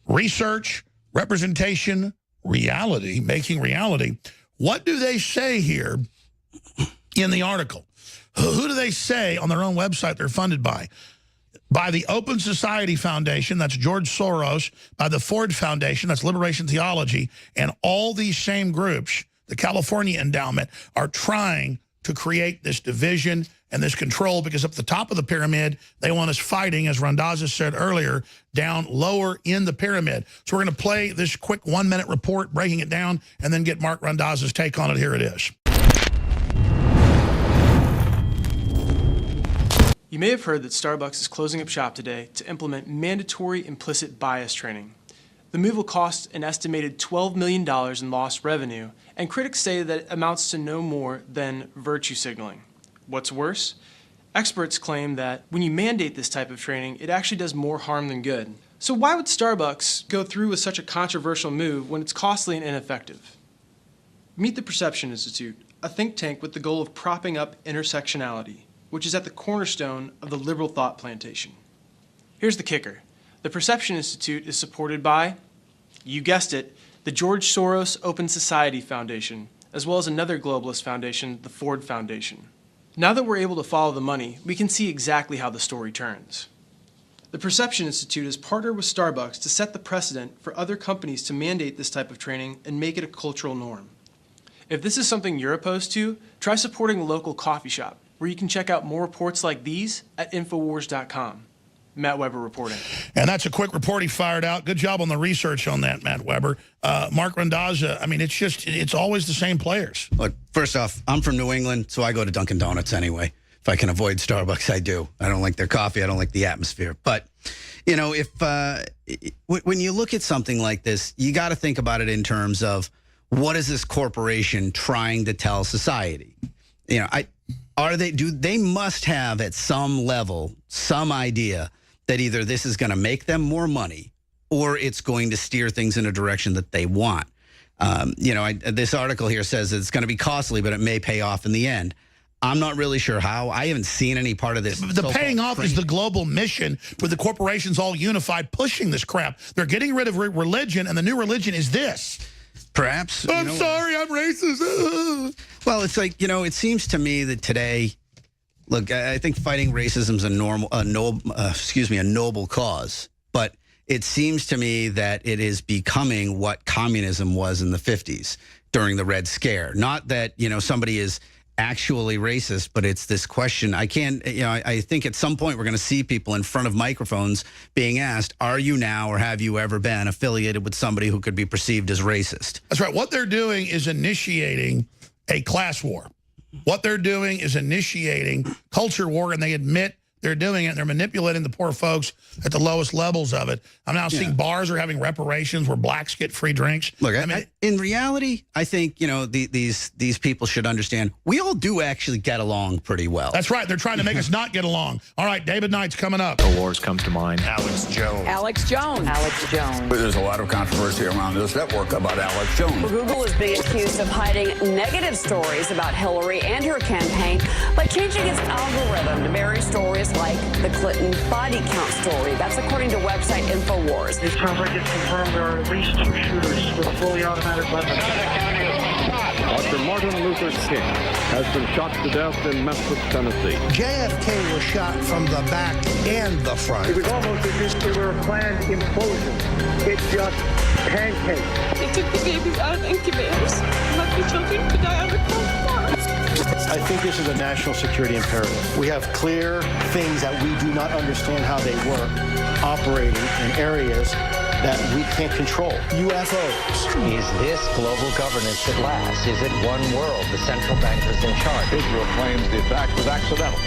research, representation, reality, making reality, what do they say here in the article? Who do they say on their own website they're funded by? By the Open Society Foundation, that's George Soros, by the Ford Foundation, that's Liberation Theology, and all these same groups, the California Endowment, are trying to create this division and this control, because up the top of the pyramid, they want us fighting, as Randazza said earlier, down lower in the pyramid. So we're going to play this quick 1-minute report, breaking it down, and then get Mark Randazza's take on it. Here it is. You may have heard that Starbucks is closing up shop today to implement mandatory implicit bias training. The move will cost an estimated $12 million in lost revenue, and critics say that it amounts to no more than virtue signaling. What's worse? Experts claim that when you mandate this type of training, it actually does more harm than good. So why would Starbucks go through with such a controversial move when it's costly and ineffective? Meet the Perception Institute, a think tank with the goal of propping up intersectionality, which is at the cornerstone of the liberal thought plantation. Here's the kicker. The Perception Institute is supported by, you guessed it, the George Soros Open Society Foundation, as well as another globalist foundation, the Ford Foundation. Now that we're able to follow the money, we can see exactly how the story turns. The Perception Institute has partnered with Starbucks to set the precedent for other companies to mandate this type of training and make it a cultural norm. If this is something you're opposed to, try supporting a local coffee shop, where you can check out more reports like these at Infowars.com. Matt Weber reporting. And that's a quick report he fired out. Good job on the research on that, Matt Weber. Mark Randazza, I mean, it's always the same players. Look, first off, I'm from New England, so I go to Dunkin' Donuts anyway. If I can avoid Starbucks, I do. I don't like their coffee. I don't like the atmosphere. But, you know, when you look at something like this, you got to think about it in terms of what is this corporation trying to tell society? You know, they must have at some level some idea that either this is going to make them more money or it's going to steer things in a direction that they want. You know, this article here says it's going to be costly, but it may pay off in the end. I'm not really sure how. I haven't seen any part of this. The paying off is the global mission with the corporations all unified pushing this crap. They're getting rid of religion, and the new religion is this. Perhaps. I'm sorry, I'm racist. Well, it's like, you know, it seems to me that today, look, I think fighting racism is a noble cause, but it seems to me that it is becoming what communism was in the 50s during the Red Scare. Not that, you know, somebody is actually racist, but it's this question. I think at some point we're going to see people in front of microphones being asked, are you now or have you ever been affiliated with somebody who could be perceived as racist? That's right. What they're doing is initiating a class war. What they're doing is initiating culture war, and they admit they're doing it. They're manipulating the poor folks at the lowest levels of it. I'm now seeing bars are having reparations where blacks get free drinks. Look, in reality, I think, you know, these people should understand we all do actually get along pretty well. That's right. They're trying to make us not get along. All right, David Knight's coming up. The wars comes to mind. Alex Jones. Alex Jones. Alex Jones. There's a lot of controversy around this network about Alex Jones. Google is being accused of hiding negative stories about Hillary and her campaign by changing its algorithm to bury stories like the Clinton body count story. That's according to website InfoWars. This coverage has confirmed there are at least 2 shooters with fully automatic weapons. Dr. Martin Luther King has been shot to death in Memphis, Tennessee. JFK was shot from the back and the front. It was almost a nuclear planned implosion. It just pancaked. They took the babies out of incubators. Lucky children could die on the crossbar. I think this is a national security imperative. We have clear things that we do not understand how they work, operating in areas that we can't control. UFOs. Is this global governance at last? Is it one world? The central bankers in charge. Israel claims the attack was accidental.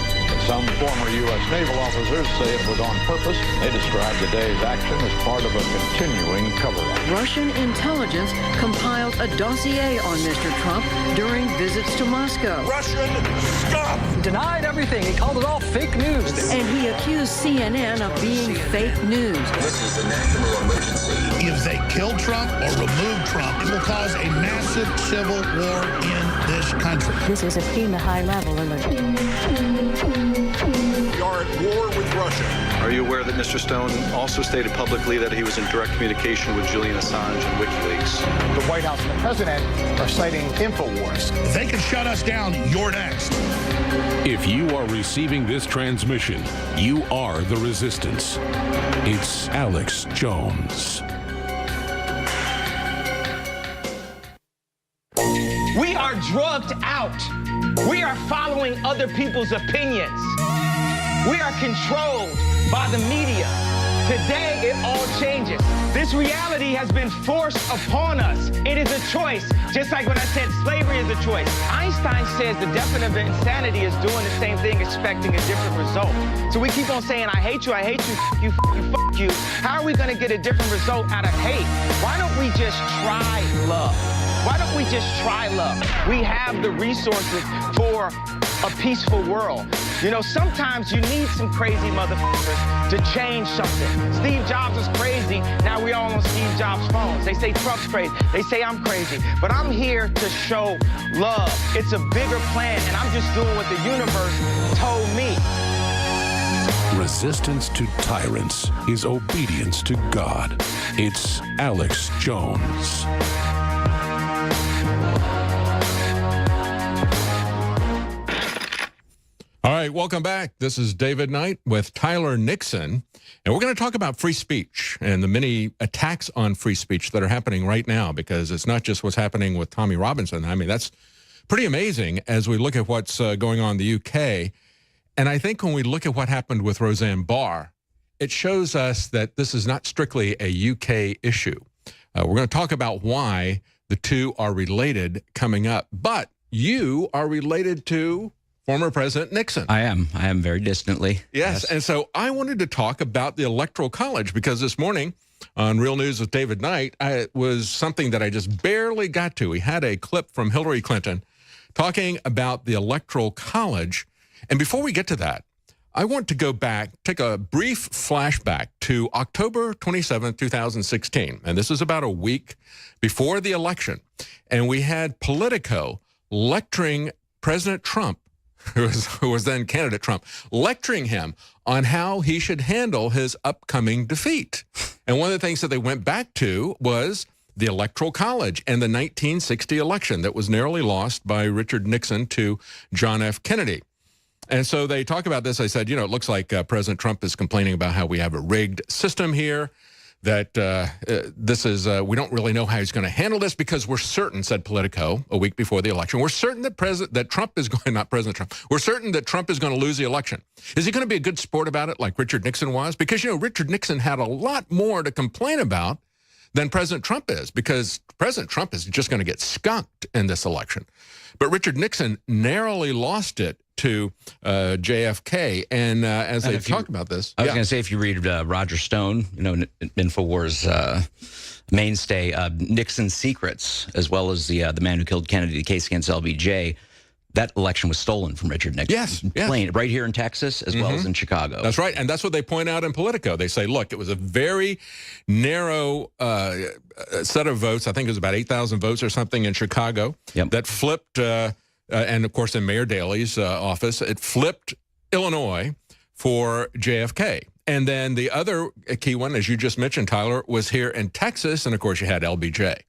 Some former U.S. naval officers say it was on purpose. They describe the day's action as part of a continuing cover-up. Russian intelligence compiled a dossier on Mr. Trump during visits to Moscow. Russian scum! Denied everything. He called it all fake news. And he accused CNN of being fake news. This is a national emergency. If they kill Trump or remove Trump, it will cause a massive civil war in this country. This is a FEMA high-level alert. We are at war with Russia. Are you aware that Mr. Stone also stated publicly that he was in direct communication with Julian Assange and WikiLeaks? The White House and the president are citing InfoWars. If they can shut us down, you're next. If you are receiving this transmission, you are the resistance. It's Alex Jones. We are drugged out. We are following other people's opinions. We are controlled by the media. Today, it all changes. This reality has been forced upon us. It is a choice, just like when I said slavery is a choice. Einstein says the definition of insanity is doing the same thing, expecting a different result. So we keep on saying, I hate you, f*** you, f*** you. How are we gonna get a different result out of hate? Why don't we just try love? Why don't we just try love? We have the resources for a peaceful world. You know, sometimes you need some crazy motherfuckers to change something. Steve Jobs is crazy. Now we all on Steve Jobs' phones. They say Trump's crazy. They say I'm crazy. But I'm here to show love. It's a bigger plan, and I'm just doing what the universe told me. Resistance to tyrants is obedience to God. It's Alex Jones. All right, welcome back. This is David Knight with Tyler Nixon, and we're going to talk about free speech and the many attacks on free speech that are happening right now, because it's not just what's happening with Tommy Robinson. I mean, that's pretty amazing as we look at what's going on in the UK. And I think when we look at what happened with Roseanne Barr, it shows us that this is not strictly a UK issue. We're going to talk about why the two are related coming up. But you are related to former President Nixon. I am very distantly. Yes, and so I wanted to talk about the Electoral College, because this morning on Real News with David Knight, it was something that I just barely got to. We had a clip from Hillary Clinton talking about the Electoral College. And before we get to that, I want to go back, take a brief flashback to October 27, 2016. And this is about a week before the election. And we had Politico lecturing President Trump, who was then candidate Trump, lecturing him on how he should handle his upcoming defeat. And one of the things that they went back to was the Electoral College and the 1960 election that was narrowly lost by Richard Nixon to John F. Kennedy. And so they talk about this. I said, you know, it looks like President Trump is complaining about how we have a rigged system here, that this is, we don't really know how he's going to handle this, because we're certain, said Politico a week before the election, we're certain that Trump is going, not President Trump, we're certain that Trump is going to lose the election. Is he going to be a good sport about it like Richard Nixon was? Because, you know, Richard Nixon had a lot more to complain about than President Trump is, because President Trump is just going to get skunked in this election. But Richard Nixon narrowly lost it to JFK. And as they talk about this, I was going to say, if you read Roger Stone, InfoWars mainstay, Nixon's Secrets, as well as the man who killed Kennedy, the case against LBJ, that election was stolen from Richard Nixon. Yes. Plain, right here in Texas, as well as in Chicago. That's right. And that's what they point out in Politico. They say, look, it was a very narrow set of votes. I think it was about 8,000 votes or something in Chicago that flipped, and of course in Mayor Daley's office, it flipped Illinois for JFK. And then the other key one, as you just mentioned, Tyler, was here in Texas. And of course you had LBJ.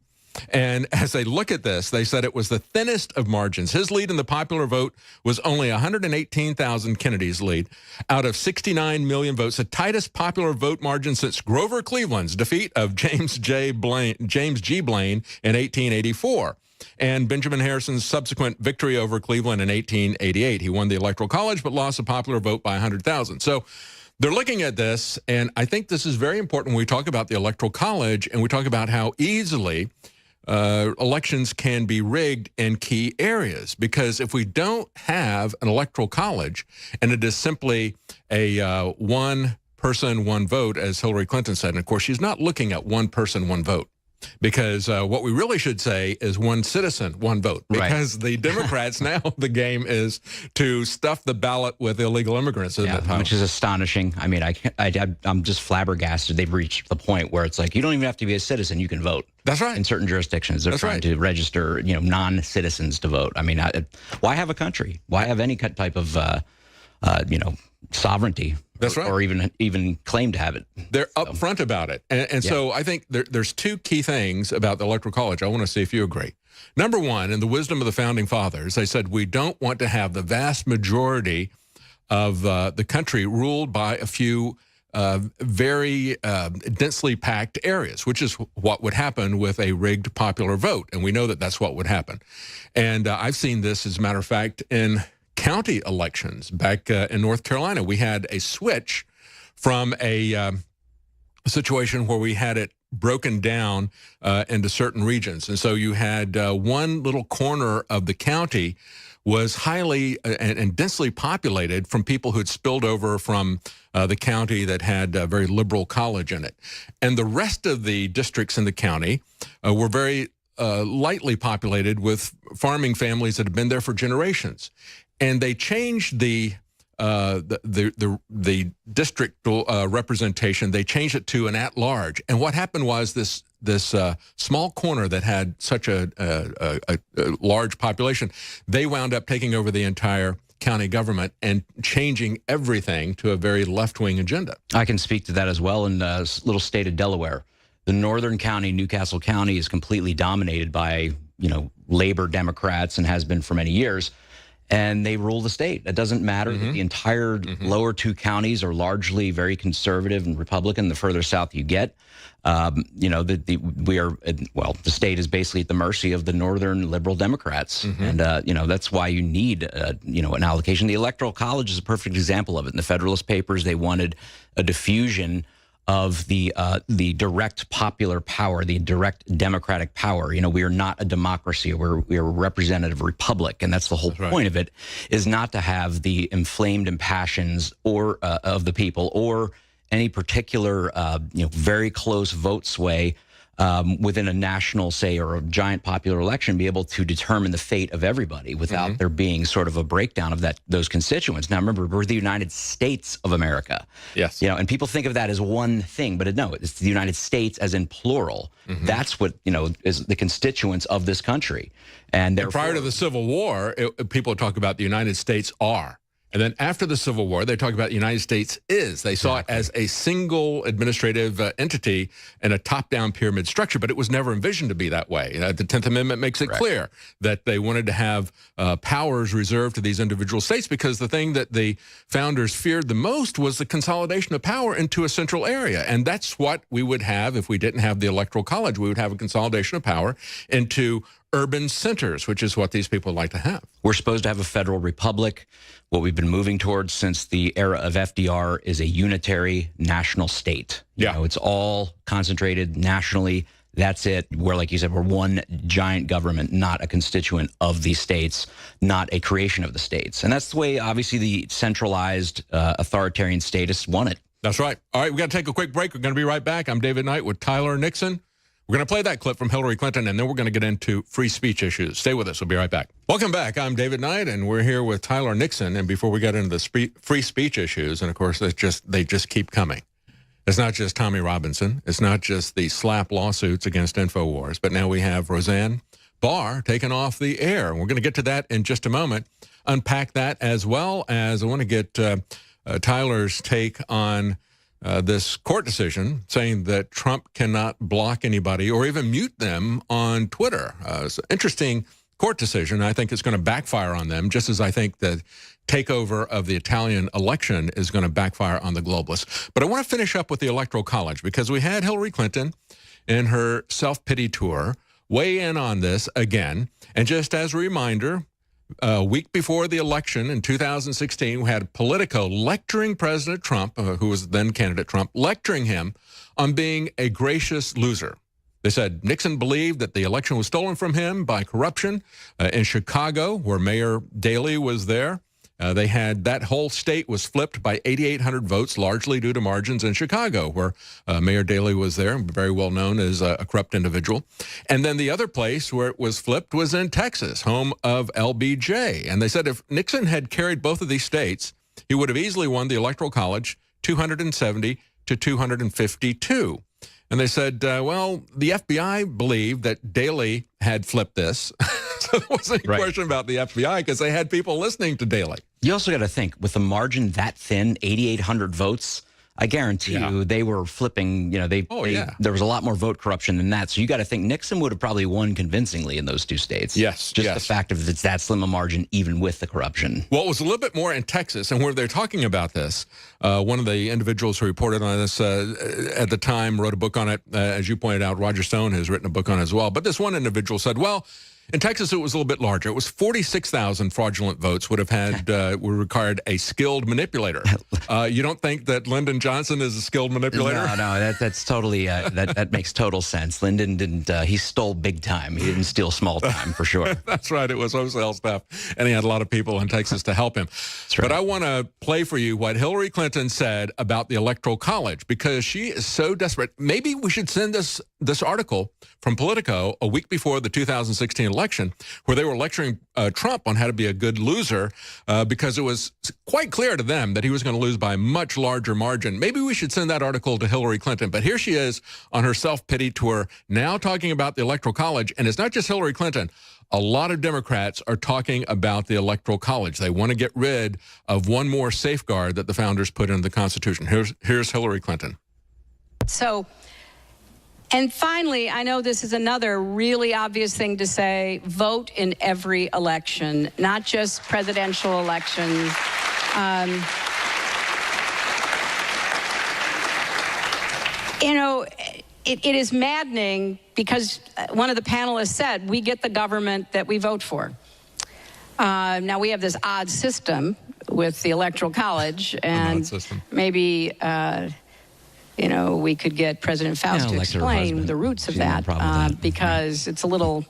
And as they look at this, they said it was the thinnest of margins. His lead in the popular vote was only 118,000, Kennedy's lead, out of 69 million votes, the tightest popular vote margin since Grover Cleveland's defeat of James G. Blaine in 1884. And Benjamin Harrison's subsequent victory over Cleveland in 1888. He won the Electoral College, but lost the popular vote by 100,000. So they're looking at this, and I think this is very important when we talk about the Electoral College and we talk about how easily elections can be rigged in key areas. Because if we don't have an Electoral College and it is simply a one person, one vote, as Hillary Clinton said, and of course she's not looking at one person, one vote. Because what we really should say is one citizen, one vote. Because the Democrats now, the game is to stuff the ballot with illegal immigrants, isn't it, Tom? Which is astonishing. I mean, I'm just flabbergasted. They've reached the point where it's like, you don't even have to be a citizen, you can vote. That's right. In certain jurisdictions, they're trying to register, non-citizens to vote. I mean, why have a country? Why have any type of, sovereignty? That's right. Or even claim to have it. They're upfront about it. And so I think there's two key things about the Electoral College. I want to see if you agree. Number one, in the wisdom of the Founding Fathers, they said we don't want to have the vast majority of the country ruled by a few very densely packed areas, which is what would happen with a rigged popular vote. And we know that that's what would happen. And I've seen this, as a matter of fact, in county elections back in North Carolina. We had a switch from a situation where we had it broken down into certain regions. And so you had one little corner of the county was highly and densely populated from people who had spilled over from the county that had a very liberal college in it. And the rest of the districts in the county were very lightly populated with farming families that had been there for generations. And they changed the district representation. They changed it to an at-large. And what happened was this small corner that had such a large population, they wound up taking over the entire county government and changing everything to a very left-wing agenda. I can speak to that as well in the little state of Delaware. The northern county, Newcastle County, is completely dominated by, labor Democrats and has been for many years. And they rule the state. It doesn't matter that the entire lower two counties are largely very conservative and Republican. The further south you get, the state is basically at the mercy of the northern liberal Democrats. And, that's why you need, an allocation. The Electoral College is a perfect example of it. In the Federalist Papers, they wanted a diffusion of the direct popular power, the direct democratic power. We are not a democracy. We are a representative republic, and that's the whole point of it, is not to have the inflamed impassions or of the people or any particular very close vote sway within a national, say, or a giant popular election, be able to determine the fate of everybody without there being sort of a breakdown of those constituents. Now, remember, we're the United States of America. Yes. And people think of that as one thing, but no, it's the United States as in plural. That's what, is the constituents of this country. And prior to the Civil War, people talk about the United States are. And then after the Civil War, they talk about the United States is. They saw it as a single administrative entity and a top-down pyramid structure, but it was never envisioned to be that way. The 10th Amendment makes it clear that they wanted to have powers reserved to these individual states, because the thing that the founders feared the most was the consolidation of power into a central area. And that's what we would have if we didn't have the Electoral College. We would have a consolidation of power into urban centers, which is what these people like to have. We're supposed to have a federal republic. What we've been moving towards since the era of FDR is a unitary national state. It's all concentrated nationally. That's it. We're, like you said, we're one giant government, not a constituent of the states, not a creation of the states. And that's the way, obviously, the centralized authoritarian statists want it. That's right. All right, we got to take a quick break. We're going to be right back. I'm David Knight with Tyler Nixon. We're going to play that clip from Hillary Clinton, and then we're going to get into free speech issues. Stay with us. We'll be right back. Welcome back. I'm David Knight, and we're here with Tyler Nixon. And before we get into the free speech issues, and of course, they just keep coming. It's not just Tommy Robinson. It's not just the slap lawsuits against InfoWars, but now we have Roseanne Barr taken off the air. And we're going to get to that in just a moment, unpack that, as well as I want to get Tyler's take on this court decision saying that Trump cannot block anybody or even mute them on Twitter. It's an interesting court decision. I think it's going to backfire on them, just as I think the takeover of the Italian election is going to backfire on the globalists. But I want to finish up with the Electoral College, because we had Hillary Clinton in her self-pity tour weigh in on this again. And just as a reminder, a week before the election in 2016, we had Politico lecturing President Trump, who was then candidate Trump, lecturing him on being a gracious loser. They said Nixon believed that the election was stolen from him by corruption. In Chicago, where Mayor Daley was there, they had that whole state was flipped by 8,800 votes, largely due to margins in Chicago, where Mayor Daley was there, very well known as a corrupt individual. And then the other place where it was flipped was in Texas, home of LBJ. And they said if Nixon had carried both of these states, he would have easily won the Electoral College 270 to 252. And they said, well, the FBI believed that Daley had flipped this. So there wasn't any question about the FBI, because they had people listening to Daley. You also got to think, with a margin that thin, 8,800 votes, I guarantee you they were flipping, there was a lot more vote corruption than that. So you got to think Nixon would have probably won convincingly in those two states. Yes. Just the fact of it's that slim a margin, even with the corruption. Well, it was a little bit more in Texas, and where they're talking about this, one of the individuals who reported on this at the time wrote a book on it. As you pointed out, Roger Stone has written a book on it as well. But this one individual said, well, in Texas, it was a little bit larger. It was 46,000 fraudulent votes would have had required a skilled manipulator. You don't think that Lyndon Johnson is a skilled manipulator? No, that's totally that makes total sense. Lyndon didn't. He stole big time. He didn't steal small time, for sure. That's right. It was wholesale stuff, and he had a lot of people in Texas to help him. That's right. But I want to play for you what Hillary Clinton said about the Electoral College, because she is so desperate. Maybe we should send this article from Politico a week before the 2016 election, where they were lecturing Trump on how to be a good loser, because it was quite clear to them that he was going to lose by a much larger margin. Maybe we should send that article to Hillary Clinton. But here she is on her self-pity tour, now talking about the Electoral College. And it's not just Hillary Clinton. A lot of Democrats are talking about the Electoral College. They want to get rid of one more safeguard that the founders put into the Constitution. Here's Hillary Clinton. So, and finally, I know this is another really obvious thing to say, vote in every election, not just presidential elections. It is maddening, because one of the panelists said, we get the government that we vote for. Now, we have this odd system with the Electoral College, and maybe we could get President Faust to explain the roots of that, because it's a little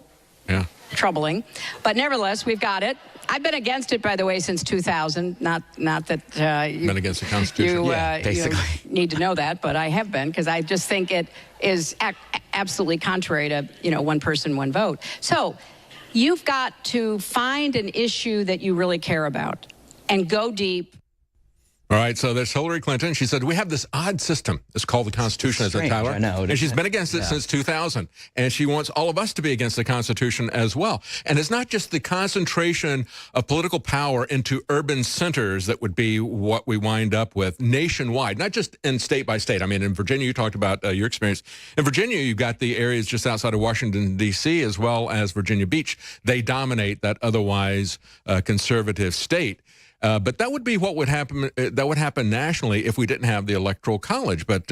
troubling. But nevertheless, we've got it. I've been against it, by the way, since 2000. Not that you've been against the Constitution. You need to know that, but I have been, because I just think it is absolutely contrary to one person, one vote. So you've got to find an issue that you really care about and go deep. All right, so there's Hillary Clinton. She said, we have this odd system. It's called the Constitution, as a Tyler. I know. And she's been against it since 2000. And she wants all of us to be against the Constitution as well. And it's not just the concentration of political power into urban centers that would be what we wind up with nationwide, not just in state by state. I mean, in Virginia, you talked about your experience. In Virginia, you've got the areas just outside of Washington, D.C., as well as Virginia Beach. They dominate that otherwise conservative state. But that would be what would happen. That would happen nationally if we didn't have the Electoral College. But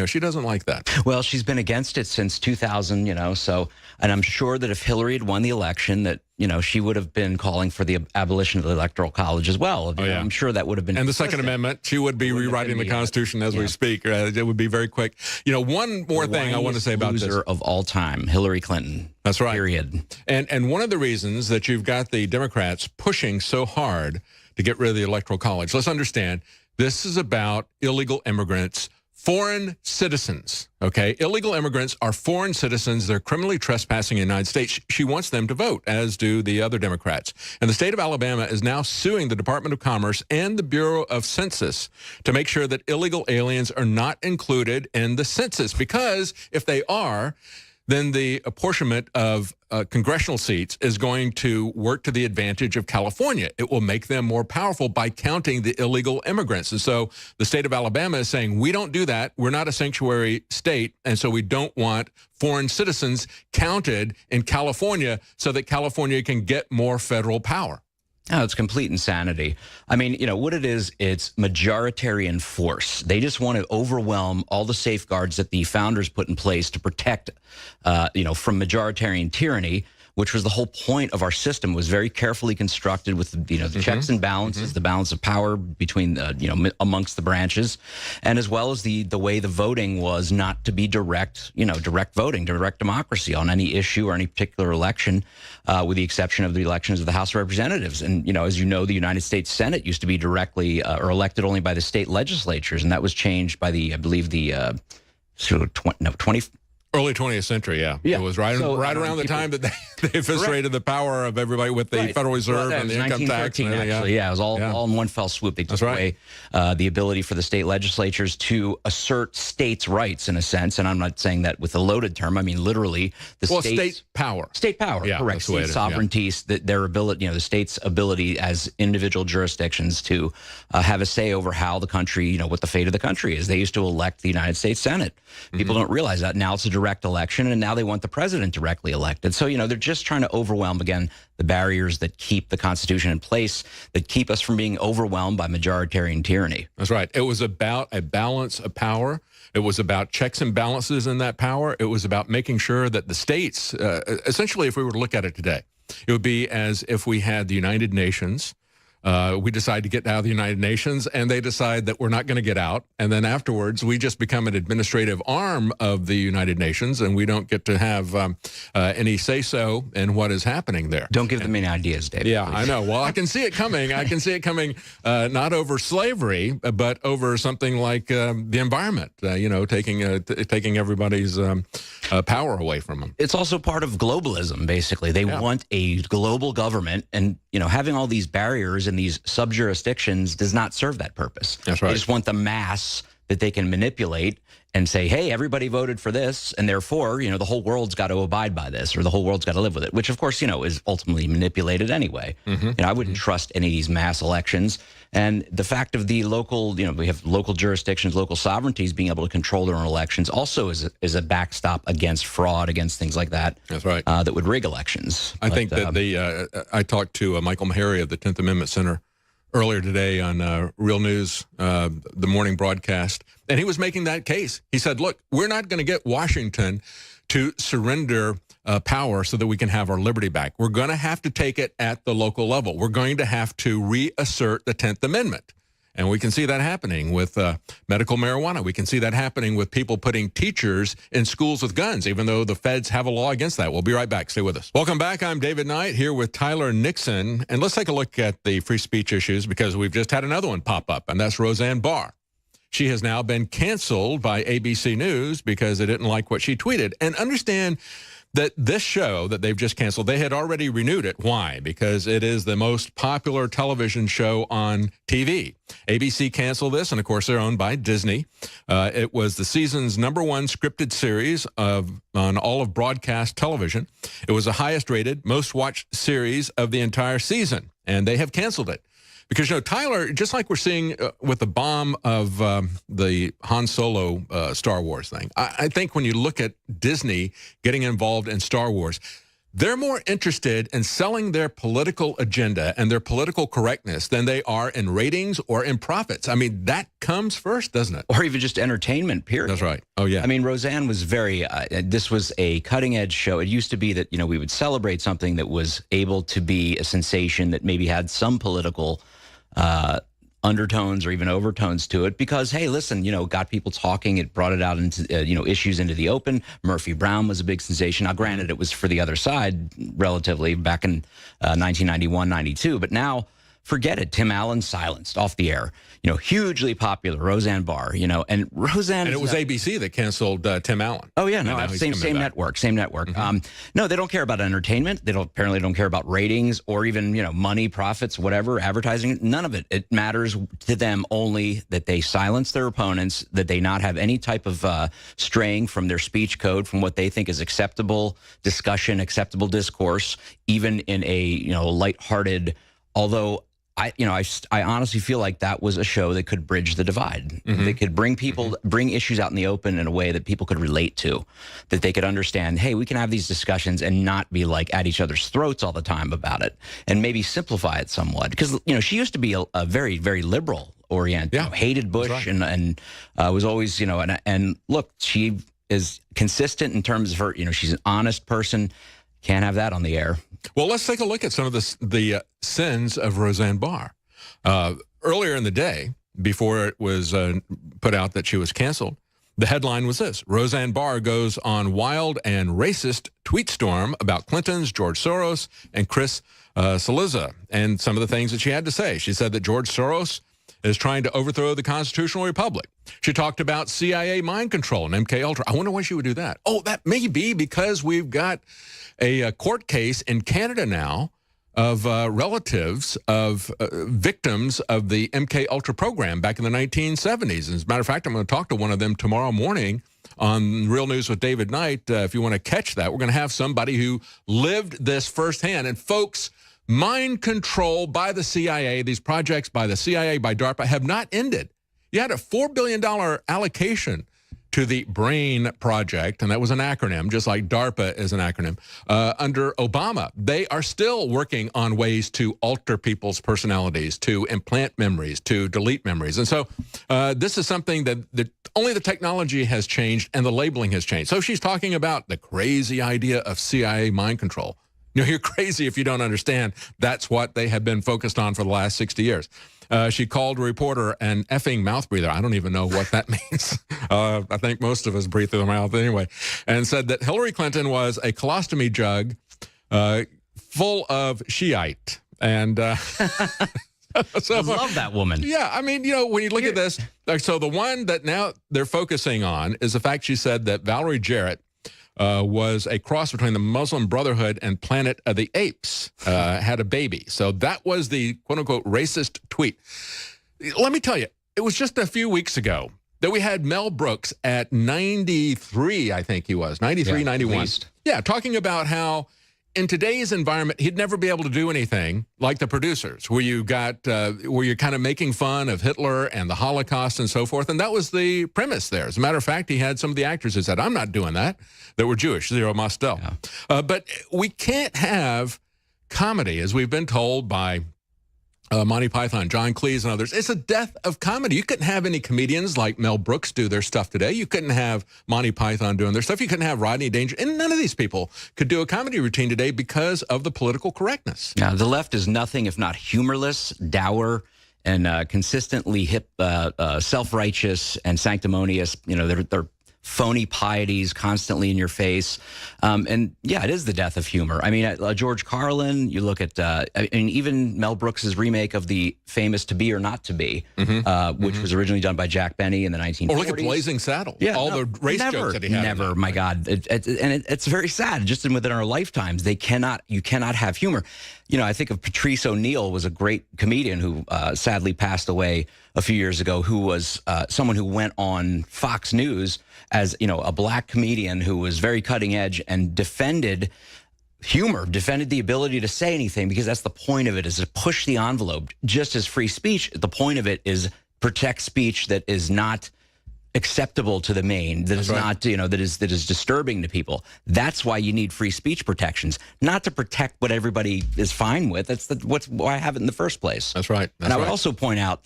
she doesn't like that. Well, she's been against it since 2000. So, and I'm sure that if Hillary had won the election, that she would have been calling for the abolition of the Electoral College as well. I'm sure that would have been. And the Second Amendment, she would be rewriting the Constitution as we speak. It would be very quick. One more thing I want to say about this. Loser of all time, Hillary Clinton. That's right. Period. And one of the reasons that you've got the Democrats pushing so hard to get rid of the Electoral College, let's understand, this is about illegal immigrants, foreign citizens, okay? Illegal immigrants are foreign citizens. They're criminally trespassing in the United States. She wants them to vote, as do the other Democrats. And the state of Alabama is now suing the Department of Commerce and the Bureau of Census to make sure that illegal aliens are not included in the census, because if they are, then the apportionment of congressional seats is going to work to the advantage of California. It will make them more powerful by counting the illegal immigrants. And so the state of Alabama is saying, we don't do that. We're not a sanctuary state, and so we don't want foreign citizens counted in California so that California can get more federal power. Oh, it's complete insanity. I mean, what it is, it's majoritarian force. They just want to overwhelm all the safeguards that the founders put in place to protect, from majoritarian tyranny, which was the whole point of our system. It was very carefully constructed with, the checks and balances, the balance of power between, amongst the branches, and as well as the way the voting was not to be direct voting, direct democracy on any issue or any particular election, with the exception of the elections of the House of Representatives. And, as the United States Senate used to be directly or elected only by the state legislatures, and that was changed by I believe Early 20th century, yeah. It was right around the time that they eviscerated the power of everybody with the Federal Reserve and the income tax. Actually, it was all in one fell swoop. They took away the ability for the state legislatures to assert states' rights, in a sense. And I'm not saying that with a loaded term. I mean, literally, state power. State power, yeah, correct. State sovereignty, their ability, the state's ability as individual jurisdictions to have a say over how the country, what the fate of the country is. They used to elect the United States Senate. People don't realize that. Now it's a direct election, and now they want the president directly elected. So, they're just trying to overwhelm, again, the barriers that keep the Constitution in place, that keep us from being overwhelmed by majoritarian tyranny. That's right. It was about a balance of power. It was about checks and balances in that power. It was about making sure that the states, essentially, if we were to look at it today, it would be as if we had the United Nations. We decide to get out of the United Nations, and they decide that we're not going to get out. And then afterwards, we just become an administrative arm of the United Nations, and we don't get to have any say-so in what is happening there. Don't give them any ideas, David. Yeah, please. I know. Well, I can see it coming. I can see it coming not over slavery, but over something like the environment, taking everybody's power away from them. It's also part of globalism, basically. They want a global government, and, having all these barriers and these sub-jurisdictions does not serve that purpose. That's right. They just want the mass that they can manipulate and say, hey, everybody voted for this, and therefore, the whole world's got to abide by this, or the whole world's got to live with it, which, of course, is ultimately manipulated anyway. I wouldn't trust any of these mass elections. And the fact of the local, we have local jurisdictions, local sovereignties being able to control their own elections also is a backstop against fraud, against things like that. That's right. That would rig elections. I think that I talked to Michael Maharrey of the 10th Amendment Center earlier today on Real News, the morning broadcast, and he was making that case. He said, look, we're not going to get Washington to surrender power so that we can have our liberty back. We're going to have to take it at the local level. We're going to have to reassert the 10th Amendment. And we can see that happening with medical marijuana. We can see that happening with people putting teachers in schools with guns, even though the feds have a law against that. We'll be right back. Stay with us. Welcome back. I'm David Knight here with Tyler Nixon. And let's take a look at the free speech issues, because we've just had another one pop up, and that's Roseanne Barr. She has now been canceled by ABC News because they didn't like what she tweeted. And understand that this show that they've just canceled, they had already renewed it. Why? Because it is the most popular television show on TV. ABC canceled this, and of course, they're owned by Disney. It was the season's #1 scripted series on all of broadcast television. It was the highest rated, most watched series of the entire season, and they have canceled it. Because, Tyler, just like we're seeing with the bomb of the Han Solo Star Wars thing, I think when you look at Disney getting involved in Star Wars, They're more interested in selling their political agenda and their political correctness than they are in ratings or in profits. I mean, that comes first, doesn't it? Or even just entertainment, period. That's right. Oh, yeah. I mean, Roseanne was very, this was a cutting-edge show. It used to be that, we would celebrate something that was able to be a sensation that maybe had some political undertones or even overtones to it because, hey, listen, got people talking. It brought it out into, issues into the open. Murphy Brown was a big sensation. Now, granted, it was for the other side relatively back in 1991, 92. But now, forget it. Tim Allen silenced off the air. Hugely popular. Roseanne Barr, and Roseanne. And it was ABC that canceled Tim Allen. Oh, yeah. No, same network. Mm-hmm. No, they don't care about entertainment. They apparently don't care about ratings or even, money, profits, whatever, advertising. None of it. It matters to them only that they silence their opponents, that they not have any type of straying from their speech code, from what they think is acceptable discussion, acceptable discourse, even in a, lighthearted, although I honestly feel like that was a show that could bridge the divide. Mm-hmm. They could bring people, bring issues out in the open in a way that people could relate to, that they could understand, hey, we can have these discussions and not be like at each other's throats all the time about it, and maybe simplify it somewhat. Because, she used to be a very, very liberal oriented, hated Bush, right, and was always, and look, she is consistent in terms of her, she's an honest person. Can't have that on the air. Well, let's take a look at some of the sins of Roseanne Barr. Earlier in the day, before it was put out that she was canceled, the headline was this: Roseanne Barr goes on wild and racist tweet storm about Clinton's, George Soros, and Chris Cillizza, and some of the things that she had to say. She said that George Soros is trying to overthrow the constitutional republic. She talked about CIA mind control and MKUltra. I wonder why she would do that. Oh, that may be because we've got a court case in Canada now of relatives of victims of the MKUltra program back in the 1970s. As a matter of fact, I'm going to talk to one of them tomorrow morning on Real News with David Knight. If you want to catch that, we're going to have somebody who lived this firsthand. And folks, mind control by the CIA, these projects by the CIA, by DARPA, have not ended. You had a $4 billion allocation to the BRAIN project, and that was an acronym, just like DARPA is an acronym. Under Obama, they are still working on ways to alter people's personalities, to implant memories, to delete memories. And so this is something that only the technology has changed and the labeling has changed. So she's talking about the crazy idea of CIA mind control. You're crazy if you don't understand that's what they have been focused on for the last 60 years. She called a reporter an effing mouth breather. I don't even know what that means. I think most of us breathe through the mouth anyway. And said that Hillary Clinton was a colostomy jug full of Shiite. And so, I love that woman. Yeah, I mean, when you look at this, so the one that now they're focusing on is the fact she said that Valerie Jarrett was a cross between the Muslim Brotherhood and Planet of the Apes, had a baby. So that was the quote-unquote racist tweet. Let me tell you, it was just a few weeks ago that we had Mel Brooks at 93, I think he was, 93, 91. Yeah, talking about how in today's environment, he'd never be able to do anything like the producers, where you got, where you're kind of making fun of Hitler and the Holocaust and so forth. And that was the premise there. As a matter of fact, he had some of the actors who said, I'm not doing that were Jewish, Zero Mostel. Yeah. But we can't have comedy, as we've been told by Monty Python, John Cleese, and others. It's a death of comedy. You couldn't have any comedians like Mel Brooks do their stuff today. You couldn't have Monty Python doing their stuff. You couldn't have Rodney Danger. And none of these people could do a comedy routine today because of the political correctness. Yeah, the left is nothing if not humorless, dour, and consistently hip, self-righteous and sanctimonious. They're phony pieties constantly in your face. And yeah, it is the death of humor. I mean, George Carlin, you look at, even Mel Brooks's remake of the famous To Be or Not to Be, which was originally done by Jack Benny in the 1940s. Or look at Blazing Saddles. Yeah, all the race jokes that he had. Never, my God. It's very sad. Just within our lifetimes, you cannot have humor. I think of Patrice O'Neill was a great comedian who sadly passed away a few years ago, who was someone who went on Fox News as, a black comedian who was very cutting edge and defended humor, defended the ability to say anything, because that's the point of it, is to push the envelope. Just as free speech, the point of it is protect speech that is not acceptable to the main, that is right. not, that is disturbing to people. That's why you need free speech protections, not to protect what everybody is fine with. That's why I have it in the first place. That's right. And I would also point out,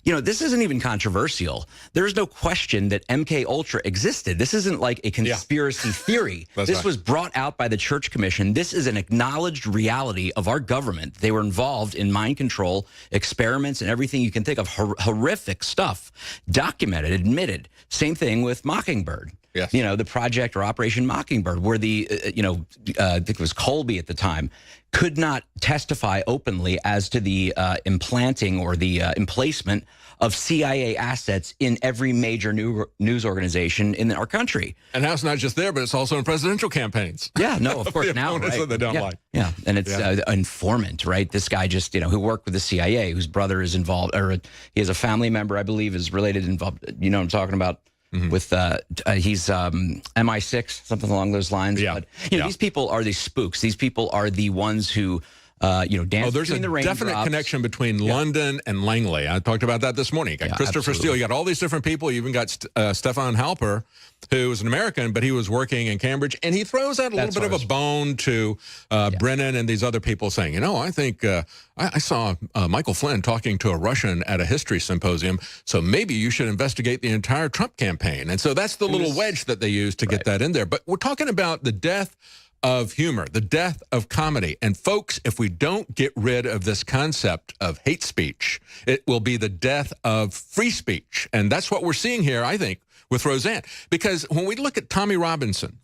this isn't even controversial. There's no question that MK Ultra existed. This isn't like a conspiracy theory. This was brought out by the Church Commission. This is an acknowledged reality of our government. They were involved in mind control experiments and everything you can think of, horrific stuff, documented, admitted. Same thing with Mockingbird. Yes. The project or Operation Mockingbird, where the, I think it was Colby at the time, could not testify openly as to the implanting or the emplacement of CIA assets in every major news organization in our country. And now it's not just there, but it's also in presidential campaigns. Yeah, no, of course now, right? That they don't like. Yeah, and it's informant, right? This guy just, who worked with the CIA, whose brother is involved, or he has a family member, I believe, is related, involved. You know what I'm talking about? With he's MI6, something along those lines. Yeah. But these people are the spooks. These people are the ones who dance there's between the a raindrops. definite connection between London and Langley. I talked about that this morning. You got Christopher Steele. You got all these different people. You even got Stefan Halper, who is an American, but he was working in Cambridge. And he throws out a little bit of a bone to Brennan and these other people saying, I think I saw Michael Flynn talking to a Russian at a history symposium, so maybe you should investigate the entire Trump campaign. And so that's the little wedge that they use to get that in there. But we're talking about the death of humor, the death of comedy. And folks, if we don't get rid of this concept of hate speech, it will be the death of free speech. And that's what we're seeing here, I think, with Roseanne. Because when we look at Tommy Robinson,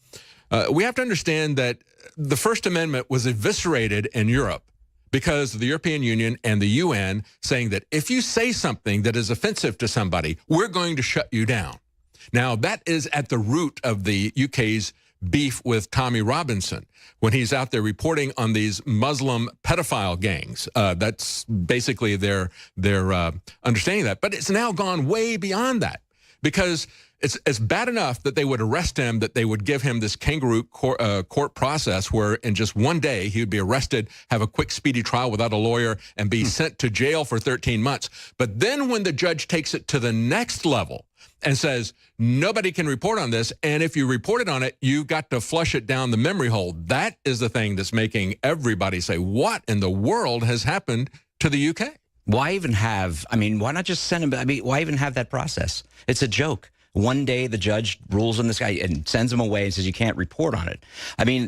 we have to understand that the First Amendment was eviscerated in Europe because of the European Union and the UN saying that if you say something that is offensive to somebody, we're going to shut you down. Now, that is at the root of the UK's beef with Tommy Robinson when he's out there reporting on these Muslim pedophile gangs. That's basically their understanding of that. But it's now gone way beyond that because it's bad enough that they would arrest him, that they would give him this kangaroo court process where in just one day he would be arrested, have a quick speedy trial without a lawyer, and be sent to jail for 13 months. But then when the judge takes it to the next level and says, nobody can report on this, and if you reported on it, you got to flush it down the memory hole. That is the thing that's making everybody say, what in the world has happened to the UK? Why even have, why not just send him, why even have that process? It's a joke. One day the judge rules on this guy and sends him away and says you can't report on it.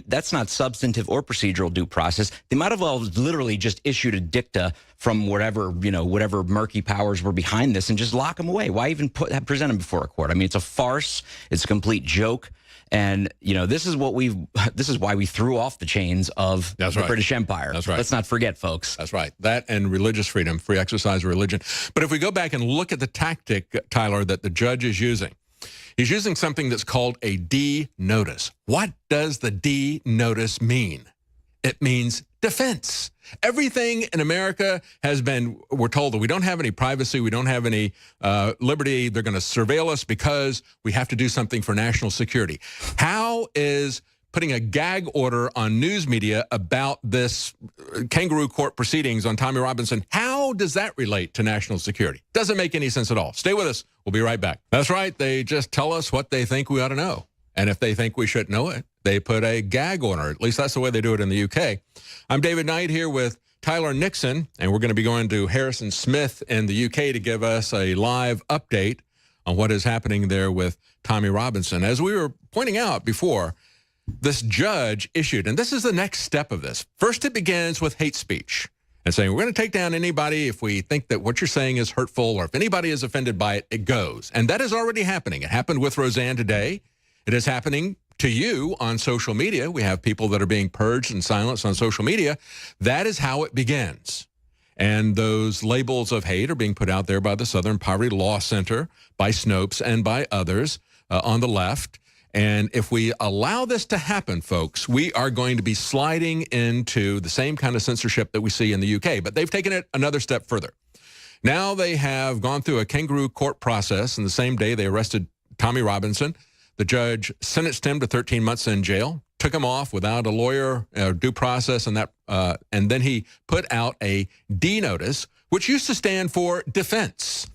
That's not substantive or procedural due process. They might have well literally just issued a dicta from whatever murky powers were behind this and just lock him away. Why even present him before a court? It's a farce. It's a complete joke. And, this is why we threw off the chains of the British Empire. That's right. Let's not forget, folks. That's right. That and religious freedom, free exercise of religion. But if we go back and look at the tactic, Tyler, that the judge is using, he's using something that's called a D notice. What does the D notice mean? It means defense. Everything in America has been, we're told that we don't have any privacy, we don't have any liberty, they're going to surveil us because we have to do something for national security. How is putting a gag order on news media about this kangaroo court proceedings on Tommy Robinson, how does that relate to national security? Doesn't make any sense at all. Stay with us. We'll be right back. That's right. They just tell us what they think we ought to know. And if they think we should know it, they put a gag order. At least that's the way they do it in the UK. I'm David Knight here with Tyler Nixon, and we're going to be going to Harrison Smith in the UK to give us a live update on what is happening there with Tommy Robinson. As we were pointing out before, this judge issued, and this is the next step of this. First, it begins with hate speech and saying, we're going to take down anybody if we think that what you're saying is hurtful, or if anybody is offended by it, it goes. And that is already happening. It happened with Roseanne today. It is happening to you on social media. We have people that are being purged and silenced on social media. That is how it begins. And those labels of hate are being put out there by the Southern Poverty Law Center, by Snopes, and by others on the left. And if we allow this to happen, folks, we are going to be sliding into the same kind of censorship that we see in the UK. But they've taken it another step further. Now they have gone through a kangaroo court process, and the same day they arrested Tommy Robinson. The judge sentenced him to 13 months in jail, took him off without a lawyer, due process, and then he put out a D notice, which used to stand for defense.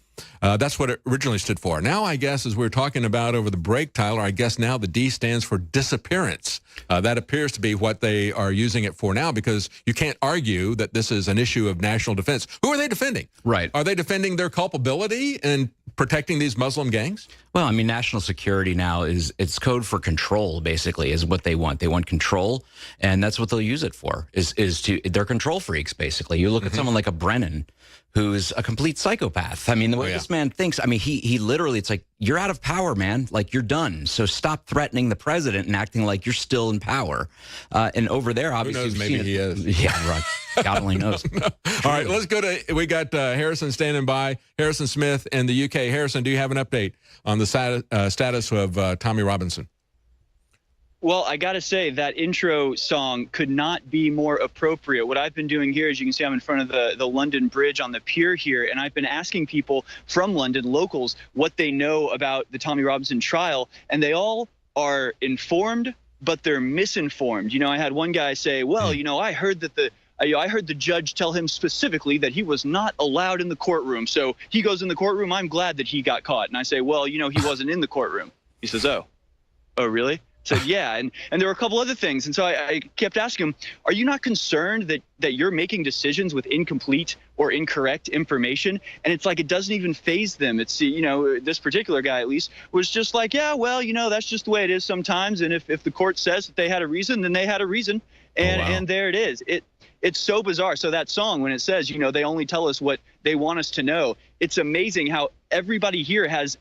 That's what it originally stood for. Now, I guess, as we were talking about over the break, Tyler, I guess now the D stands for disappearance. That appears to be what they are using it for now, because you can't argue that this is an issue of national defense. Who are they defending? Right. Are they defending their culpability in protecting these Muslim gangs? Well, I mean, national security now it's code for control, basically, is what they want. They want control, and that's what they'll use it for, they're control freaks, basically. You look at someone like a Brennan, who's a complete psychopath. I mean, the way this man thinks, I mean, he literally, it's like, you're out of power, man. Like, you're done. So stop threatening the president and acting like you're still in power. And over there, obviously, who knows, maybe he is. Yeah, right. God only knows. All right, let's go to, we got Harrison standing by, Harrison Smith in the UK. Harrison, do you have an update on the status of Tommy Robinson? Well, I got to say, that intro song could not be more appropriate. What I've been doing here, as you can see, I'm in front of the London Bridge on the pier here, and I've been asking people from London, locals, what they know about the Tommy Robinson trial, and they all are informed, but they're misinformed. You know, I had one guy say, well, you know, I heard that I heard the judge tell him specifically that he was not allowed in the courtroom. So he goes in the courtroom. I'm glad that he got caught. And I say, well, you know, he wasn't in the courtroom. He says, oh, really? I said, yeah. And there were a couple other things. And so I kept asking him, are you not concerned that you're making decisions with incomplete or incorrect information? And it's like, it doesn't even faze them. It's, you know, this particular guy, at least, was just like, yeah, well, you know, that's just the way it is sometimes. And if the court says that they had a reason, then they had a reason. And, and there it is. It's so bizarre. So that song, when it says, you know, they only tell us what they want us to know, it's amazing how everybody here has,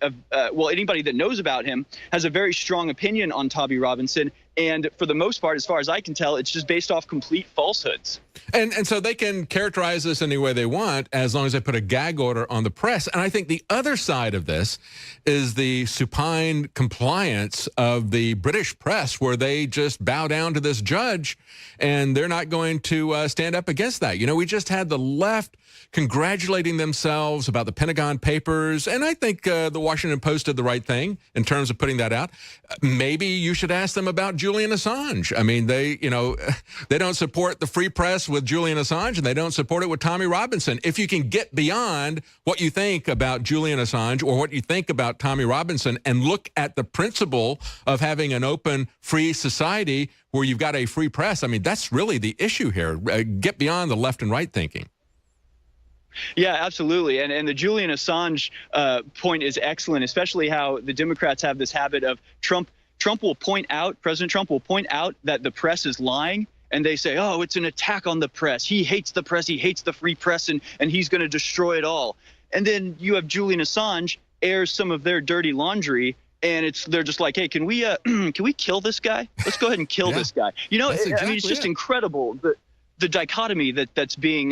well, anybody that knows about him has a very strong opinion on Tommy Robinson. And for the most part, as far as I can tell, it's just based off complete falsehoods. And so they can characterize this any way they want as long as they put a gag order on the press. And I think the other side of this is the supine compliance of the British press, where they just bow down to this judge and they're not going to stand up against that. You know, we just had the left congratulating themselves about the Pentagon Papers, and I think the Washington Post did the right thing in terms of putting that out. Maybe you should ask them about Julian Assange. I mean, they don't support the free press with Julian Assange, and they don't support it with Tommy Robinson. If you can get beyond what you think about Julian Assange or what you think about Tommy Robinson and look at the principle of having an open, free society where you've got a free press, I mean, that's really the issue here. Get beyond the left and right thinking. Yeah, absolutely. And the Julian Assange point is excellent, especially how the Democrats have this habit of President Trump will point out that the press is lying. And they say, oh, it's an attack on the press. He hates the press. He hates the free press, and he's going to destroy it all. And then you have Julian Assange airs some of their dirty laundry, and they're just like, hey, can we kill this guy? Let's go ahead and kill this guy. You know, I mean, it's just incredible. The dichotomy that's being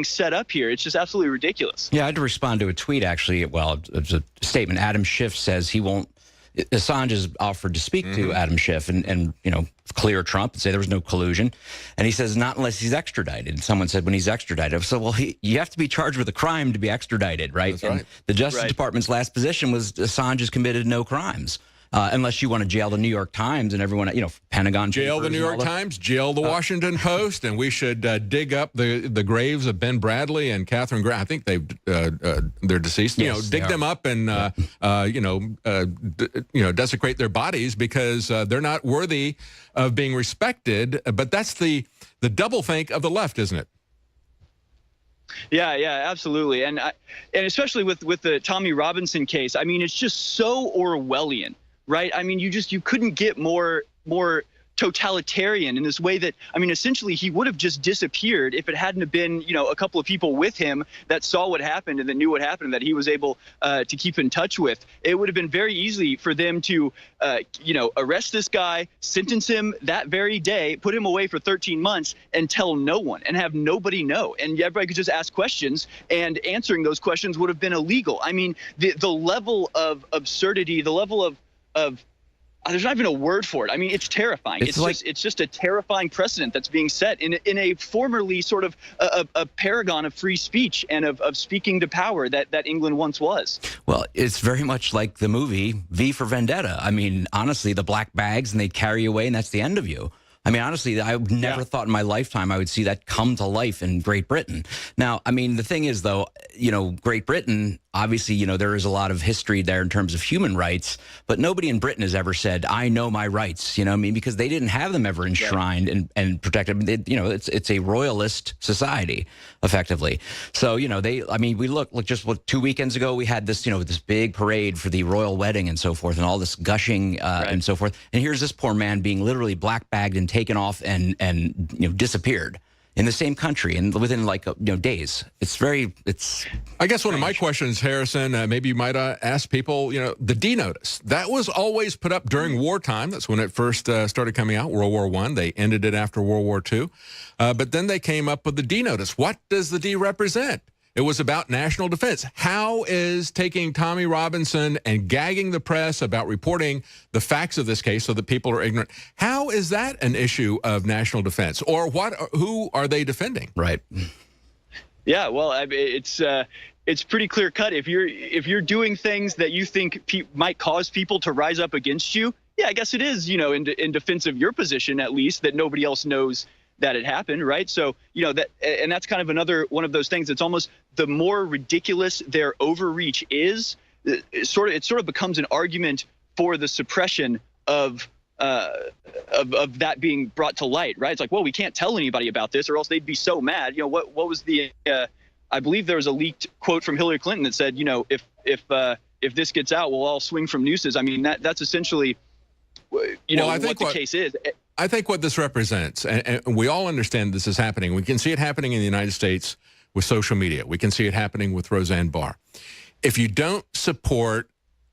set up here. It's just absolutely ridiculous. Yeah, I had to respond to a tweet, actually. Well, it's a statement. Adam Schiff says he won't. Assange has offered to speak to Adam Schiff and you know, clear Trump and say there was no collusion. And he says not unless he's extradited. And someone said when he's extradited. So, well, you have to be charged with a crime to be extradited, right? That's right. The Justice Department's last position was Assange has committed no crimes. Unless you want to jail the New York Times and everyone, you know, Pentagon. Jail the New York Times, jail the Washington Post, and we should dig up the graves of Ben Bradley and Catherine Graham. I think they're deceased. Yes, you know, dig them up and desecrate their bodies because they're not worthy of being respected. But that's the doublethink of the left, isn't it? Yeah, absolutely, and especially with the Tommy Robinson case. I mean, it's just so Orwellian. Right. I mean, you couldn't get more totalitarian in this way that, I mean, essentially he would have just disappeared if it hadn't have been, you know, a couple of people with him that saw what happened and that knew what happened and that he was able to keep in touch with. It would have been very easy for them to, you know, arrest this guy, sentence him that very day, put him away for 13 months and tell no one and have nobody know. And everybody could just ask questions, and answering those questions would have been illegal. I mean, the level of absurdity, the level of there's not even a word for it. I mean, it's terrifying. It's just a terrifying precedent that's being set in a formerly sort of a paragon of free speech and of speaking to power that England once was. Well, it's very much like the movie V for Vendetta. I mean, honestly, the black bags and they carry you away and that's the end of you. I mean, honestly, I never thought in my lifetime I would see that come to life in Great Britain. Now, I mean, the thing is, though, you know, Great Britain obviously, you know, there is a lot of history there in terms of human rights, but nobody in Britain has ever said, I know my rights, you know what I mean? Because they didn't have them ever enshrined and protected. I mean, you know, it's a royalist society, effectively. So, you know, we look just 2 weekends ago, we had this, you know, this big parade for the royal wedding and so forth, and all this gushing and so forth. And here's this poor man being literally black bagged and taken off and you know, disappeared in the same country and within days. I guess one of my questions, Harrison, maybe you might ask people, you know, the D notice that was always put up during wartime. That's when it first started coming out, World War I. They ended it after World War II. But then they came up with the D notice. What does the D represent? It was about national defense. How is taking Tommy Robinson and gagging the press about reporting the facts of this case so that people are ignorant, how is that an issue of national defense? Or who are they defending? Right. Yeah, well, it's pretty clear cut. If you're doing things that you think might cause people to rise up against you, yeah, I guess it is, you know, in defense of your position, at least, that nobody else knows that it happened, right? So, you know, that's kind of another one of those things. It's almost the more ridiculous their overreach is, it sort of becomes an argument for the suppression of that being brought to light, right? It's like, well, we can't tell anybody about this, or else they'd be so mad. You know, what was the? I believe there was a leaked quote from Hillary Clinton that said, you know, if this gets out, we'll all swing from nooses. I mean, that's essentially, you know, what the case is. I think what this represents, and we all understand this is happening. We can see it happening in the United States with social media. We can see it happening with Roseanne Barr. If you don't support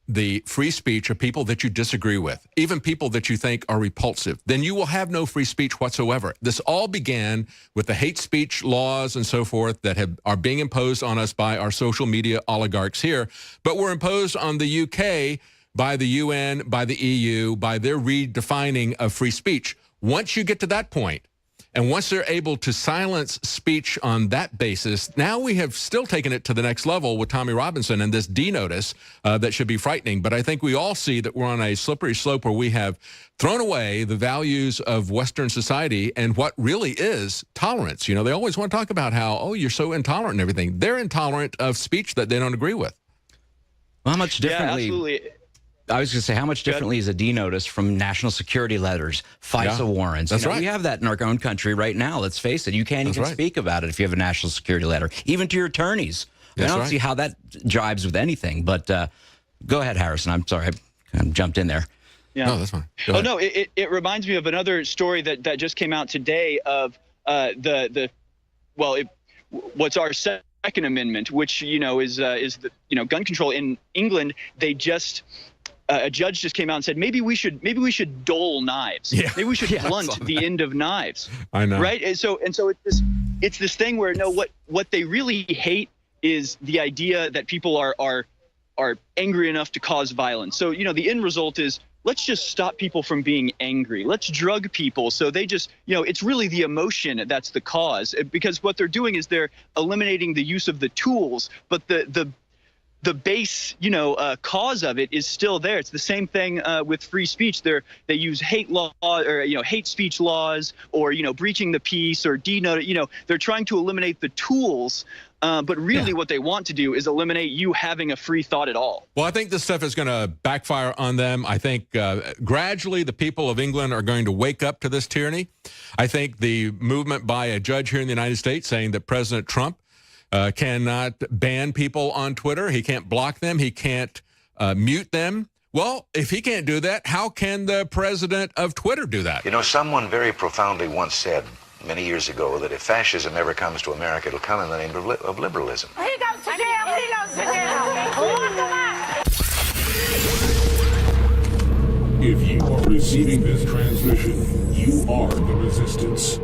the free speech of people that you disagree with, even people that you think are repulsive, then you will have no free speech whatsoever. This all began with the hate speech laws and so forth that are being imposed on us by our social media oligarchs here, but were imposed on the UK by the UN, by the EU, by their redefining of free speech. Once you get to that point, and once they're able to silence speech on that basis, now we have still taken it to the next level with Tommy Robinson and this D notice that should be frightening. But I think we all see that we're on a slippery slope where we have thrown away the values of Western society and what really is tolerance. You know, they always want to talk about how, oh, you're so intolerant and everything. They're intolerant of speech that they don't agree with. Well, how much differently? Yeah, absolutely. I was going to say, how much differently is a D notice from national security letters, FISA warrants? That's right. We have that in our own country right now. Let's face it. You can't even speak about it if you have a national security letter, even to your attorneys. I don't see how that jives with anything. But go ahead, Harrison. I'm sorry. I kind of jumped in there. Yeah. No, that's fine. Oh, no, it reminds me of another story that just came out today of what's our Second Amendment, which, you know, is the, you know, gun control in England. They just a judge just came out and said maybe we should dull knives. Yeah. Maybe we should blunt the end of knives. I know. Right? And so it's this thing where what they really hate is the idea that people are angry enough to cause violence. So, you know, the end result is, let's just stop people from being angry. Let's drug people. So they just, you know, it's really the emotion that's the cause, because what they're doing is they're eliminating the use of the tools, but the base, you know, cause of it is still there. It's the same thing with free speech. They use hate law or, you know, hate speech laws, or, you know, breaching the peace or denote. You know, they're trying to eliminate the tools. But really what they want to do is eliminate you having a free thought at all. Well, I think this stuff is going to backfire on them. I think gradually the people of England are going to wake up to this tyranny. I think the movement by a judge here in the United States saying that President Trump cannot ban people on Twitter. He can't block them. He can't mute them. Well, if he can't do that, how can the president of Twitter do that? You know, someone very profoundly once said many years ago that if fascism ever comes to America, it'll come in the name of liberalism. He goes to jail. He goes to jail. Lock him up. If you are receiving this transmission, you are the resistance.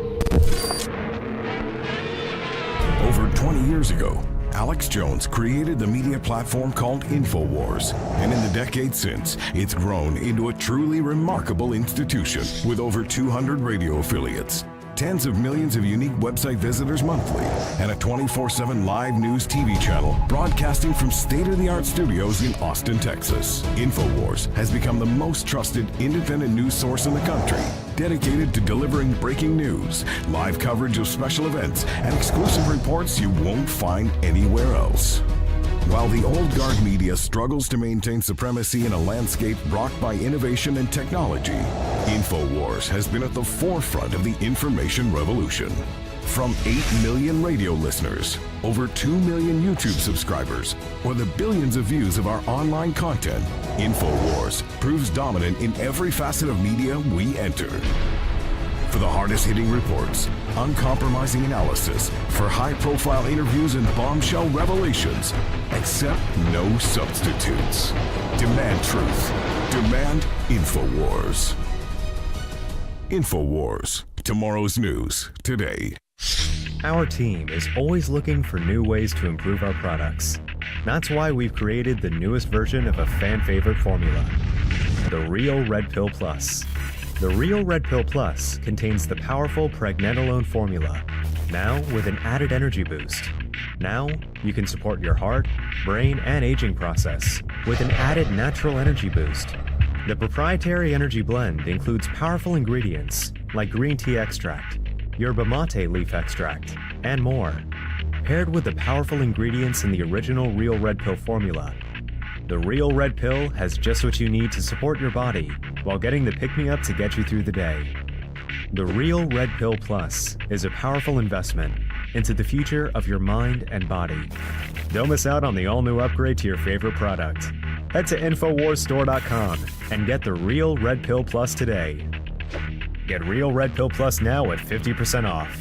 Over 20 years ago, Alex Jones created the media platform called InfoWars, and in the decades since, it's grown into a truly remarkable institution with over 200 radio affiliates, tens of millions of unique website visitors monthly, and a 24/7 live news TV channel broadcasting from state-of-the-art studios in Austin, Texas. InfoWars has become the most trusted independent news source in the country, dedicated to delivering breaking news, live coverage of special events, and exclusive reports you won't find anywhere else. While the old guard media struggles to maintain supremacy in a landscape rocked by innovation and technology, InfoWars has been at the forefront of the information revolution. From 8 million radio listeners, over 2 million YouTube subscribers, or the billions of views of our online content, InfoWars proves dominant in every facet of media we enter. For the hardest-hitting reports, uncompromising analysis, for high-profile interviews and bombshell revelations, accept no substitutes. Demand truth. Demand InfoWars. InfoWars. Tomorrow's news today. Our team is always looking for new ways to improve our products. That's why we've created the newest version of a fan-favorite formula, the Real Red Pill Plus. The Real Red Pill Plus contains the powerful pregnenolone formula, now with an added energy boost. Now, you can support your heart, brain, and aging process with an added natural energy boost. The proprietary energy blend includes powerful ingredients like green tea extract, yerba mate leaf extract, and more. Paired with the powerful ingredients in the original Real Red Pill formula, the Real Red Pill has just what you need to support your body while getting the pick-me-up to get you through the day. The Real Red Pill Plus is a powerful investment into the future of your mind and body. Don't miss out on the all-new upgrade to your favorite product. Head to InfoWarsStore.com and get the Real Red Pill Plus today. Get Real Red Pill Plus now at 50% off.